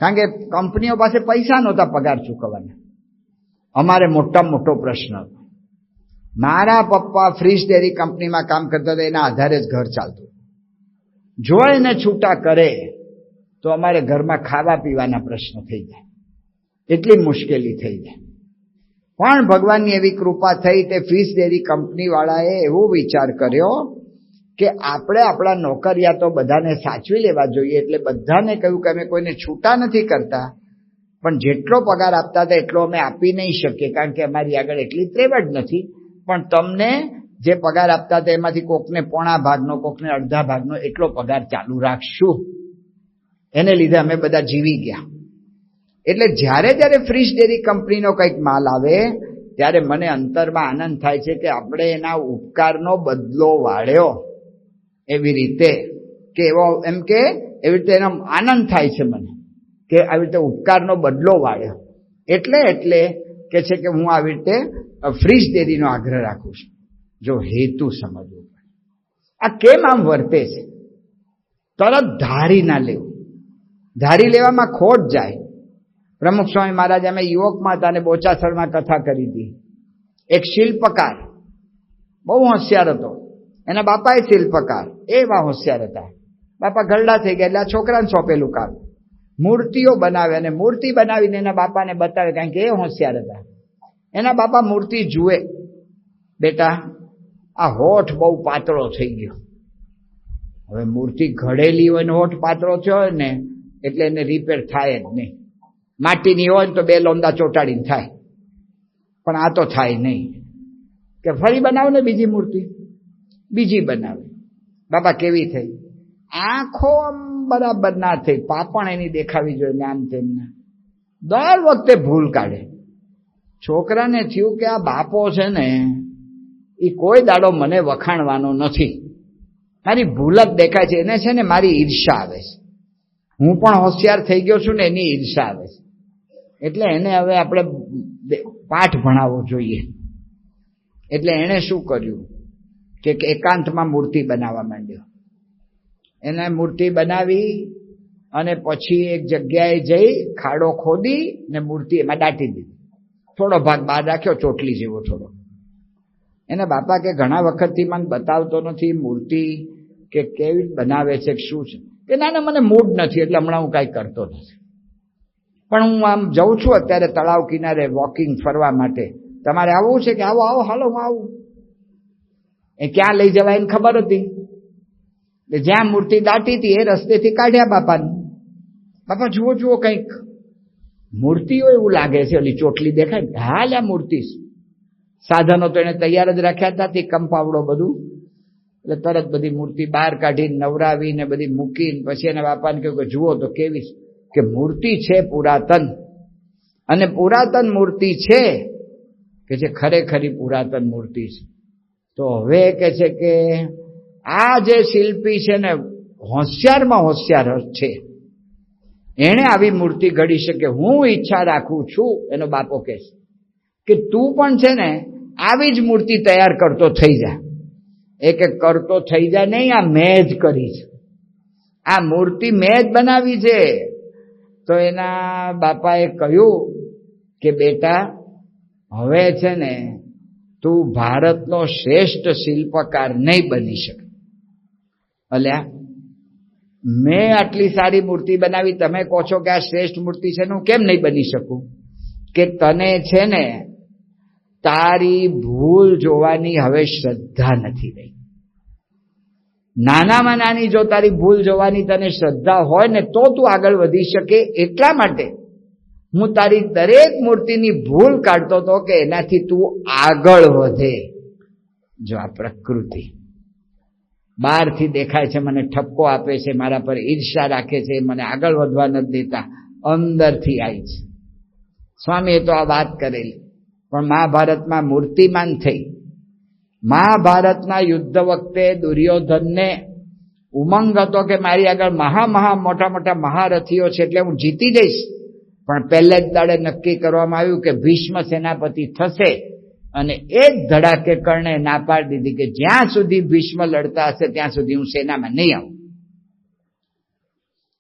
કારણ કે કંપનીઓ પાસે પૈસા નહોતા પગાર ચૂકવવાના. અમારે મોટામાં મોટો પ્રશ્ન હતો. મારા પપ્પા ફ્રીજ ડેરી કંપનીમાં કામ કરતા હતા, એના આધારે જ ઘર ચાલતું. જો એને છૂટા કરે તો અમારે ઘરમાં ખાવા પીવાના પ્રશ્ન થઈ જાય, એટલી મુશ્કેલી થઈ જાય. પણ ભગવાનની એવી કૃપા થઈ, તે ફ્રીજ ડેરી કંપની વાળાએ એવો વિચાર કર્યો કે આપણે આપણા નોકરિયાતો બધાને સાચવી લેવા જોઈએ. એટલે બધાને કહ્યું કે અમે કોઈને છૂટા નથી કરતા, પણ જેટલો પગાર આપતા હતા એટલો અમે આપી નહીં શકીએ, કારણ કે અમારી આગળ એટલી ત્રેવડ નથી. પણ તમને જે પગાર આપતા હતા એમાંથી કોકને પોણા ભાગનો, કોકને અડધા ભાગનો એટલો પગાર ચાલુ રાખશું. એને લીધે અમે બધા જીવી ગયા. એટલે જ્યારે જ્યારે ફ્રીજ ડેરી કંપનીનો કંઈક માલ આવે ત્યારે મને અંતરમાં આનંદ થાય છે કે આપણે એના ઉપકારનો બદલો વાળ્યો. એવી રીતે કે એવો એમ કે એવી રીતે એનો આનંદ થાય છે મને કે આવી રીતે ઉપકારનો બદલો વાળ્યો. એટલે કે છે કે હું આવી રીતે ફ્રીજ ડેરીનો આગ્રહ રાખું છું. જો હેતુ સમજવો પડે. આ કેમ આમ વર્તે છે? તરત ધારી ના લેવું. ધારી લેવામાં ખોટ જાય. પ્રમુખ સ્વામી મહારાજ અમે યુવકમાં હતા અને બોચાસણમાં કથા કરી હતી. એક શિલ્પકાર બહુ હોશિયાર હતો, એના બાપાએ શિલ્પકાર, એવા હોશિયાર હતા. બાપા ગરડા થઈ ગયા એટલે આ છોકરાને સોંપેલું કામ. મૂર્તિઓ બનાવે અને મૂર્તિ બનાવીને એના બાપાને બતાવે, કારણ કે એ હોશિયાર હતા. એના બાપા મૂર્તિ જુએ, બેટા આ હોઠ બહુ પાતળો થઈ ગયો. હવે મૂર્તિ ઘડેલી હોય ને હોઠ પાતળો થયો હોય ને એટલે એને રિપેર થાય જ નહીં. માટીની હોય ને તો બે લોંદા ચોટાડીને થાય, પણ આ તો થાય નહીં. કે ફરી બનાવ ને બીજી મૂર્તિ, બીજી બનાવે. બાપા કેવી થઈ? આંખો આમ બરાબર ના થઈ, પાપણ એની દેખાવી જોઈએ આમ તેમના. દર વખતે ભૂલ કાઢે. છોકરાને થયું કે આ બાપો છે ને એ કોઈ દાડો મને વખાણવાનો નથી, મારી ભૂલ જ દેખાય છે. એને છે ને મારી ઈર્ષા આવે છે. હું પણ હોશિયાર થઈ ગયો છું ને એની ઈર્ષા આવે છે. એટલે એને હવે આપણે પાઠ ભણાવવો જોઈએ. એટલે એણે શું કર્યું કે એકાંતમાં મૂર્તિ બનાવવા માંડ્યો. એને મૂર્તિ બનાવી અને પછી એક જગ્યાએ જઈ ખાડો ખોદી ને મૂર્તિ એમાં દાટી દીધી. થોડો ભાગ બહાર રાખ્યો, ચોટલી જેવો થોડો. એને બાપા કે ઘણા વખતથી મને બતાવતો નથી મૂર્તિ કે કેવી બનાવે છે, શું છે. કે ના મને મૂડ નથી એટલે હમણાં હું કાંઈ કરતો નથી, પણ હું આમ જઉં છું અત્યારે તળાવ કિનારે વોકિંગ ફરવા માટે. તમારે આવવું છે કે આવો આવો, હાલો હું આવું. એ ક્યાં લઈ જવાય એને ખબર હતી. જ્યાં મૂર્તિ દાટી હતી એ રસ્તેથી કાઢ્યા બાપાને. બાપા જુઓ જુઓ કંઈક મૂર્તિઓ એવું લાગે છે, ઓલી ચોટલી દેખાય, હાલ આ મૂર્તિ. સાધનો તો એને તૈયાર જ રાખ્યા હતા, કંપાવડો બધું. એટલે તરત બધી મૂર્તિ બહાર કાઢીને નવરાવીને બધી મૂકીને પછી એના બાપાને કહ્યું કે જુઓ તો કેવી કે મૂર્તિ છે પુરાતન, અને પુરાતન મૂર્તિ છે કે જે ખરેખરી પુરાતન મૂર્તિ છે. તો હવે કે છે કે આ જે શિલ્પી છે ને હોશિયારમાં હોશિયાર છે, એણે આવી મૂર્તિ ઘડી શકે. હું ઈચ્છા રાખું છું, એનો બાપો કહે છે કે તું પણ છે ને આવી જ મૂર્તિ તૈયાર કરતો થઈ જા. એક કરતો થઈ જાય નહીં, આ મેં જ કરી છે. આ મૂર્તિ મેં જ બનાવી છે. તો એના બાપાએ કહ્યું કે બેટા, હવે છે ને તું ભારતનો શ્રેષ્ઠ શિલ્પકાર નહીં બની શકે. અલ્યા, મેં આટલી સારી મૂર્તિ બનાવી, તમે કહો છો કે આ શ્રેષ્ઠ મૂર્તિ છે, હું કેમ નહીં બની શકું? કે તને છે ને તારી ભૂલ જોવાની હવે શ્રદ્ધા નથી રહી. નાનામાં નાની જો તારી ભૂલ જોવાની તને શ્રદ્ધા હોય ને તો તું આગળ વધી શકે. એટલા માટે હું તારી દરેક મૂર્તિની ભૂલ કાઢતો હતો કે એનાથી તું આગળ વધે. જો આ પ્રકૃતિ બહારથી દેખાય છે, મને ઠપકો આપે છે, મારા પર ઈર્ષા રાખે છે, મને આગળ વધવા નથી દેતા, અંદરથી આવી છે. સ્વામીએ તો આ વાત કરેલી, પણ મહાભારતમાં મૂર્તિમાન થઈ. મહાભારતના યુદ્ધ વખતે દુર્યોધનને ઉમંગ હતો કે મારી આગળ મોટા મોટા મહારથીઓ છે એટલે હું જીતી જઈશ. પણ પહેલે જ દાડે નક્કી કરવામાં આવ્યું કે ભીષ્મ સેનાપતિ થશે, અને એ જ ધડાકે કર્ણે ના પાડી દીધી કે જ્યાં સુધી ભીષ્મ લડતા હશે ત્યાં સુધી હું સેનામાં નહીં આવું.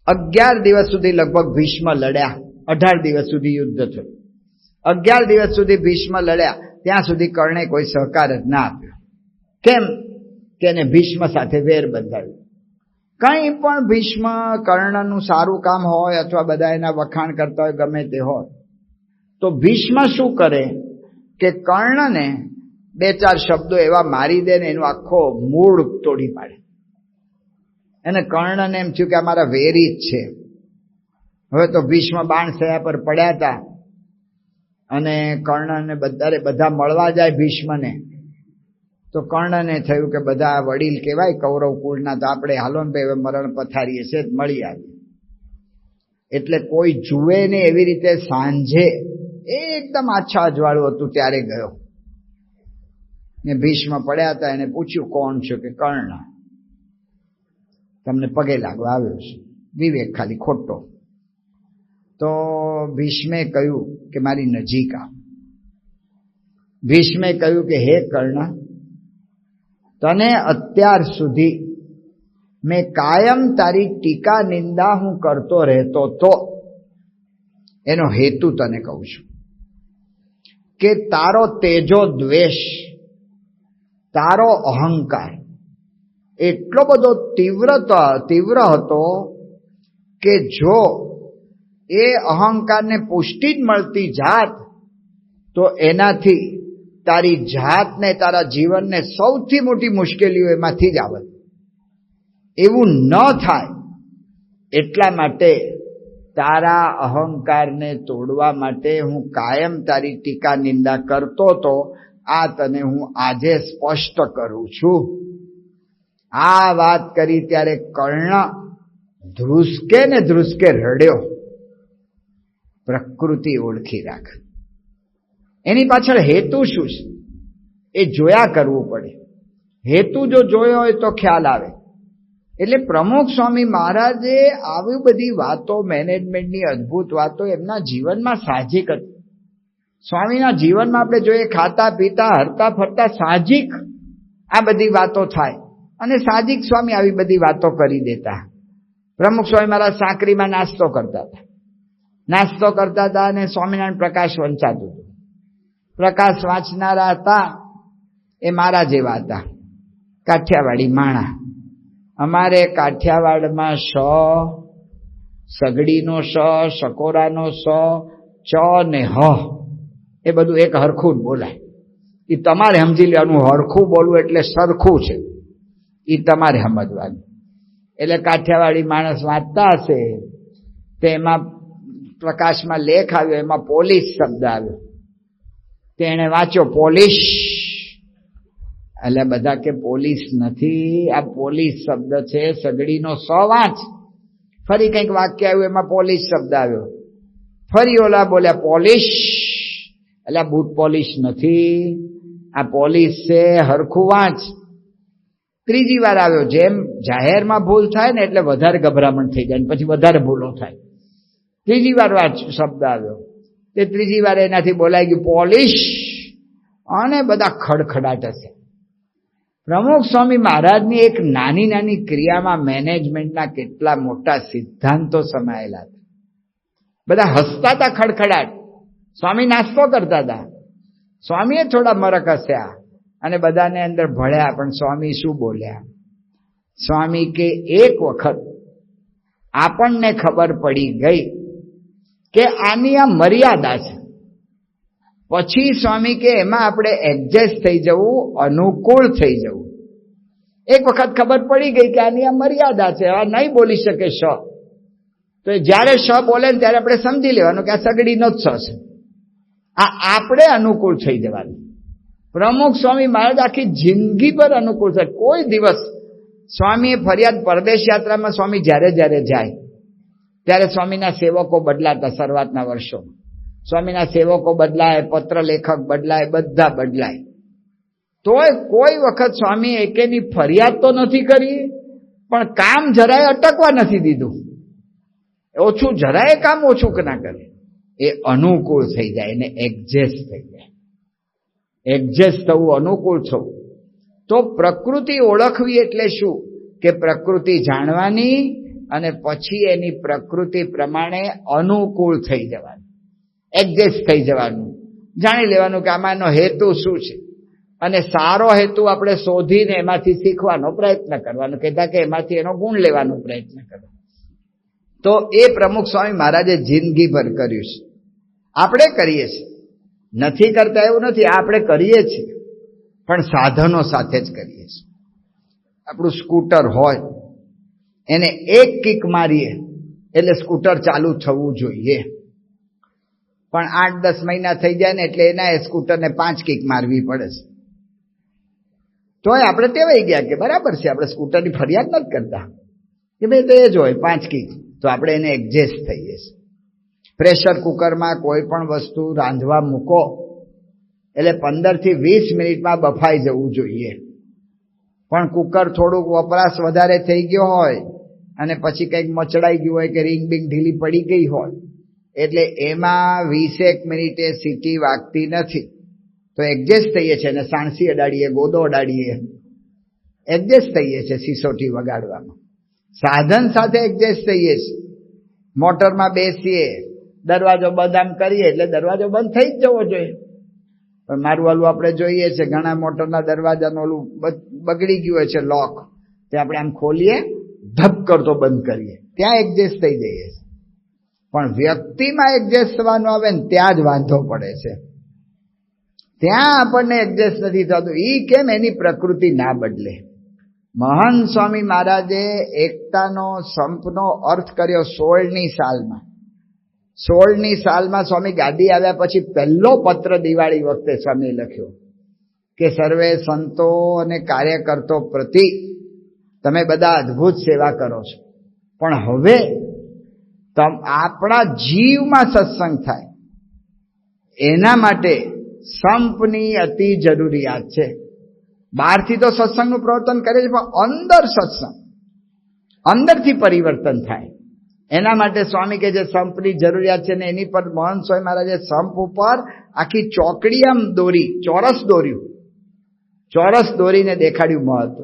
11 દિવસ સુધી લગભગ ભીષ્મ લડ્યા. 18 દિવસ સુધી યુદ્ધ થયું. 11 દિવસ સુધી ભીષ્મ લડ્યા, ત્યાં સુધી કર્ણે કોઈ સહકાર જ ના આપ્યો. કેમ? કે એને ભીષ્મ સાથે વેર બંધાવ્યું. કંઈ પણ ભીષ્મ કર્ણનું સારું કામ હોય અથવા બધા એના વખાણ કરતા હોય, ગમે તે હોય, તો ભીષ્મ શું કરે કે કર્ણને 2-4 શબ્દો એવા મારી દે ને એનું આખો મૂળ તોડી પાડે. એને કર્ણને એમ થયું કે આ મારા વેરી જ છે. હવે તો ભીષ્મ બાણસયા પર પડ્યા હતા અને કર્ણને બધા મળવા જાય ભીષ્મને. તો કર્ણને થયું કે બધા વડીલ કહેવાય કૌરવ કુળના, તો આપણે હાલો ને ભાઈ મરણ પથારીએ છે, મળી આવી. એટલે કોઈ જુએ ને એવી રીતે સાંજે એકદમ આછા અજવાળું હતું ત્યારે ગયો ને ભીષ્મ પડ્યા હતા. એને પૂછ્યું કોણ છો? કે કર્ણ. તમને પગે લાગવા આવ્યો છે. વિવેક ખાલી ખોટો. તો ભીષ્મે કહ્યું કે મારી નજીક આવ. ભીષ્મે કહ્યું કે હે કર્ણ, તને અત્યાર સુધી મેં કાયમ તારી ટીકા નિંદા હું કરતો રહેતો તો એનો હેતુ તને કહું છું કે તારો તેજો દ્વેષ, તારો અહંકાર એટલો બધો તીવ્ર હતો કે જો એ અહંકારને પુષ્ટિ જ મળતી જાત તો એનાથી તારી જાતને, તારા જીવનને સૌથી મોટી મુશ્કેલીઓ એમાંથી જ આવત. એવું ન થાય એટલા માટે તારા અહંકારને તોડવા માટે હું કાયમ તારી ટીકા નિંદા કરતો તો આ તને હું આજે સ્પષ્ટ કરું છું. આ વાત કરી ત્યારે કર્ણ ધ્રુસકે રડ્યો. પ્રકૃતિ ઓળખી રાખ. એની પાછળ હેતુ શું છે એ જોયા કરવું પડે. હેતુ જો જોયો હોય તો ખ્યાલ આવે. એટલે પ્રમુખ સ્વામી મહારાજે આવી બધી વાતો, મેનેજમેન્ટની અદ્ભુત વાતો એમના જીવનમાં સાહજિક હતી. સ્વામીના જીવનમાં આપણે જોઈએ ખાતા પીતા હરતા ફરતા સાહજિક આ બધી વાતો થાય અને સાહજિક સ્વામી આવી બધી વાતો કરી દેતા. પ્રમુખ સ્વામી મહારાજ સાંકરીમાં નાસ્તો કરતા હતા અને સ્વામિનારાયણ પ્રકાશ વંચાતું હતું. પ્રકાશ વાંચનારા હતા એ મારા જેવા હતા, કાઠિયાવાડી માણા. અમારે કાઠિયાવાડમાં સગડીનો સકોરાનો ચ ને હ એ બધું એક હરખું જ બોલાય. એ તમારે સમજી લેવાનું. હરખું બોલવું એટલે સરખું છે, એ તમારે સમજવાનું. એટલે કાઠિયાવાડી માણસ વાંચતા હશે તો એમાં પ્રકાશમાં લેખ આવ્યો, એમાં પોલીસ શબ્દ આવ્યો. તેણે વાંચ્યો પોલીસ. એટલે બધા કે પોલીસ નથી, આ પોલીસ શબ્દ છે, સગડીનો વાંચ. ફરી કંઈક વાક્ય આવ્યું, એમાં પોલીસ શબ્દ આવ્યો. ફરી ઓલા બોલ્યા પોલીસ. એટલે આ બૂટ પોલીસ નથી, આ પોલીસ છે, હરખું વાંચ. ત્રીજી વાર આવ્યો. જેમ જાહેરમાં ભૂલ થાય ને એટલે વધારે ગભરામણ થઈ જાય, પછી વધારે ભૂલો થાય. ત્રીજી વાર શબ્દ આવ્યો, તે ત્રીજી વાર એનાથી બોલાઈ ગયું પોલીસ, અને બધા ખડખડાટ હશે. પ્રમુખ સ્વામી મહારાજની એક નાની ક્રિયામાં મેનેજમેન્ટના કેટલા મોટા સિદ્ધાંતો સમાયેલા હતા. બધા હસતા હતા ખડખડાટ. સ્વામી નાસ્તો કરતા હતા. સ્વામીએ થોડા મરક હસ્યા અને બધાને અંદર ભળ્યા. પણ સ્વામી શું બોલ્યા? સ્વામી કે એક વખત આપણને ખબર પડી ગઈ કે આની આ મર્યાદા છે, પછી સ્વામી કે એમાં આપણે એડજસ્ટ થઈ જવું, અનુકૂળ થઈ જવું. એક વખત ખબર પડી ગઈ કે આની આ મર્યાદા છે, આ નહીં બોલી શકે શ, તો જ્યારે શ બોલે ને ત્યારે આપણે સમજી લેવાનું કે આ સગડીનો જ શ છે. આ આપણે અનુકૂળ થઈ જવાનું. પ્રમુખ સ્વામી મહારાજ આખી જિંદગી પર અનુકૂળ છે. કોઈ દિવસ સ્વામીએ ફરિયાદ, પરદેશ યાત્રામાં સ્વામી જ્યારે જ્યારે જાય ત્યારે સ્વામીના સેવકો બદલાતા. શરૂઆતના વર્ષોમાં સ્વામીના સેવકો બદલાય, પત્ર લેખક બદલાય, બધા બદલાય. તોય કોઈ વખત સ્વામી એકેની ફરિયાદ તો નથી કરી, પણ કામ જરાય અટકવા નથી દીધું. ઓછું જરાય કામ ઓછું ના કરે. એ અનુકૂળ થઈ જાય, એને એડજસ્ટ થઈ જાય. એડજસ્ટ થવું, અનુકૂળ થવું. તો પ્રકૃતિ ઓળખવી એટલે શું? કે પ્રકૃતિ જાણવાની અને પછી એની પ્રકૃતિ પ્રમાણે અનુકૂળ થઈ જવાનું, એડજસ્ટ થઈ જવાનું. જાણી લેવાનું કે આમાંનો હેતુ શું છે, અને સારો હેતુ આપણે શોધીને એમાંથી શીખવાનો પ્રયત્ન કરવાનો, કહેતા કે એમાંથી એનો ગુણ લેવાનો પ્રયત્ન કરવાનો. તો એ પ્રમુખ સ્વામી મહારાજે જિંદગીભર કર્યું છે. આપણે કરીએ છીએ, નથી કરતા એવું નથી, આપણે કરીએ છીએ, પણ સાધનો સાથે જ કરીએ છીએ. આપણું સ્કૂટર હોય, એને એક કિક મારીએ એટલે સ્કૂટર ચાલુ થવું જોઈએ. પણ 8-10 મહિના થઈ જાય ને એટલે એના સ્કૂટરને 5 કિક મારવી પડે છે. તોય આપણે ટેવાઈ ગયા કે બરાબર છે, આપણે સ્કૂટરની ફરિયાદ નથી કરતા કે ભાઈ તો એ જ હોય 5 કિક. તો આપણે એને એડજસ્ટ થઈએ છીએ. પ્રેશર કુકરમાં કોઈ પણ વસ્તુ રાંધવા મૂકો એટલે 15 થી 20 મિનિટમાં બફાઈ જવું જોઈએ. પણ કુકર થોડુંક વપરાશ વધારે થઈ ગયો હોય અને પછી કંઈક મચડાઈ ગયું હોય કે રીંગ બીંગ ઢીલી પડી ગઈ હોય એટલે એમાં 20 મિનિટે સીટી વાગતી નથી. તો એડજસ્ટ થઈએ છીએ, અને સાણસી અડાડીએ, ગોદો અડાડીએ, એડજસ્ટ થઈએ છીએ સિસોટી વગાડવામાં. સાધન સાથે એડજસ્ટ થઈએ છીએ. મોટરમાં બેસીએ, દરવાજો બંધ આમ કરીએ એટલે દરવાજો બંધ થઈ જ જવો જોઈએ. પણ મારું વાલું આપણે જોઈએ છે, ઘણા મોટરના દરવાજાનું ઓલું બગડી ગયું હોય છે લોક, તે આપણે આમ ખોલીએ, ધપ કરતો બંધ કરીએ, ત્યાં એડજસ્ટ થઈ જઈએ. પણ વ્યક્તિમાં એડજસ્ટ થવાનું આવે ને ત્યાં જ વાંધો પડે છે. ત્યાં આપણને એડજસ્ટ નથી થતું. એ કેમ? એની પ્રકૃતિ ના બદલે. મહાન સ્વામી મહારાજે એકતાનો, સંપનો અર્થ કર્યો 16ની સાલમાં. 16ની સાલમાં સ્વામી ગાદી આવ્યા પછી પહેલો પત્ર દિવાળી વખતે સ્વામીએ લખ્યો કે સર્વે સંતો અને કાર્યકર્તો પ્રતિ તમે બધા અદ્ભુત સેવા કરો છો, પણ હવે આપણા જીવમાં સત્સંગ થાય એના માટે સંપની અતિ જરૂરિયાત છે. બહારથી તો સત્સંગનું પ્રવર્તન કરે છે, પણ અંદર સત્સંગ, અંદરથી પરિવર્તન થાય એના માટે સ્વામી કે જે સંપની જરૂરિયાત છે ને એની પર મહંત સ્વામી મહારાજે સંપ ઉપર આખી ચોકડી આમ દોરી, ચોરસ દોર્યું, ચોરસ દોરીને દેખાડ્યું મહત્વ.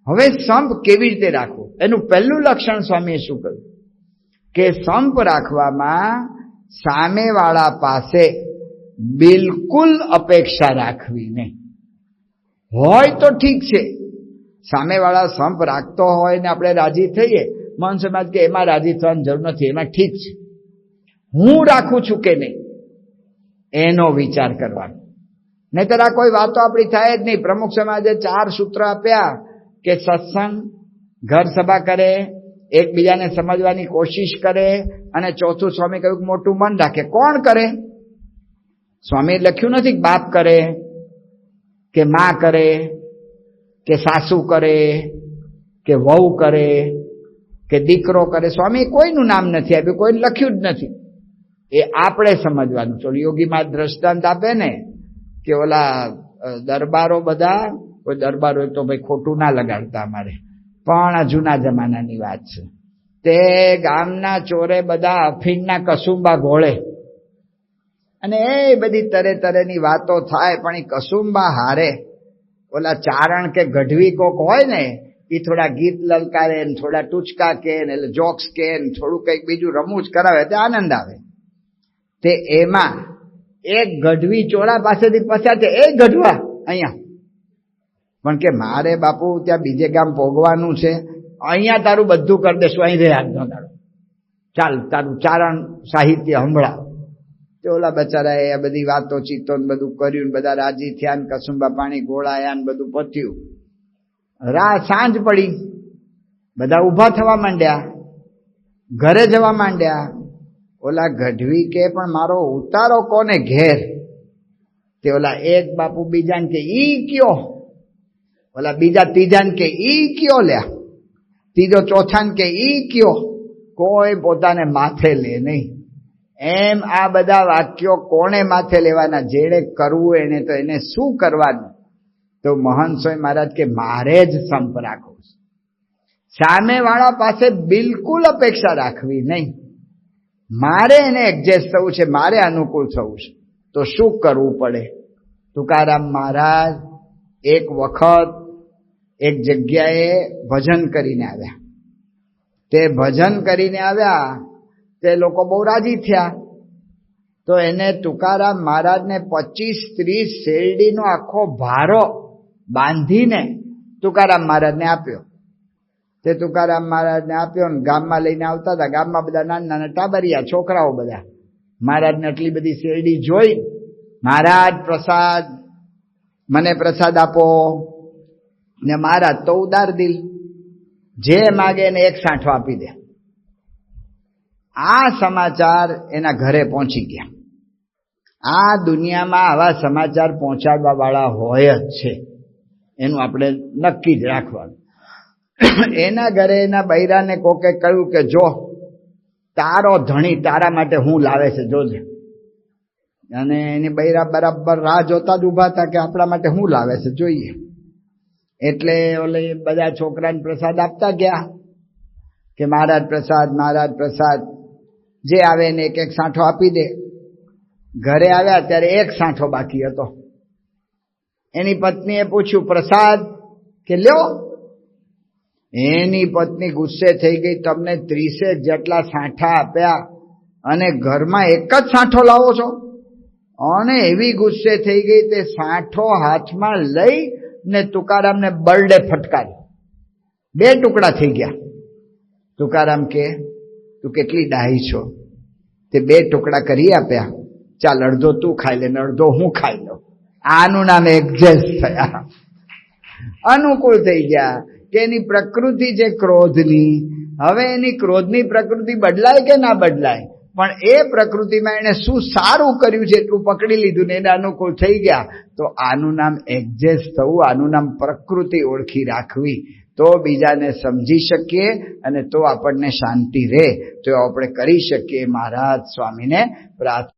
હવે સંપ કેવી રીતે રાખવું એનું પહેલું લક્ષણ સ્વામીએ શું કહ્યું કે સંપ રાખવામાં સામેવાળા પાસે બિલકુલ અપેક્ષા રાખવી નહીં. હોય તો ઠીક છે, સામેવાળા સંપ રાખતો હોય ને આપણે રાજી થઈએ, મન સમાજ કે એમાં રાજી થવાની જરૂર નથી, એમાં ઠીક છે. હું રાખું છું કે નહીં એનો વિચાર કરવાનો. નહીતર આ કોઈ વાતો આપણી થાય જ નહીં. પ્રમુખ સમાજે 4 સૂત્ર આપ્યા કે સત્સંગ, ઘર સભા કરે, એકબીજાને સમજવાની કોશિશ કરે, અને ચોથું સ્વામી કહ્યું મોટું મન રાખે. કોણ કરે? સ્વામીએ લખ્યું નથી કે બાપ કરે કે માં કરે કે સાસુ કરે કે વહુ કરે કે દીકરો કરે. સ્વામી કોઈનું નામ નથી આપ્યું, કોઈને લખ્યું જ નથી. એ આપણે સમજવાનું. ચલો યોગીમાં દ્રષ્ટાંત આપે ને કે ઓલા દરબારો બધા, કોઈ દરબાર હોય તો ભાઈ ખોટું ના લગાડતા અમારે, પણ આ જૂના જમાનાની વાત છે. તે ગામના ચોરે બધા અફીણના કસુંબા ઘોળે અને એ બધી તરે તરેની વાતો થાય, પણ એ કસુંબા હારે ઓલા ચારણ કે ગઢવી કોક હોય ને એ થોડા ગીત લલકારે ને થોડા ટૂચકા કે ને એટલે જોક્સ કે ને થોડું કંઈક બીજું રમૂજ કરાવે તે આનંદ આવે. તે એમાં એક ગઢવી ચોળા પાસેથી પસાર છે, એ ગઢવા અહીંયા પણ કે મારે બાપુ ત્યાં બીજે ગામ ભોગવાનું છે, અહીંયા તારું બધું કરી દેશું, અહીં રહે આજનો તારો, ચાલ તારું ચારણ સાહિત્ય સંભળાવ. તો ઓલા બચારાએ આ બધી વાતો ચીતો ને બધું કર્યું, બધા રાજી થયા ને કસુંબા પાણી ગોળાયા ને બધું પત્યું. સાંજ પડી, બધા ઊભા થવા માંડ્યા, ઘરે જવા માંડ્યા. ઓલા ગઢવી કે પણ મારો ઉતારો કોને ઘેર? તે ઓલા એક બાપુ બીજાને કે ઈ કયો, ઓલા બીજા ત્રીજાને કે ઈ કયો, લ્યા ત્રીજો ચોથાને કે ઈ કયો. કોઈ પોતાને માથે લે નહીં. એમ આ બધા વાક્યો કોણે માથે લેવાના? જેણે કરવું એને તો એને શું કરવાનું? તો મહંત સ્વામી મહારાજ કે મારે જ સંપ રાખવો છે, સામેવાળા પાસે બિલકુલ અપેક્ષા રાખવી નહીં. મારે એને એડજસ્ટ થવું છે, મારે અનુકૂળ થવું છે. તો શું કરવું પડે? તુકારામ મહારાજ એક વખત એક જગ્યાએ ભજન કરીને આવ્યા. તે ભજન કરીને આવ્યા, તે લોકો બહુ રાજી થયા. તો એને તુકારામ મહારાજને 25-30 શેરડીનો આખો ભારો બાંધીને તુકારામ મહારાજને આપ્યો. તે તુકારામ મહારાજને આપ્યો ને ગામમાં લઈને આવતા હતા. ગામમાં બધા નાના નાના ટાબરિયા છોકરાઓ બધા મહારાજને આટલી બધી શેરડી જોઈ, મહારાજ પ્રસાદ, મને પ્રસાદ આપો. ને મહારાજ તો ઉદાર દિલ, જે માગે એને એક સાંઠો આપી દે. આ સમાચાર એના ઘરે પહોંચી ગયા. આ દુનિયામાં આવા સમાચાર પહોંચાડવા વાળા હોય જ છે, એનું આપણે નક્કી જ રાખવાનું. એના ઘરે એના બૈરાને કોકે કહ્યું કે જો તારો ધણી તારા માટે હું લાવે છે જોજે. અને એની બૈરા બરાબર રાહ જોતા જ ઉભા હતા કે આપણા માટે હું લાવે છે જોઈએ. એટલે ઓલે બધા છોકરાને પ્રસાદ આપતા ગયા કે મહારાજ પ્રસાદ, મહારાજ પ્રસાદ. જે આવે એને એક એક સાંઠો આપી દે. ઘરે આવ્યા ત્યારે એક સાંઠો બાકી હતો. એની પત્નીએ પૂછ્યું પ્રસાદ? કે લ્યો. એની પત્ની ગુસ્સે થઈ ગઈ, તમને 30 જેટલા સાંઠા આપ્યા અને ઘરમાં એક જ સાંઠો લાવો છો? અને એવી ગુસ્સે થઈ ગઈ તે સાંઠો હાથમાં લઈ ને તુકારામને બરડે ફટકારી. 2 ટુકડા થઈ ગયા. તુકારામ કે તું કેટલી ડાહી છો, તે 2 ટુકડા કરી આપ્યા, ચાલ અડધો તું ખાઈ લે ને અડધો હું ખાઈ લઉં. આનું નામ એડજસ્ટ થયા, અનુકૂળ થઈ ગયા. કે એની પ્રકૃતિ છે ક્રોધની, હવે એની ક્રોધની પ્રકૃતિ બદલાય કે ના બદલાય, પણ એ પ્રકૃતિમાં એને શું સારું કર્યું છે એટલું પકડી લીધું ને એને અનુકૂળ થઈ ગયા. તો આનું નામ એડજસ્ટ થવું, આનું નામ પ્રકૃતિ ઓળખી રાખવી. તો બીજાને સમજી શકીએ અને તો આપણને શાંતિ રહે, તો આપણે કરી શકીએ. મહારાજ સ્વામીને પ્રાર્થના.